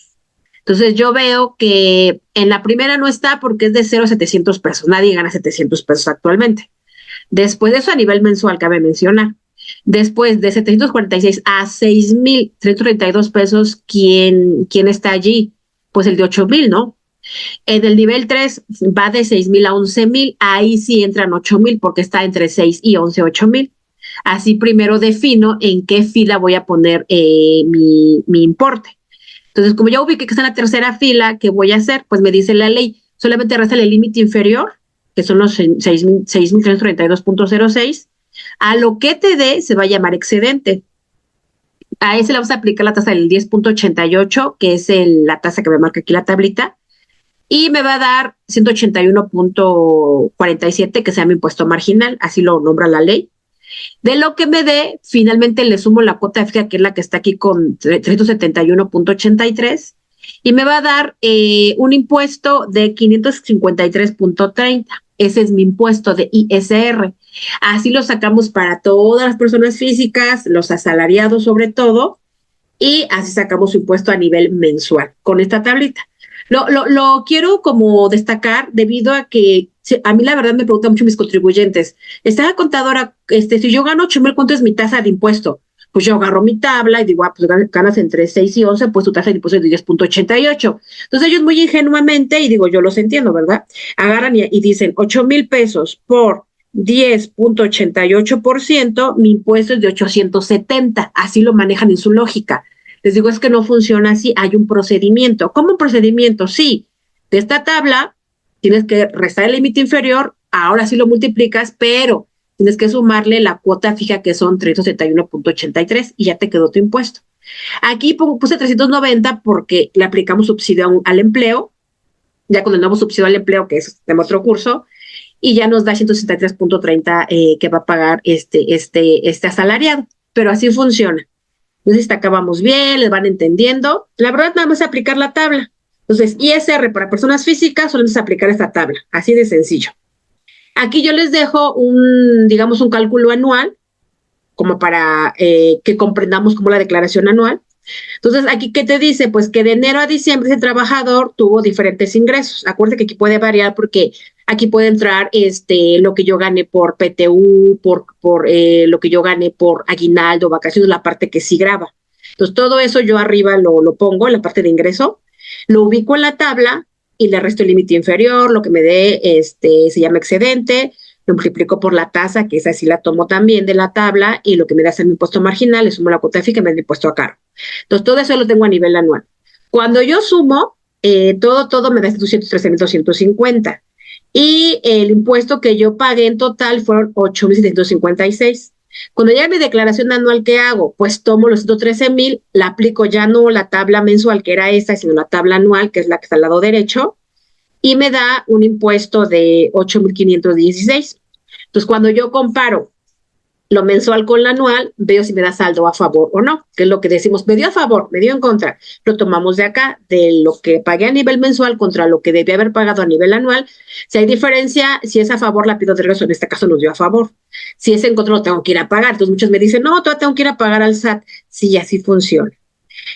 Entonces yo veo que en la primera no está porque es de 0 a 700 pesos. Nadie gana 700 pesos actualmente. Después de eso, a nivel mensual, cabe mencionar. Después de 746 a 6,332 pesos, ¿quién está allí? Pues el de 8,000, ¿no? En el nivel 3 va de 6,000 a 11,000. Ahí sí entran 8,000 porque está entre 6 y 11, 8,000. Así primero defino en qué fila voy a poner mi importe. Entonces, como ya ubiqué que está en la tercera fila, ¿qué voy a hacer? Pues me dice la ley, solamente resta el límite inferior, que son los 6,332.06. A lo que te dé se va a llamar excedente. A ese le vamos a aplicar la tasa del 10.88, que es la tasa que me marca aquí la tablita, y me va a dar 181.47, que sea mi impuesto marginal, así lo nombra la ley. De lo que me dé, finalmente le sumo la cuota fija, que es la que está aquí con 371.83, y me va a dar un impuesto de 553.30. Ese es mi impuesto de ISR. Así lo sacamos para todas las personas físicas, los asalariados sobre todo, y así sacamos su impuesto a nivel mensual con esta tablita. Lo quiero como destacar debido a que a mí la verdad me preguntan mucho mis contribuyentes. Esta contadora, si yo gano 8,000, ¿cuánto es mi tasa de impuesto? Pues yo agarro mi tabla y digo, pues ganas entre 6 y 11, pues tu tasa de impuesto es de 10.88. Entonces ellos muy ingenuamente, y digo, yo los entiendo, ¿verdad? Agarran y dicen 8,000 pesos por 10.88%, mi impuesto es de 870. Así lo manejan en su lógica. Les digo, es que no funciona así, hay un procedimiento. ¿Cómo un procedimiento? Sí, de esta tabla tienes que restar el límite inferior, ahora sí lo multiplicas, pero tienes que sumarle la cuota fija que son 371.83 y ya te quedó tu impuesto. Aquí puse 390 porque le aplicamos subsidio al empleo, ya con el nuevo subsidio al empleo, que es de otro curso, y ya nos da 163.30 que va a pagar este asalariado. Pero así funciona. Entonces, acabamos bien, les van entendiendo. La verdad, nada más aplicar la tabla. Entonces, ISR para personas físicas, solamente es aplicar esta tabla, así de sencillo. Aquí yo les dejo digamos, un cálculo anual, como para que comprendamos como la declaración anual. Entonces, aquí, ¿qué te dice? Pues que de enero a diciembre ese trabajador tuvo diferentes ingresos. Acuérdate que aquí puede variar porque aquí puede entrar lo que yo gane por PTU, por lo que yo gane por aguinaldo, vacaciones, la parte que sí graba. Entonces, todo eso yo arriba lo pongo en la parte de ingreso, lo ubico en la tabla y le resto el límite inferior, lo que me dé se llama excedente, lo multiplico por la tasa, que esa sí la tomo también de la tabla, y lo que me da es mi impuesto marginal, le sumo la cuota fija y me da el impuesto a cargo. Entonces, todo eso lo tengo a nivel anual. Cuando yo sumo, todo me da 213,250. Y el impuesto que yo pagué en total fueron 8,756. Cuando llega mi declaración anual, ¿qué hago? Pues tomo los 113,000, la aplico ya no la tabla mensual, que era esta, sino la tabla anual, que es la que está al lado derecho, y me da un impuesto de 8,516. Entonces, cuando yo comparo lo mensual con lo anual, veo si me da saldo a favor o no, que es lo que decimos, me dio a favor, me dio en contra. Lo tomamos de acá, de lo que pagué a nivel mensual contra lo que debía haber pagado a nivel anual. Si hay diferencia, si es a favor, la pido de regreso, en este caso nos dio a favor. Si es en contra, lo tengo que ir a pagar. Entonces muchos me dicen, no, todavía tengo que ir a pagar al SAT. Sí, así funciona.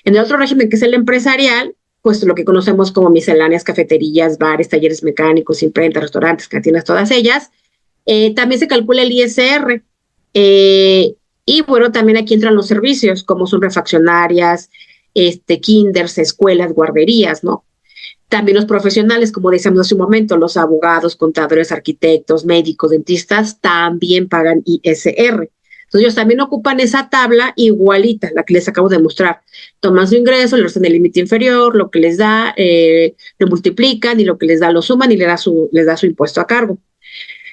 En el otro régimen, que es el empresarial, pues lo que conocemos como misceláneas, cafeterías, bares, talleres mecánicos, imprentas, restaurantes, cantinas, todas ellas, también se calcula el ISR. Y bueno, también aquí entran los servicios, como son refaccionarias, kinders, escuelas, guarderías, ¿no? También los profesionales, como decíamos hace un momento, los abogados, contadores, arquitectos, médicos, dentistas, también pagan ISR. Entonces ellos también ocupan esa tabla igualita, la que les acabo de mostrar. Toman su ingreso, le restan el límite inferior, lo que les da, lo multiplican, y lo que les da lo suman y les da su impuesto a cargo.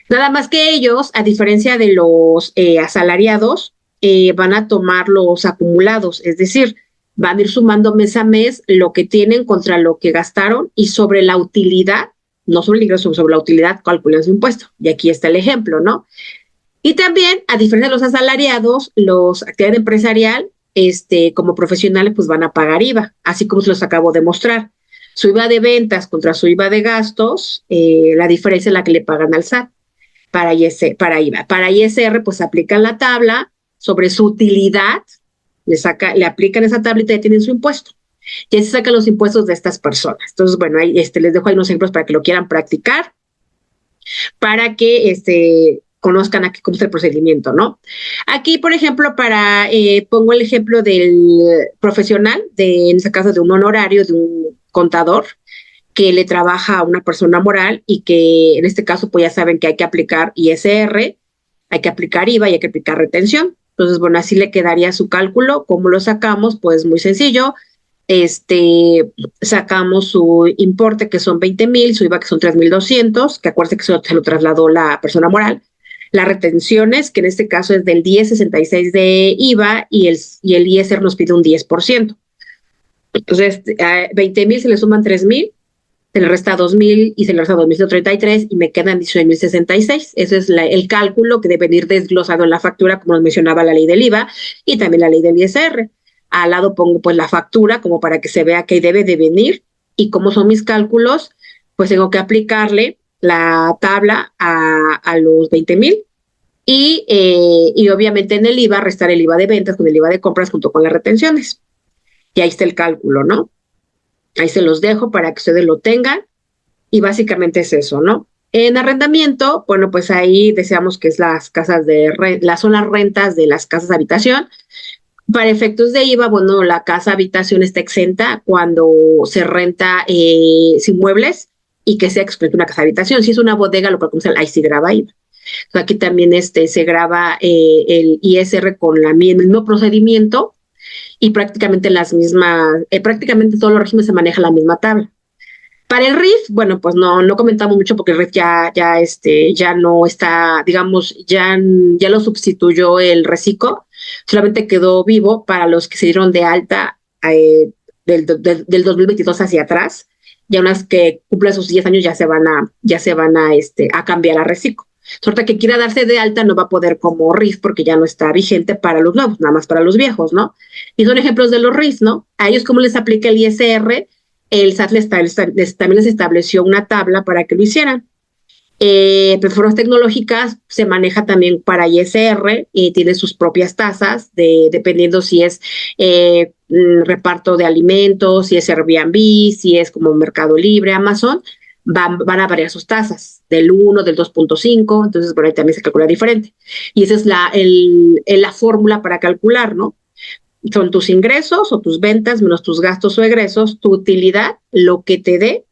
Nada más que ellos, a diferencia de los asalariados, van a tomar los acumulados, es decir, van a ir sumando mes a mes lo que tienen contra lo que gastaron y sobre la utilidad, no sobre el ingreso, sobre la utilidad calculan su impuesto. Y aquí está el ejemplo, ¿no? Y también, a diferencia de los asalariados, los actividad empresarial, como profesionales, pues van a pagar IVA, así como se los acabo de mostrar. Su IVA de ventas contra su IVA de gastos, la diferencia es la que le pagan al SAT para IVA. Para ISR, pues aplican la tabla sobre su utilidad, le aplican esa tablita y tienen su impuesto. Y ahí se sacan los impuestos de estas personas. Entonces, bueno, ahí, les dejo ahí unos ejemplos para que lo quieran practicar, para que conozcan aquí cómo es el procedimiento, ¿no? Aquí, por ejemplo, pongo el ejemplo del profesional, en este caso de un honorario, de un contador, que le trabaja a una persona moral y que en este caso pues ya saben que hay que aplicar ISR, hay que aplicar IVA y hay que aplicar retención. Entonces, bueno, así le quedaría su cálculo. ¿Cómo lo sacamos? Pues muy sencillo. Sacamos su importe, que son 20,000, su IVA, que son 3,200, que acuérdense que se lo trasladó la persona moral. Las retenciones, que en este caso es del 10,66 de IVA y el ISR nos pide un 10%. Entonces, a 20,000 se le suman 3,000, se le resta 2,000 y se le resta 2,133 y me quedan 19,066. Ese es el cálculo que debe ir desglosado en la factura, como nos mencionaba la ley del IVA y también la ley del ISR. Al lado pongo pues la factura como para que se vea qué debe de venir y cómo son mis cálculos, pues tengo que aplicarle la tabla a los 20,000 y obviamente en el IVA restar el IVA de ventas con el IVA de compras junto con las retenciones. Y ahí está el cálculo, ¿no? Ahí se los dejo para que ustedes lo tengan y básicamente es eso, ¿no? En arrendamiento, bueno, pues ahí deseamos que es son las rentas de las casas de habitación. Para efectos de IVA, bueno, la casa habitación está exenta cuando se renta sin muebles y que sea excluida una casa habitación. Si es una bodega, lo cual ahí sí graba IVA. Entonces, aquí también se graba el ISR con el mismo procedimiento y prácticamente prácticamente todos los regímenes se maneja la misma tabla. Para el RIF, bueno, pues no comentamos mucho porque el RIF ya no está, digamos, ya lo sustituyó el RECICO, solamente quedó vivo para los que se dieron de alta del 2022 hacia atrás, ya unas que cumplen sus 10 años ya se van a cambiar a RECICO. Suerte que quiera darse de alta no va a poder como RIF porque ya no está vigente para los nuevos, nada más para los viejos, ¿no? Y son ejemplos de los RIF, ¿no? A ellos, ¿cómo les aplica el ISR? El SAT también les estableció una tabla para que lo hicieran. Plataformas tecnológicas se maneja también para ISR y tiene sus propias tasas, dependiendo si es reparto de alimentos, si es Airbnb, si es como Mercado Libre, Amazon, van a variar sus tasas, del 1, del 2.5, entonces por ahí también se calcula diferente. Y esa es la fórmula para calcular, ¿no? Son tus ingresos o tus ventas menos tus gastos o egresos, tu utilidad, lo que te dé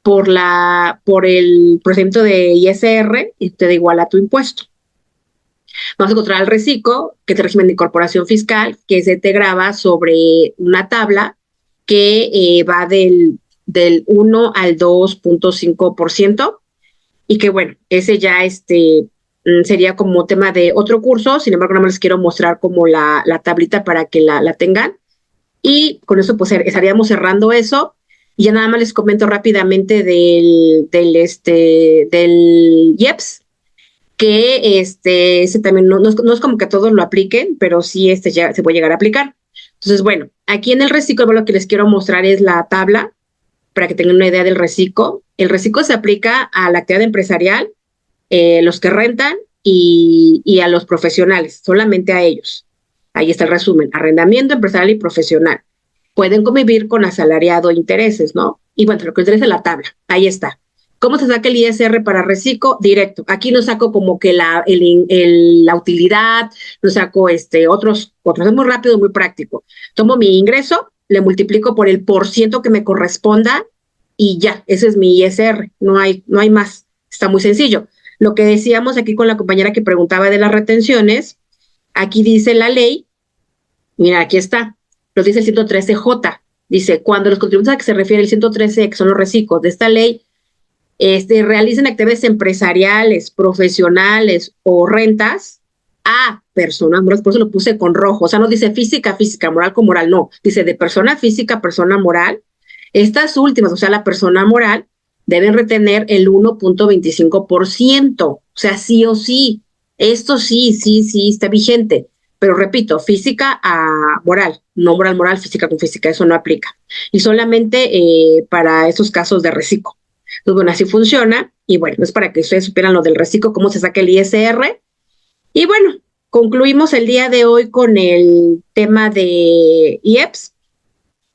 por el procedimiento de ISR y te da igual a tu impuesto. Vamos a encontrar el RECICO, que es el régimen de incorporación fiscal, que se te graba sobre una tabla que va del 1 al 2.5%, y que bueno, ese ya sería como tema de otro curso. Sin embargo, nada más les quiero mostrar como la tablita para que la tengan, y con eso pues estaríamos cerrando eso. Y ya nada más les comento rápidamente del IEPS, que ese también no es como que todos lo apliquen, pero sí ya se puede llegar a aplicar. Entonces, bueno, aquí en el RECICO lo que les quiero mostrar es la tabla para que tengan una idea del RECICO. El RECICO se aplica a la actividad empresarial, los que rentan y a los profesionales, solamente a ellos. Ahí está el resumen: arrendamiento, empresarial y profesional. Pueden convivir con asalariado e intereses, ¿no? Y bueno, lo que interesa es la tabla, ahí está. ¿Cómo se saca el ISR para RECICO? Directo. Aquí no saco como que la utilidad, no saco otros, es muy rápido, muy práctico. Tomo mi ingreso, le multiplico por el % que me corresponda y ya, ese es mi ISR, no hay más, está muy sencillo. Lo que decíamos aquí con la compañera que preguntaba de las retenciones, aquí dice la ley, mira, aquí está, lo dice el 113J, dice, cuando los contribuyentes a que se refiere el 113, que son los reciclos de esta ley, realicen actividades empresariales, profesionales o rentas, a personas morales, por eso lo puse con rojo, o sea, no dice física, física, moral con moral, no, dice de persona física, persona moral. Estas últimas, o sea, la persona moral, deben retener el 1.25%, o sea, sí o sí, esto sí, sí, sí, está vigente, pero repito, física a moral, no moral, moral, física con física, eso no aplica, y solamente para esos casos de reciclo. Entonces, bueno, así funciona, y bueno, es para que ustedes supieran lo del reciclo, cómo se saca el ISR, y bueno, concluimos el día de hoy con el tema de IEPS.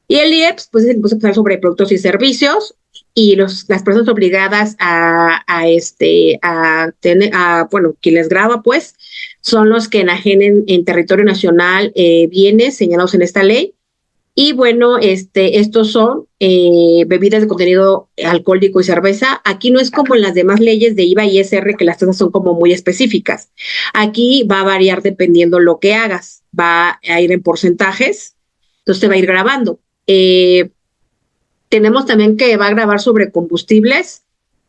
Y el IEPS, pues es el impuesto especial sobre productos y servicios, y las personas obligadas bueno, quien les graba, pues, son los que enajenen en territorio nacional bienes señalados en esta ley. Y bueno, estos son bebidas de contenido alcohólico y cerveza. Aquí no es como en las demás leyes de IVA y ISR, que las tasas son como muy específicas. Aquí va a variar dependiendo lo que hagas. Va a ir en porcentajes, entonces te va a ir grabando. Tenemos también que va a grabar sobre combustibles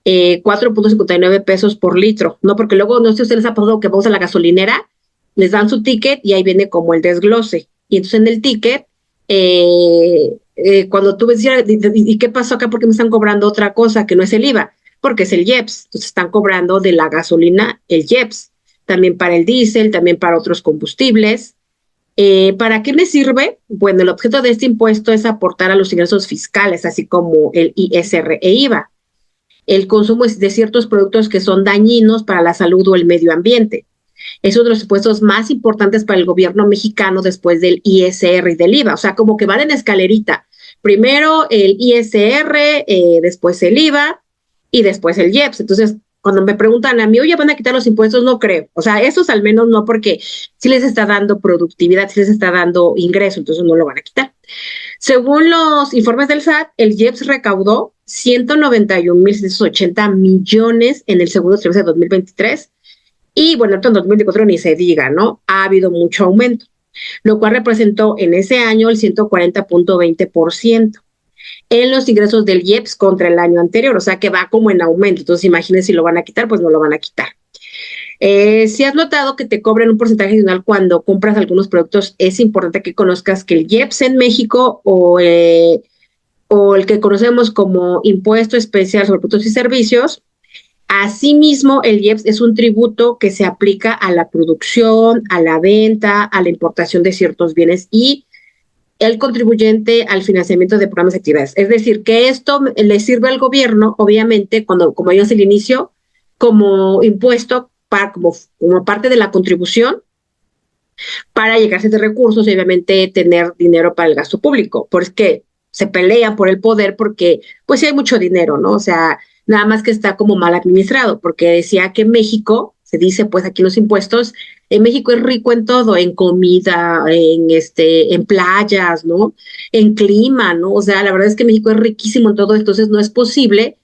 4.59 pesos por litro, ¿no? Porque luego, no sé si ustedes ha pasado que vamos a la gasolinera, les dan su ticket y ahí viene como el desglose. Y entonces en el ticket, cuando tú ves, ¿y qué pasó acá? ¿Por qué me están cobrando otra cosa que no es el IVA? Porque es el IEPS. Entonces están cobrando de la gasolina el IEPS. También para el diésel, también para otros combustibles. ¿Para qué me sirve? Bueno, el objeto de este impuesto es aportar a los ingresos fiscales, así como el ISR e IVA. El consumo de ciertos productos que son dañinos para la salud o el medio ambiente. Es uno de los impuestos más importantes para el gobierno mexicano después del ISR y del IVA. O sea, como que van en escalerita. Primero el ISR, después el IVA y después el IEPS. Entonces, cuando me preguntan a mí, oye, ¿van a quitar los impuestos? No creo. O sea, esos al menos no, porque sí les está dando productividad, sí les está dando ingreso, entonces no lo van a quitar. Según los informes del SAT, el IEPS recaudó 191.680 millones en el segundo trimestre de 2023 y bueno, en 2024 ni se diga, ¿no? Ha habido mucho aumento, lo cual representó en ese año el 140.20% en los ingresos del IEPS contra el año anterior, o sea que va como en aumento. Entonces, imagínense si lo van a quitar, pues no lo van a quitar. Si has notado que te cobran un porcentaje adicional cuando compras algunos productos, es importante que conozcas que el IEPS en México o el que conocemos como Impuesto Especial sobre Productos y Servicios, asimismo el IEPS es un tributo que se aplica a la producción, a la venta, a la importación de ciertos bienes y el contribuyente al financiamiento de programas y actividades. Es decir, que esto le sirve al gobierno, obviamente, como ellos el inicio, como impuesto, como parte de la contribución para llegarse de recursos y obviamente tener dinero para el gasto público, porque se pelean por el poder porque pues sí hay mucho dinero, ¿no? O sea, nada más que está como mal administrado, porque decía que México, se dice pues aquí los impuestos, en México es rico en todo, en comida, en playas, ¿no? En clima, ¿no? O sea, la verdad es que México es riquísimo en todo, entonces no es posible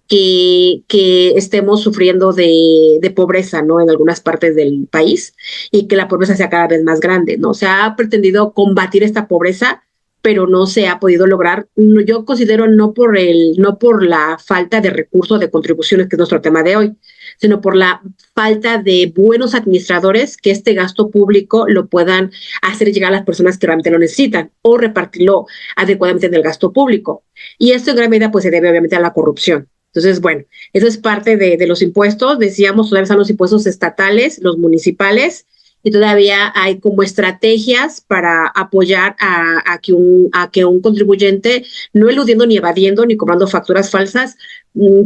que estemos sufriendo de pobreza, ¿no? En algunas partes del país y que la pobreza sea cada vez más grande, ¿no? Se ha pretendido combatir esta pobreza, pero no se ha podido lograr. Yo considero no por la falta de recursos de contribuciones, que es nuestro tema de hoy, sino por la falta de buenos administradores que este gasto público lo puedan hacer llegar a las personas que realmente lo necesitan o repartirlo adecuadamente en el gasto público. Y esto en gran medida pues se debe obviamente a la corrupción. Entonces, bueno, eso es parte de los impuestos. Decíamos, todavía están los impuestos estatales, los municipales, y todavía hay como estrategias para apoyar a que un contribuyente, no eludiendo ni evadiendo ni cobrando facturas falsas,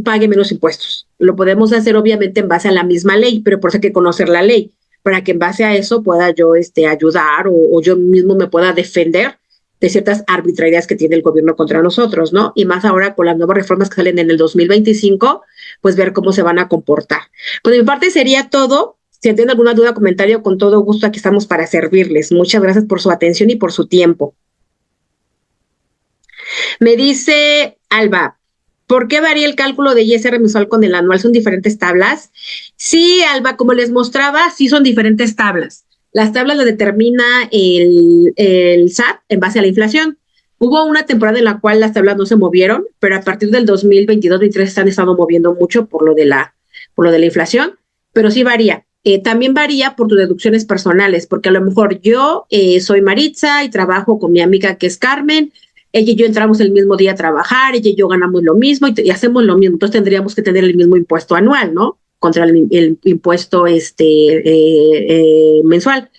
pague menos impuestos. Lo podemos hacer obviamente en base a la misma ley, pero por eso hay que conocer la ley, para que en base a eso pueda yo ayudar o yo mismo me pueda defender de ciertas arbitrariedades que tiene el gobierno contra nosotros, ¿no? Y más ahora con las nuevas reformas que salen en el 2025, pues ver cómo se van a comportar. Pues de mi parte sería todo. Si tienen alguna duda o comentario, con todo gusto aquí estamos para servirles. Muchas gracias por su atención y por su tiempo. Me dice Alba, ¿por qué varía el cálculo de ISR mensual con el anual? ¿Son diferentes tablas? Sí, Alba, como les mostraba, sí son diferentes tablas. Las tablas las determina el SAT en base a la inflación. Hubo una temporada en la cual las tablas no se movieron, pero a partir del 2022-2023 se han estado moviendo mucho por lo de la inflación, pero sí varía. también varía por tus deducciones personales, porque a lo mejor yo soy Maritza y trabajo con mi amiga que es Carmen. Ella y yo entramos el mismo día a trabajar, ella y yo ganamos lo mismo y hacemos lo mismo. Entonces tendríamos que tener el mismo impuesto anual, ¿no? Contra el impuesto mensual.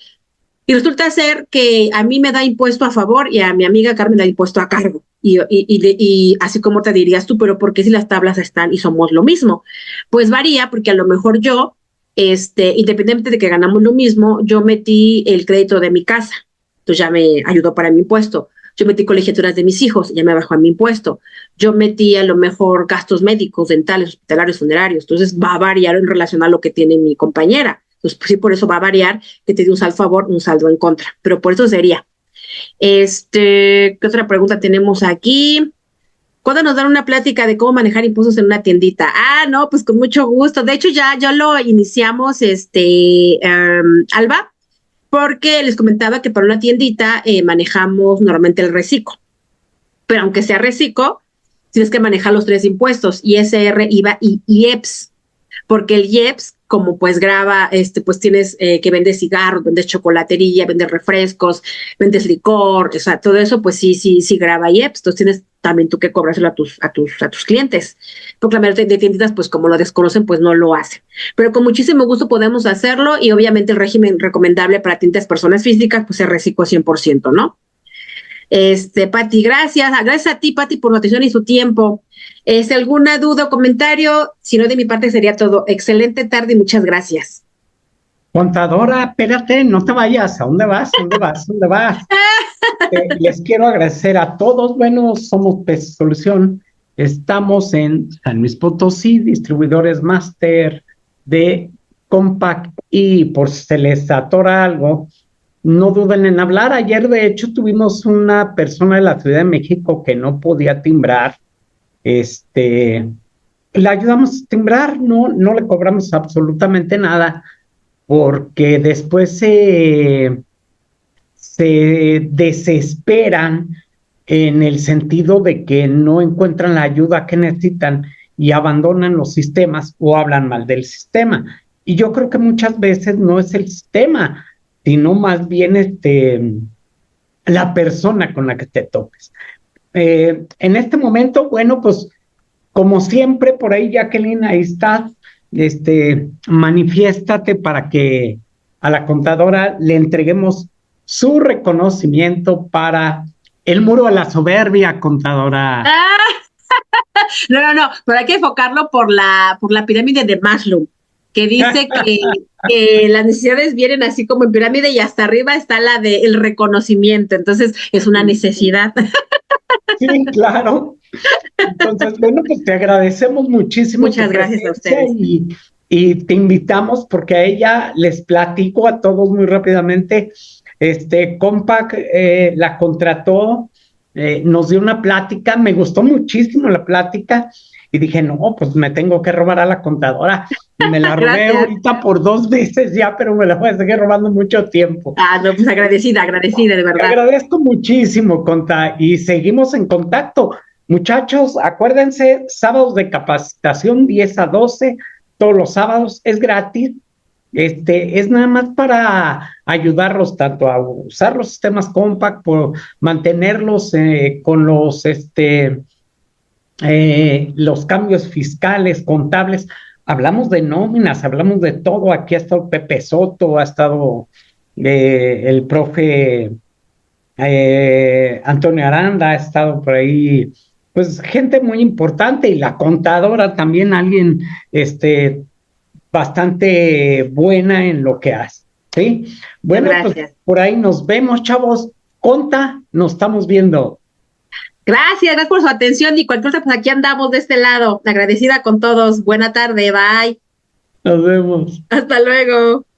Y resulta ser que a mí me da impuesto a favor y a mi amiga Carmen da impuesto a cargo. Y así como te dirías tú, pero ¿por qué si las tablas están y somos lo mismo? Pues varía porque a lo mejor yo, independientemente de que ganamos lo mismo, yo metí el crédito de mi casa, entonces ya me ayudó para mi impuesto. Yo metí colegiaturas de mis hijos, ya me bajó a mi impuesto. Yo metí a lo mejor gastos médicos, dentales, hospitalarios, funerarios. Entonces va a variar en relación a lo que tiene mi compañera. Entonces, pues, sí, por eso va a variar que te dé un saldo a favor, un saldo en contra. Pero por eso sería. ¿Qué otra pregunta tenemos aquí? ¿Cuándo nos dan una plática de cómo manejar impuestos en una tiendita? Ah, no, pues con mucho gusto. De hecho, ya lo iniciamos, Alba, porque les comentaba que para una tiendita manejamos normalmente el reciclo. Pero aunque sea reciclo, tienes que manejar los 3 impuestos, ISR, IVA y IEPS, porque el IEPS, como pues graba, pues tienes que vendes cigarros, vendes chocolatería, vendes refrescos, vendes licor, o sea, todo eso, pues sí graba IEPS, entonces tienes también tú que cobrárselo a tus clientes, porque la mayoría de tienditas, pues como lo desconocen, pues no lo hacen, pero con muchísimo gusto podemos hacerlo y obviamente el régimen recomendable para tiendas personas físicas, pues es reciclo 100%, ¿no? Pati, gracias. Gracias a ti, Pati, por tu atención y su tiempo. ¿Alguna duda o comentario? Si no, de mi parte sería todo. Excelente tarde y muchas gracias. Contadora, espérate, no te vayas. ¿A dónde vas? ¿Dónde vas? ¿Dónde vas? Les quiero agradecer a todos. Bueno, somos PES Solución. Estamos en San Luis Potosí, distribuidores máster de Compact, y por si se les atora algo, no duden en hablar. Ayer, de hecho, tuvimos una persona de la Ciudad de México que no podía timbrar. Le ayudamos a timbrar, no le cobramos absolutamente nada, porque después se desesperan en el sentido de que no encuentran la ayuda que necesitan y abandonan los sistemas o hablan mal del sistema. Y yo creo que muchas veces no es el sistema, sino más bien la persona con la que te topes. En este momento, bueno, pues como siempre, por ahí, Jacqueline, ahí está, manifiéstate para que a la contadora le entreguemos su reconocimiento para el muro de la soberbia, contadora. Ah, no, pero hay que enfocarlo por la pirámide de Maslow, que dice que las necesidades vienen así como en pirámide y hasta arriba está la del reconocimiento, entonces es una necesidad. Sí, claro. Entonces, bueno, pues te agradecemos muchísimo. Muchas gracias a ustedes. Y te invitamos porque a ella les platico a todos muy rápidamente. Compaq la contrató, nos dio una plática, me gustó muchísimo la plática y dije, no, pues me tengo que robar a la contadora. Y me la robé ahorita por 2 veces ya, pero me la voy a seguir robando mucho tiempo. Ah, no, pues agradecida, de verdad. Te agradezco muchísimo, Conta, y seguimos en contacto. Muchachos, acuérdense, sábados de capacitación 10 a 12, todos los sábados, es gratis. Es nada más para ayudarlos tanto a usar los sistemas Compact, por mantenerlos con los cambios fiscales, contables. Hablamos de nóminas, hablamos de todo. Aquí ha estado Pepe Soto, ha estado el profe Antonio Aranda, ha estado por ahí, pues gente muy importante, y la contadora también, alguien bastante buena en lo que hace, ¿sí? Bueno, pues por ahí nos vemos, chavos. Conta, nos estamos viendo. Gracias por su atención y cualquier cosa, pues aquí andamos de este lado. Agradecida con todos. Buena tarde, bye. Nos vemos. Hasta luego.